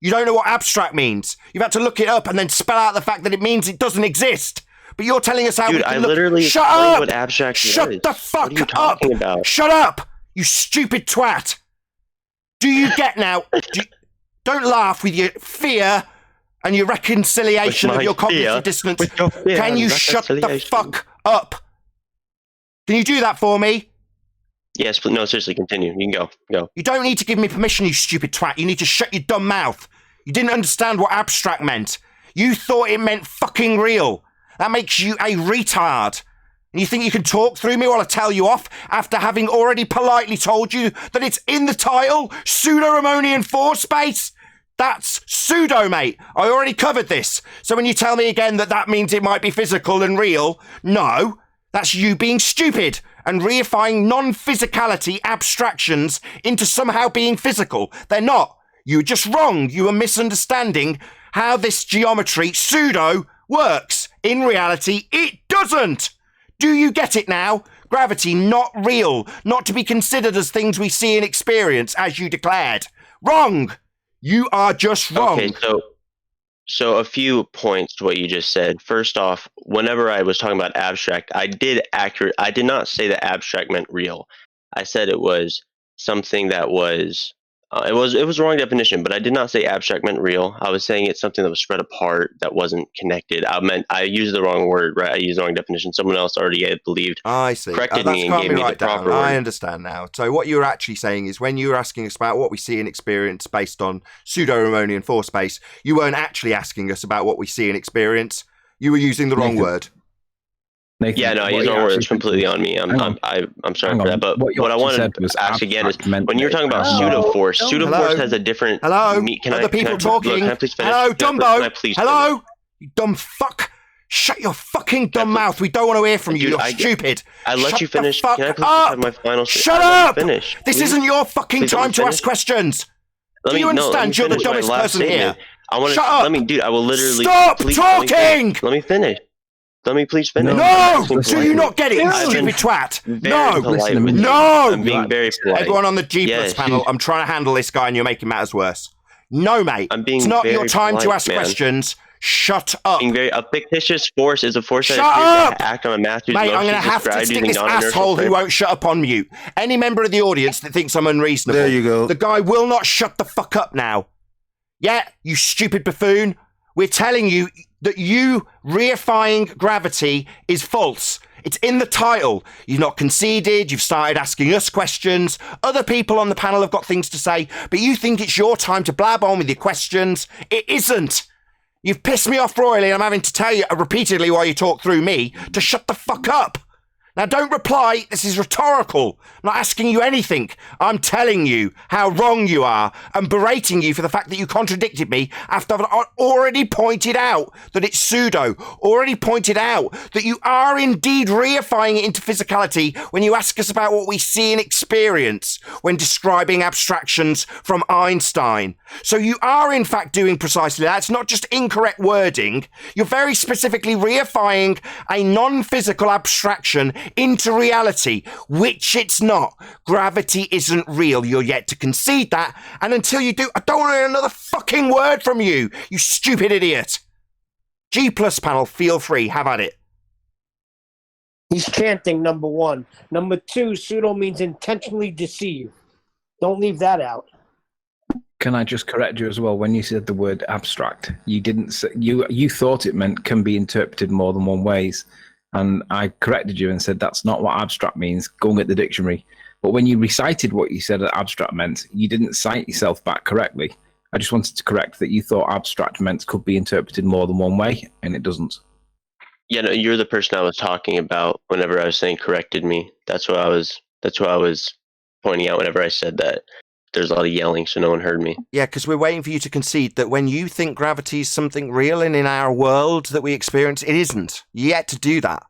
You don't know what abstract means. You've had to look it up and then spell out the fact that it means it doesn't exist. But you're telling us how dude, we can I look. literally Shut explained up! what abstract Shut was. the fuck what are you up! talking about? Shut up! You stupid twat! Do you get now? Don't laugh with your fear and your reconciliation of your cognitive dissonance. Can you shut the fuck up? Can you do that for me? Yes, but no, seriously, continue. You can go. You don't need to give me permission, you stupid twat. You need to shut your dumb mouth. You didn't understand what abstract meant. You thought it meant fucking real. That makes you a retard. And you think you can talk through me while I tell you off after having already politely told you that it's in the title, Pseudo-Riemannian force space? That's pseudo, mate. I already covered this. So when you tell me again that that means it might be physical and real, no, that's you being stupid and reifying non-physicality abstractions into somehow being physical. They're not. You were just wrong. You were misunderstanding how this geometry, pseudo, works. In reality, it doesn't. Do you get it now? Gravity, not real, not to be considered as things we see and experience, as you declared. Wrong. You are just wrong. Okay, so a few points to what you just said. First off, whenever I was talking about abstract, I did not say that abstract meant real. I said it was something that was it was the wrong definition, but I did not say abstract meant real. I was saying it's something that was spread apart, that wasn't connected. I used the wrong word, right? I used the wrong definition. Someone else already, I believed, I see. corrected me and gave me the proper I word. understand now. So what you're actually saying is when you were asking us about what we see and experience based on pseudo-Riemannian force space, you weren't actually asking us about what we see and experience. You were using the wrong word. Nathan, Yeah, no, I used the wrong word. It's completely on me. I'm sorry for that. But what I wanted to ask again is when you're talking about pseudo force has a different. Hello. Can Other people talking. Look, can I please finish? Hello, Dumbo. Can I please Hello, finish? you dumb fuck. Shut your fucking dumb mouth. We don't want to hear from you. You're stupid. I let Shut you finish. the fuck Can I please up. have my final? Shut up. Finish. This isn't your fucking time to ask questions. Do you understand? You're the dumbest person here. Shut up. Dude, I will literally. Stop talking. Let me finish. Let me please finish. No! Do you not get it, you stupid twat? No! No! I'm being very polite. Everyone on the G Plus panel, I'm trying to handle this guy and you're making matters worse. No, mate. It's not your time to ask questions. Shut up. A fictitious force is a force that appears to act on a mass whose Mate, I'm motion going to is have to described stick using this non-inertial asshole who frames. won't shut up on mute. Any member of the audience that thinks I'm unreasonable. There you go. The guy will not shut the fuck up now. Yeah, you stupid buffoon. We're telling you that you reifying gravity is false. It's in the title. You've not conceded. You've started asking us questions. Other people on the panel have got things to say, but you think it's your time to blab on with your questions. It isn't. You've pissed me off royally, and I'm having to tell you repeatedly while you talk through me to shut the fuck up. Now, don't reply. This is rhetorical. I'm not asking you anything. I'm telling you how wrong you are and berating you for the fact that you contradicted me after I've already pointed out that it's pseudo, already pointed out that you are indeed reifying it into physicality when you ask us about what we see and experience when describing abstractions from Einstein. So you are, in fact, doing precisely that. It's not just incorrect wording. You're very specifically reifying a non-physical abstraction into reality, which it's not. Gravity isn't real. You're yet to concede that. And until you do, I don't want to hear another fucking word from you, you stupid idiot. G Plus panel, feel free. Have at it. He's chanting number one. Number two, pseudo means intentionally deceive. Don't leave that out. Can I just correct you as well? When you said the word abstract, you didn't say, you thought it meant can be interpreted more than one ways. And I corrected you and said that's not what abstract means. Go and get the dictionary. But when you recited what you said that abstract meant, you didn't cite yourself back correctly. I just wanted to correct that you thought abstract meant could be interpreted more than one way, and it doesn't. Yeah, no, you're the person I was talking about whenever I was saying corrected me. That's what I was pointing out whenever I said that. There's a lot of yelling, so no one heard me. Yeah, because we're waiting for you to concede that when you think gravity is something real and in our world that we experience, it isn't. You're yet to do that.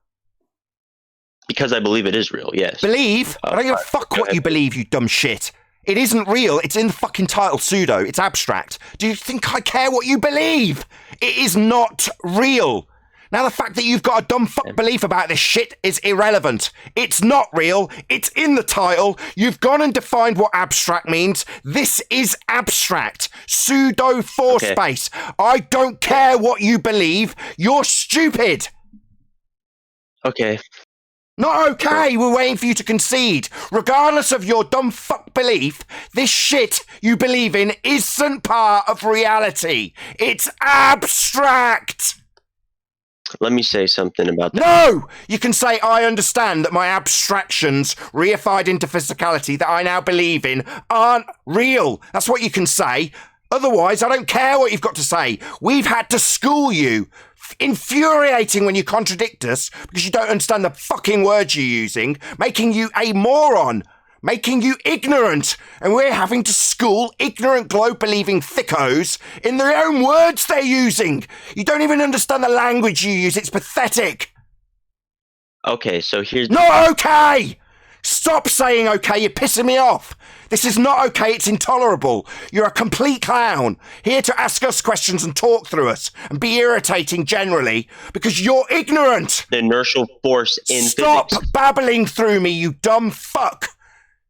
Because I believe it is real, yes. Believe? I don't give a fuck what you believe, you dumb shit. It isn't real. It's in the fucking title, Pseudo. It's abstract. Do you think I care what you believe? It is not real. Now, the fact that you've got a dumb fuck belief about this shit is irrelevant. It's not real. It's in the title. You've gone and defined what abstract means. This is abstract. Pseudo for space. I don't care what you believe. You're stupid. Okay. Not okay, we're waiting for you to concede. Regardless of your dumb fuck belief, this shit you believe in isn't part of reality. It's abstract! Let me say something about that. No! You can say, I understand that my abstractions, reified into physicality that I now believe in, aren't real. That's what you can say. Otherwise, I don't care what you've got to say. We've had to school you. Infuriating when you contradict us because you don't understand the fucking words you're using, making you a moron, making you ignorant, and we're having to school ignorant globe-believing thickos in their own words they're using. You don't even understand the language you use. It's pathetic. Okay, so here's... Not okay! Stop saying okay, you're pissing me off. This is not okay, it's intolerable. You're a complete clown, here to ask us questions and talk through us, and be irritating generally, because you're ignorant. The inertial force in Stop physics. babbling through me, you dumb fuck.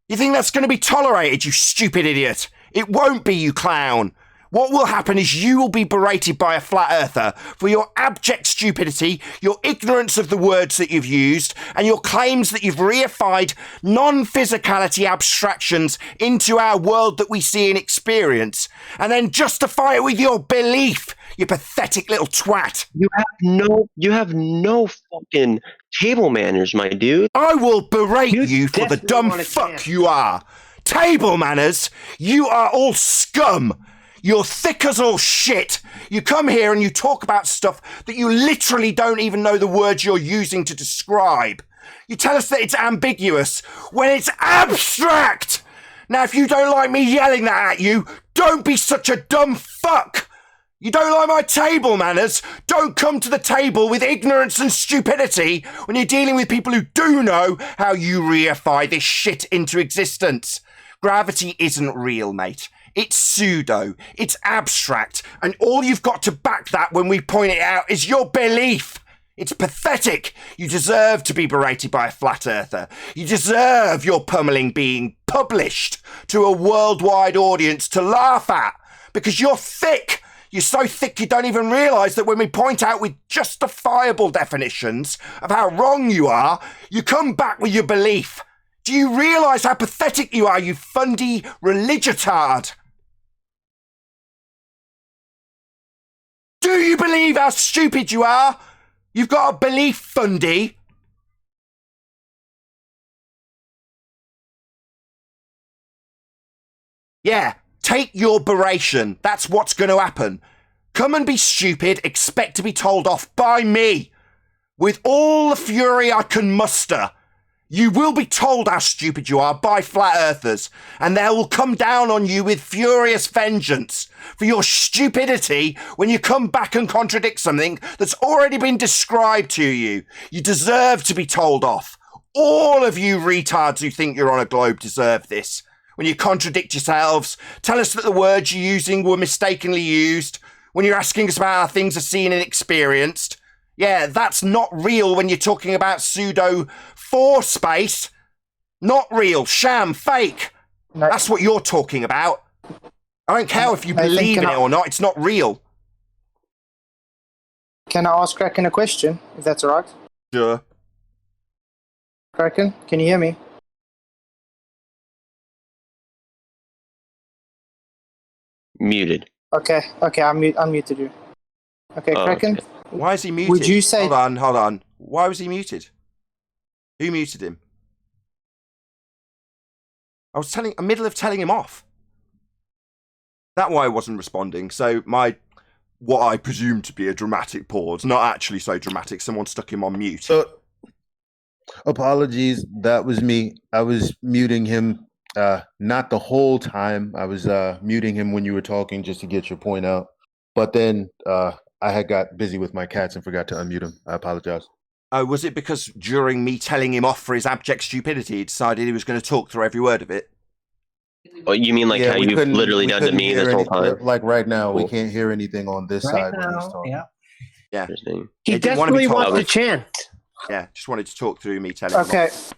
You think that's going to be tolerated, you stupid idiot? It won't be, you clown. What will happen is you will be berated by a flat earther for your abject stupidity, your ignorance of the words that you've used, and your claims that you've reified non-physicality abstractions into our world that we see and experience, and then justify it with your belief, you pathetic little twat. You have no fucking table manners, my dude. I will berate you for the dumb fuck you are. Table manners? You are all scum. You're thick as all shit. You come here and you talk about stuff that you literally don't even know the words you're using to describe. You tell us that it's ambiguous when it's abstract. Now, if you don't like me yelling that at you, don't be such a dumb fuck. You don't like my table manners? Don't come to the table with ignorance and stupidity when you're dealing with people who do know how you reify this shit into existence. Gravity isn't real, mate. It's pseudo, it's abstract, and all you've got to back that when we point it out is your belief. It's pathetic. You deserve to be berated by a flat earther. You deserve your pummeling being published to a worldwide audience to laugh at, because you're thick. You're so thick you don't even realise that when we point out with justifiable definitions of how wrong you are, you come back with your belief. Do you realise how pathetic you are, you fundy religitard? Do you believe how stupid you are? You've got a belief, fundy. Yeah, take your beration. That's what's going to happen. Come and be stupid, expect to be told off by me. With all the fury I can muster. You will be told how stupid you are by flat earthers, and they will come down on you with furious vengeance for your stupidity when you come back and contradict something that's already been described to you. You deserve to be told off. All of you retards who think you're on a globe deserve this. When you contradict yourselves, tell us that the words you're using were mistakenly used. When you're asking us about how things are seen and experienced. Yeah, that's not real when you're talking about pseudo for space. Not real, sham, fake. No. That's what you're talking about. I don't care if you believe in it or not, it's not real. Can I ask Kraken a question, if that's all right? Sure. Kraken, can you hear me? Muted. Okay, I unmuted you. Okay, Kraken. Okay. Why is he muted? Would you say... Hold on. Why was he muted? Who muted him? I was middle of telling him off. That's why I wasn't responding. So what I presume to be a dramatic pause, not actually so dramatic, someone stuck him on mute. Apologies, that was me. I was muting him, not the whole time. I was muting him when you were talking just to get your point out. But then I had got busy with my cats and forgot to unmute him. I apologize. Oh, was it because during me telling him off for his abject stupidity, he decided he was going to talk through every word of it? Oh, you mean like how we you've couldn't- literally we done to couldn't me hear this whole any- time? Like right now, we Cool. can't hear anything on this side when he's talking. Yeah. He It didn't want to be desperately told wants to off. chant. Yeah, just wanted to talk through me telling him Okay. off.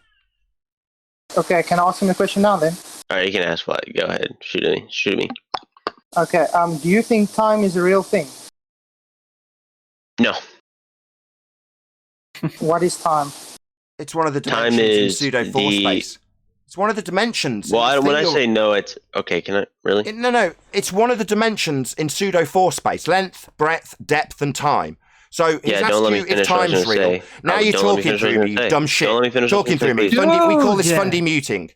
Okay, can I ask him a question now then? All right, you can ask what. Go ahead. Shoot me. Shoot me. Okay, do you think time is a real thing? No. What is time? It's one of the Time dimensions in is pseudo four the- space. It's one of the dimensions. Well, in the when I thing say no, it's okay. Can I really? No, it's one of the dimensions in pseudo four space: length, breadth, depth, and time. So he's Yeah, asked don't let me you if finish what I was time's gonna real. say. Now Oh, you're don't let me talking finish what I was through gonna me, you say. dumb shit. Don't let me finish what I was Talking gonna through me. say, We call this Yeah. fundy muting.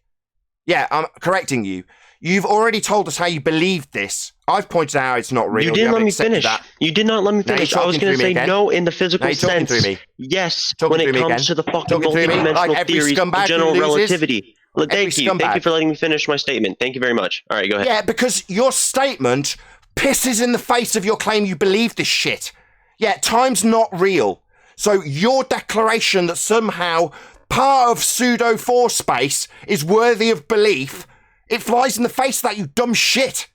Yeah, I'm correcting you. You've already told us how you believed this. I've pointed out it's not real. You didn't let haven't me accepted finish. that. You did not let me Now you're finish. I was talking going to through me say again. no in the Now physical you're talking sense. through me. Yes, Talking when through it me comes again. to the fucking Talking through me multidimensional like every theories scumbag of general who loses. relativity. Look, Every thank you. Thank you scumbag. for letting me finish my statement. Thank you very much. All right, go ahead. Yeah, because your statement pisses in the face of your claim you believe this shit. Yeah, time's not real. So your declaration that somehow part of pseudo four space is worthy of belief, it flies in the face of that, you dumb shit.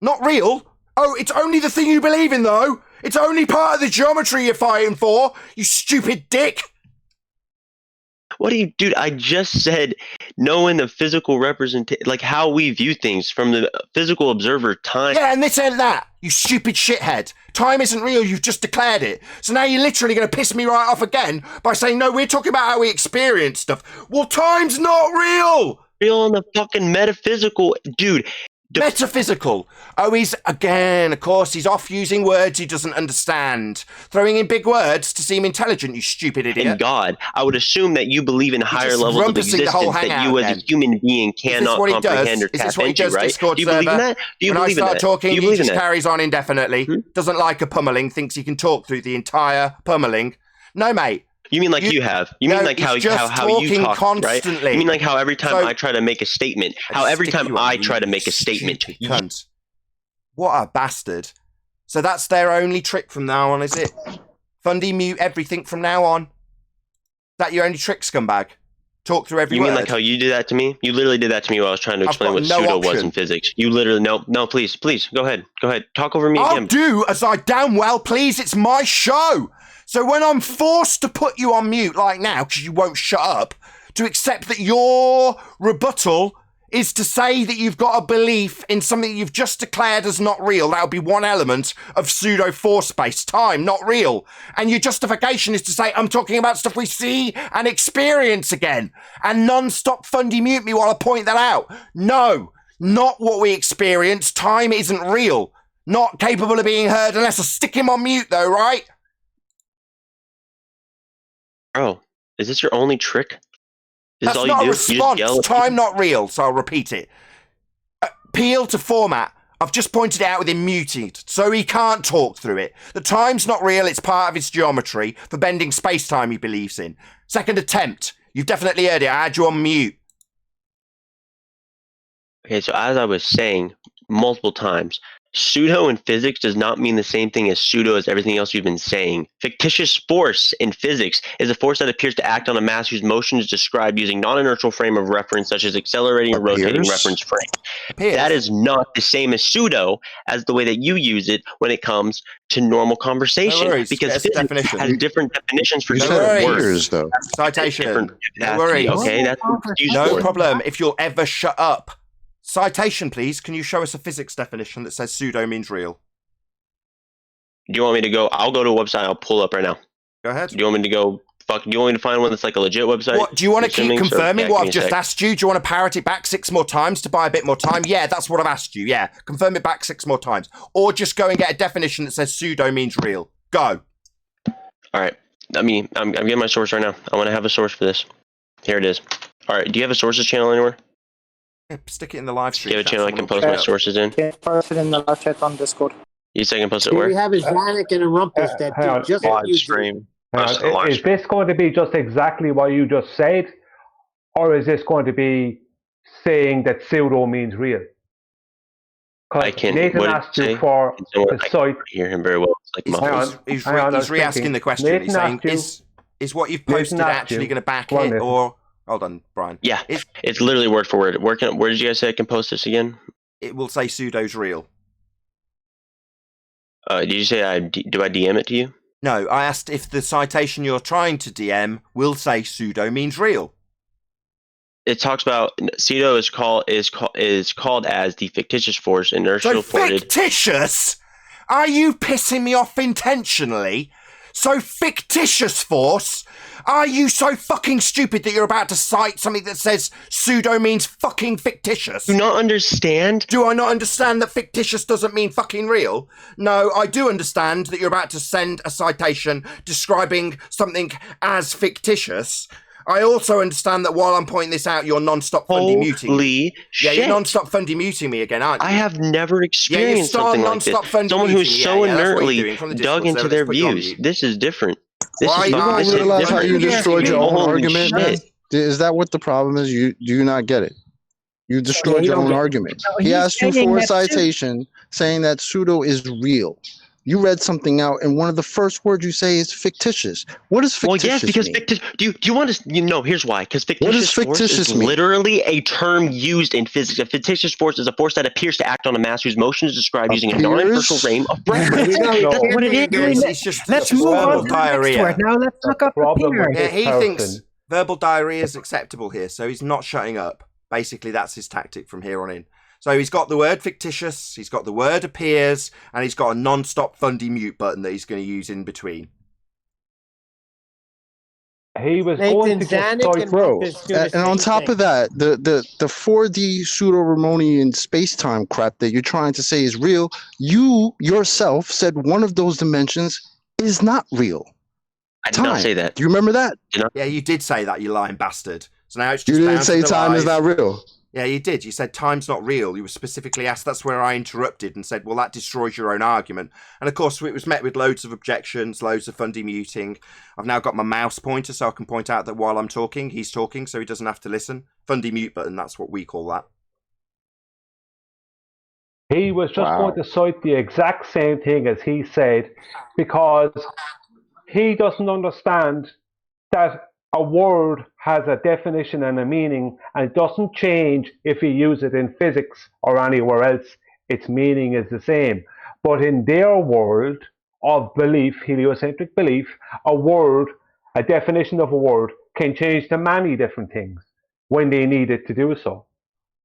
Not real. Oh, it's only the thing you believe in, though. It's only part of the geometry you're fighting for, you stupid dick. What do you, dude? I just said knowing the physical representation, like how we view things from the physical observer time. Yeah, and this ain't that, you stupid shithead. Time isn't real, you've just declared it. So now you're literally going to piss me right off again by saying, no, we're talking about how we experience stuff. Well, time's not real. Real and the fucking metaphysical, dude. Metaphysical. Oh, he's, again, of course, he's off using words he doesn't understand. Throwing in big words to seem intelligent, you stupid idiot. And God, I would assume that you believe in higher just levels of rumpusing the existence whole that hangout you as a again. human being cannot comprehend or Is this tap what he into, does, right? Discord Do you believe in server? that? Do you When I believe in start that? talking, Do you he believe in just that? carries on indefinitely. Doesn't like a pummeling, thinks he can talk through the entire pummeling. No, mate. You mean like you have? You mean like how he's just you talking talk, constantly. right? You mean like how every time So- I try to make a statement, how every time I try to make a statement, Stupid cunt. What a bastard. So that's their only trick from now on, is it? Fundy mute everything from now on. Is that your only trick, scumbag? Talk through every you word. mean like how you did that to me? You literally did that to me while I was trying to I've explain got what no pseudo was option. in physics. You literally no, please, go ahead, talk over me I'll again. do as I damn well please. It's my show. So when I'm forced to put you on mute like now because you won't shut up, to accept that your rebuttal is to say that you've got a belief in something you've just declared as not real. That would be one element of pseudo four space time, not real. And your justification is to say, I'm talking about stuff we see and experience again. And non-stop fundy mute me while I point that out. No, not what we experience. Time isn't real. Not capable of being heard unless I stick him on mute though, right? Bro, is this your only trick? Is That's this all not you a do? You just response. yell at Time not real, so I'll repeat it. Appeal to format. I've just pointed it out with him muted, so he can't talk through it. The time's not real, it's part of his geometry for bending space-time he believes in. Second attempt. You've definitely heard it. I had you on mute. Okay, so as I was saying multiple times, pseudo in physics does not mean the same thing as pseudo as everything else you've been saying. Fictitious force in physics is a force that appears to act on a mass whose motion is described using non-inertial frame of reference, such as accelerating or rotating reference frame. That is not the same as pseudo as the way that you use it when it comes to normal conversation. No worries. Because Get us a physics definition. has different definitions for You different said words. appears, though. Citation. Different No capacity, worries. okay, that's used No for. problem. If you'll ever shut up. Citation, please. Can you show us a physics definition that says pseudo means real? Do you want me to go? I'll go to a website. I'll pull up right now. Go ahead. Do you want me to go? Do you want me to find one that's like a legit website? What, do you want to keep Assuming so? confirming Yeah, what give me I've a just sec. asked you? Do you want to parrot it back 6 more times to buy a bit more time? Yeah, that's what I've asked you. Yeah, confirm it back 6 more times. Or just go and get a definition that says pseudo means real. Go. All right. I'm getting my source right now. I want to have a source for this. Here it is. All right. Do you have a sources channel anywhere? Yeah, stick it in the live Do stream. you have a chat, channel I someone can will post pick my it up. sources in? Can you post it in the live chat on Discord? You say I can post it Here where? we have a Zanuck and a Rumpus that hang on. did just what you did. Hang on. Is this going to be just exactly what you just said, or is this going to be saying that pseudo means real? I Because can. Nathan What did asked you you say? for Can someone- the I site. can hear him very well. It's like He's, muffled. Hang on, he's I was re-asking thinking. the question. Nathan He's saying, asked you- Is what you've Nathan posted asked actually you. going to back Go on, it, Nathan. or hold on, Brian? Yeah, it's literally word for word. Where did you guys say I can post this again? It will say pseudo's real. Did you say do I DM it to you? No, I asked if the citation you're trying to DM will say pseudo means real. It talks about Pseudo is called as the fictitious force inertial Fictitious? Are you pissing me off intentionally? So fictitious force? Are you so fucking stupid that you're about to cite something that says pseudo means fucking fictitious? Do you not understand? Do I not understand that fictitious doesn't mean fucking real? No, I do understand that you're about to send a citation describing something as fictitious. I also understand that while I'm pointing this out, you're non-stop fundy muting me. Holy shit. Yeah, you're non-stop fundy muting me again, aren't you? I have never experienced something like this. Someone who's so inertly dug into their views. This is different. This Why is you don't realize how you destroyed your own argument, man? Is that what the problem is? Do you not get it? You destroyed your own argument. He asked you for a citation saying that pseudo is real. You read something out, and one of the first words you say is fictitious. What does fictitious Well, yes, because mean? do you want to here's why? Because fictitious force is mean? literally a term used in physics. A fictitious force is a force that appears to act on a mass whose motion is described using a non-universal frame of reference. That's what it is. It's just Let's move on to the next diarrhea. word. Now let's look up Peter. Yeah, he thinks verbal diarrhea is acceptable here, so he's not shutting up. Basically, that's his tactic from here on in. So he's got the word fictitious, he's got the word appears, and he's got a non-stop fundy mute button that he's going to use in between. He was going to just cite bro. And on top of that, the 4D pseudo-Ramonian space-time crap that you're trying to say is real, you yourself said one of those dimensions is not real. I did not say that. Do you remember that? Yeah, you did say that, you lying bastard. So now it's just You didn't down say to the time is lies. not real. Yeah, you did. You said time's not real. You were specifically asked. That's where I interrupted and said, well, that destroys your own argument. And of course, it was met with loads of objections, loads of fundy muting. I've now got my mouse pointer so I can point out that while I'm talking, he's talking, so he doesn't have to listen. Fundy mute button, that's what we call that. He was just going to cite the exact same thing as he said, because he doesn't understand that a word has a definition and a meaning, and it doesn't change if you use it in physics or anywhere else. Its meaning is the same. But in their world of belief, heliocentric belief, a definition of a word can change to many different things when they need it to do so.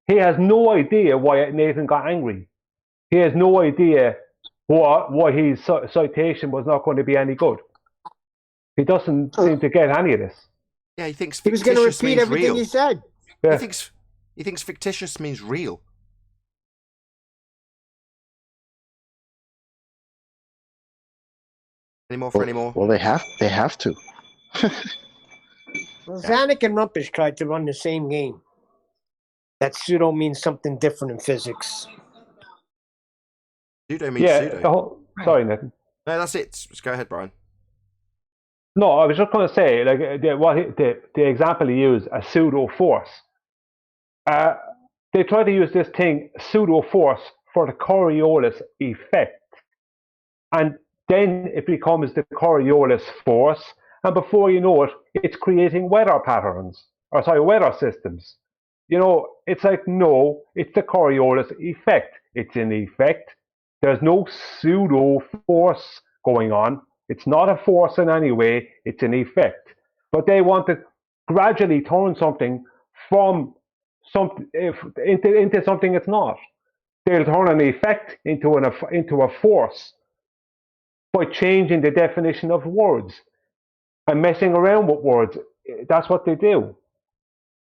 He has no idea why Nathan got angry. He has no idea why his citation was not going to be any good. He doesn't seem to get any of this. Yeah, he thinks He was going to fictitious repeat means everything real. he said. Yeah. He thinks fictitious means real. Any more? Well, they have to. Well, Zanuck and Rumpus tried to run the same game. That pseudo means something different in physics. Pseudo means pseudo. Sorry, Nathan. No, that's it. Just go ahead, Brian. No, I was just going to say, like the example he used, a pseudo force. They try to use this thing, pseudo force, for the Coriolis effect, and then it becomes the Coriolis force, and before you know it, it's creating weather patterns, weather systems. You know, it's like, no, it's the Coriolis effect. It's an effect. There's no pseudo force going on. It's not a force in any way, it's an effect. But they want to gradually turn something from into something it's not. They'll turn an effect into a force by changing the definition of words and messing around with words. That's what they do.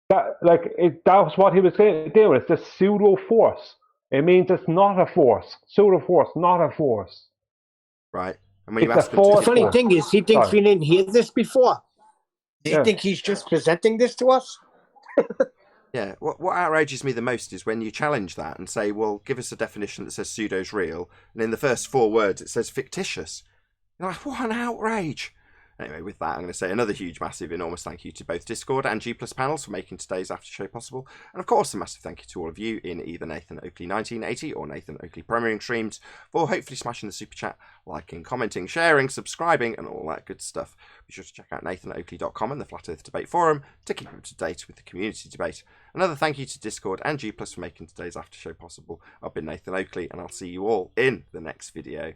That's what he was doing. It's the pseudo force. It means it's not a force. Pseudo force, not a force. Right. And when you The ask him to funny thing is, he thinks we didn't hear this before. Do you Yeah. think he's just presenting this to us? Yeah, what outrages me the most is when you challenge that and say, well, give us a definition that says pseudo's real, and in the first 4 words it says fictitious. You're like, what an outrage. Anyway, with that, I'm going to say another huge, massive, enormous thank you to both Discord and G Plus panels for making today's after show possible. And of course, a massive thank you to all of you in either Nathan Oakley 1980 or Nathan Oakley Premiering streams for hopefully smashing the super chat, liking, commenting, sharing, subscribing, and all that good stuff. Be sure to check out nathanoakley.com and the Flat Earth Debate Forum to keep up to date with the community debate. Another thank you to Discord and G Plus for making today's after show possible. I've been Nathan Oakley, and I'll see you all in the next video.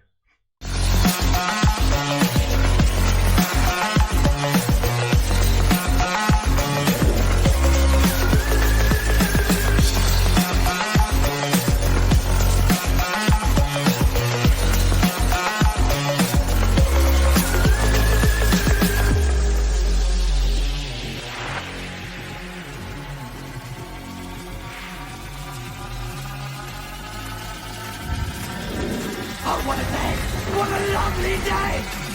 Oh, what a day! What a lovely day!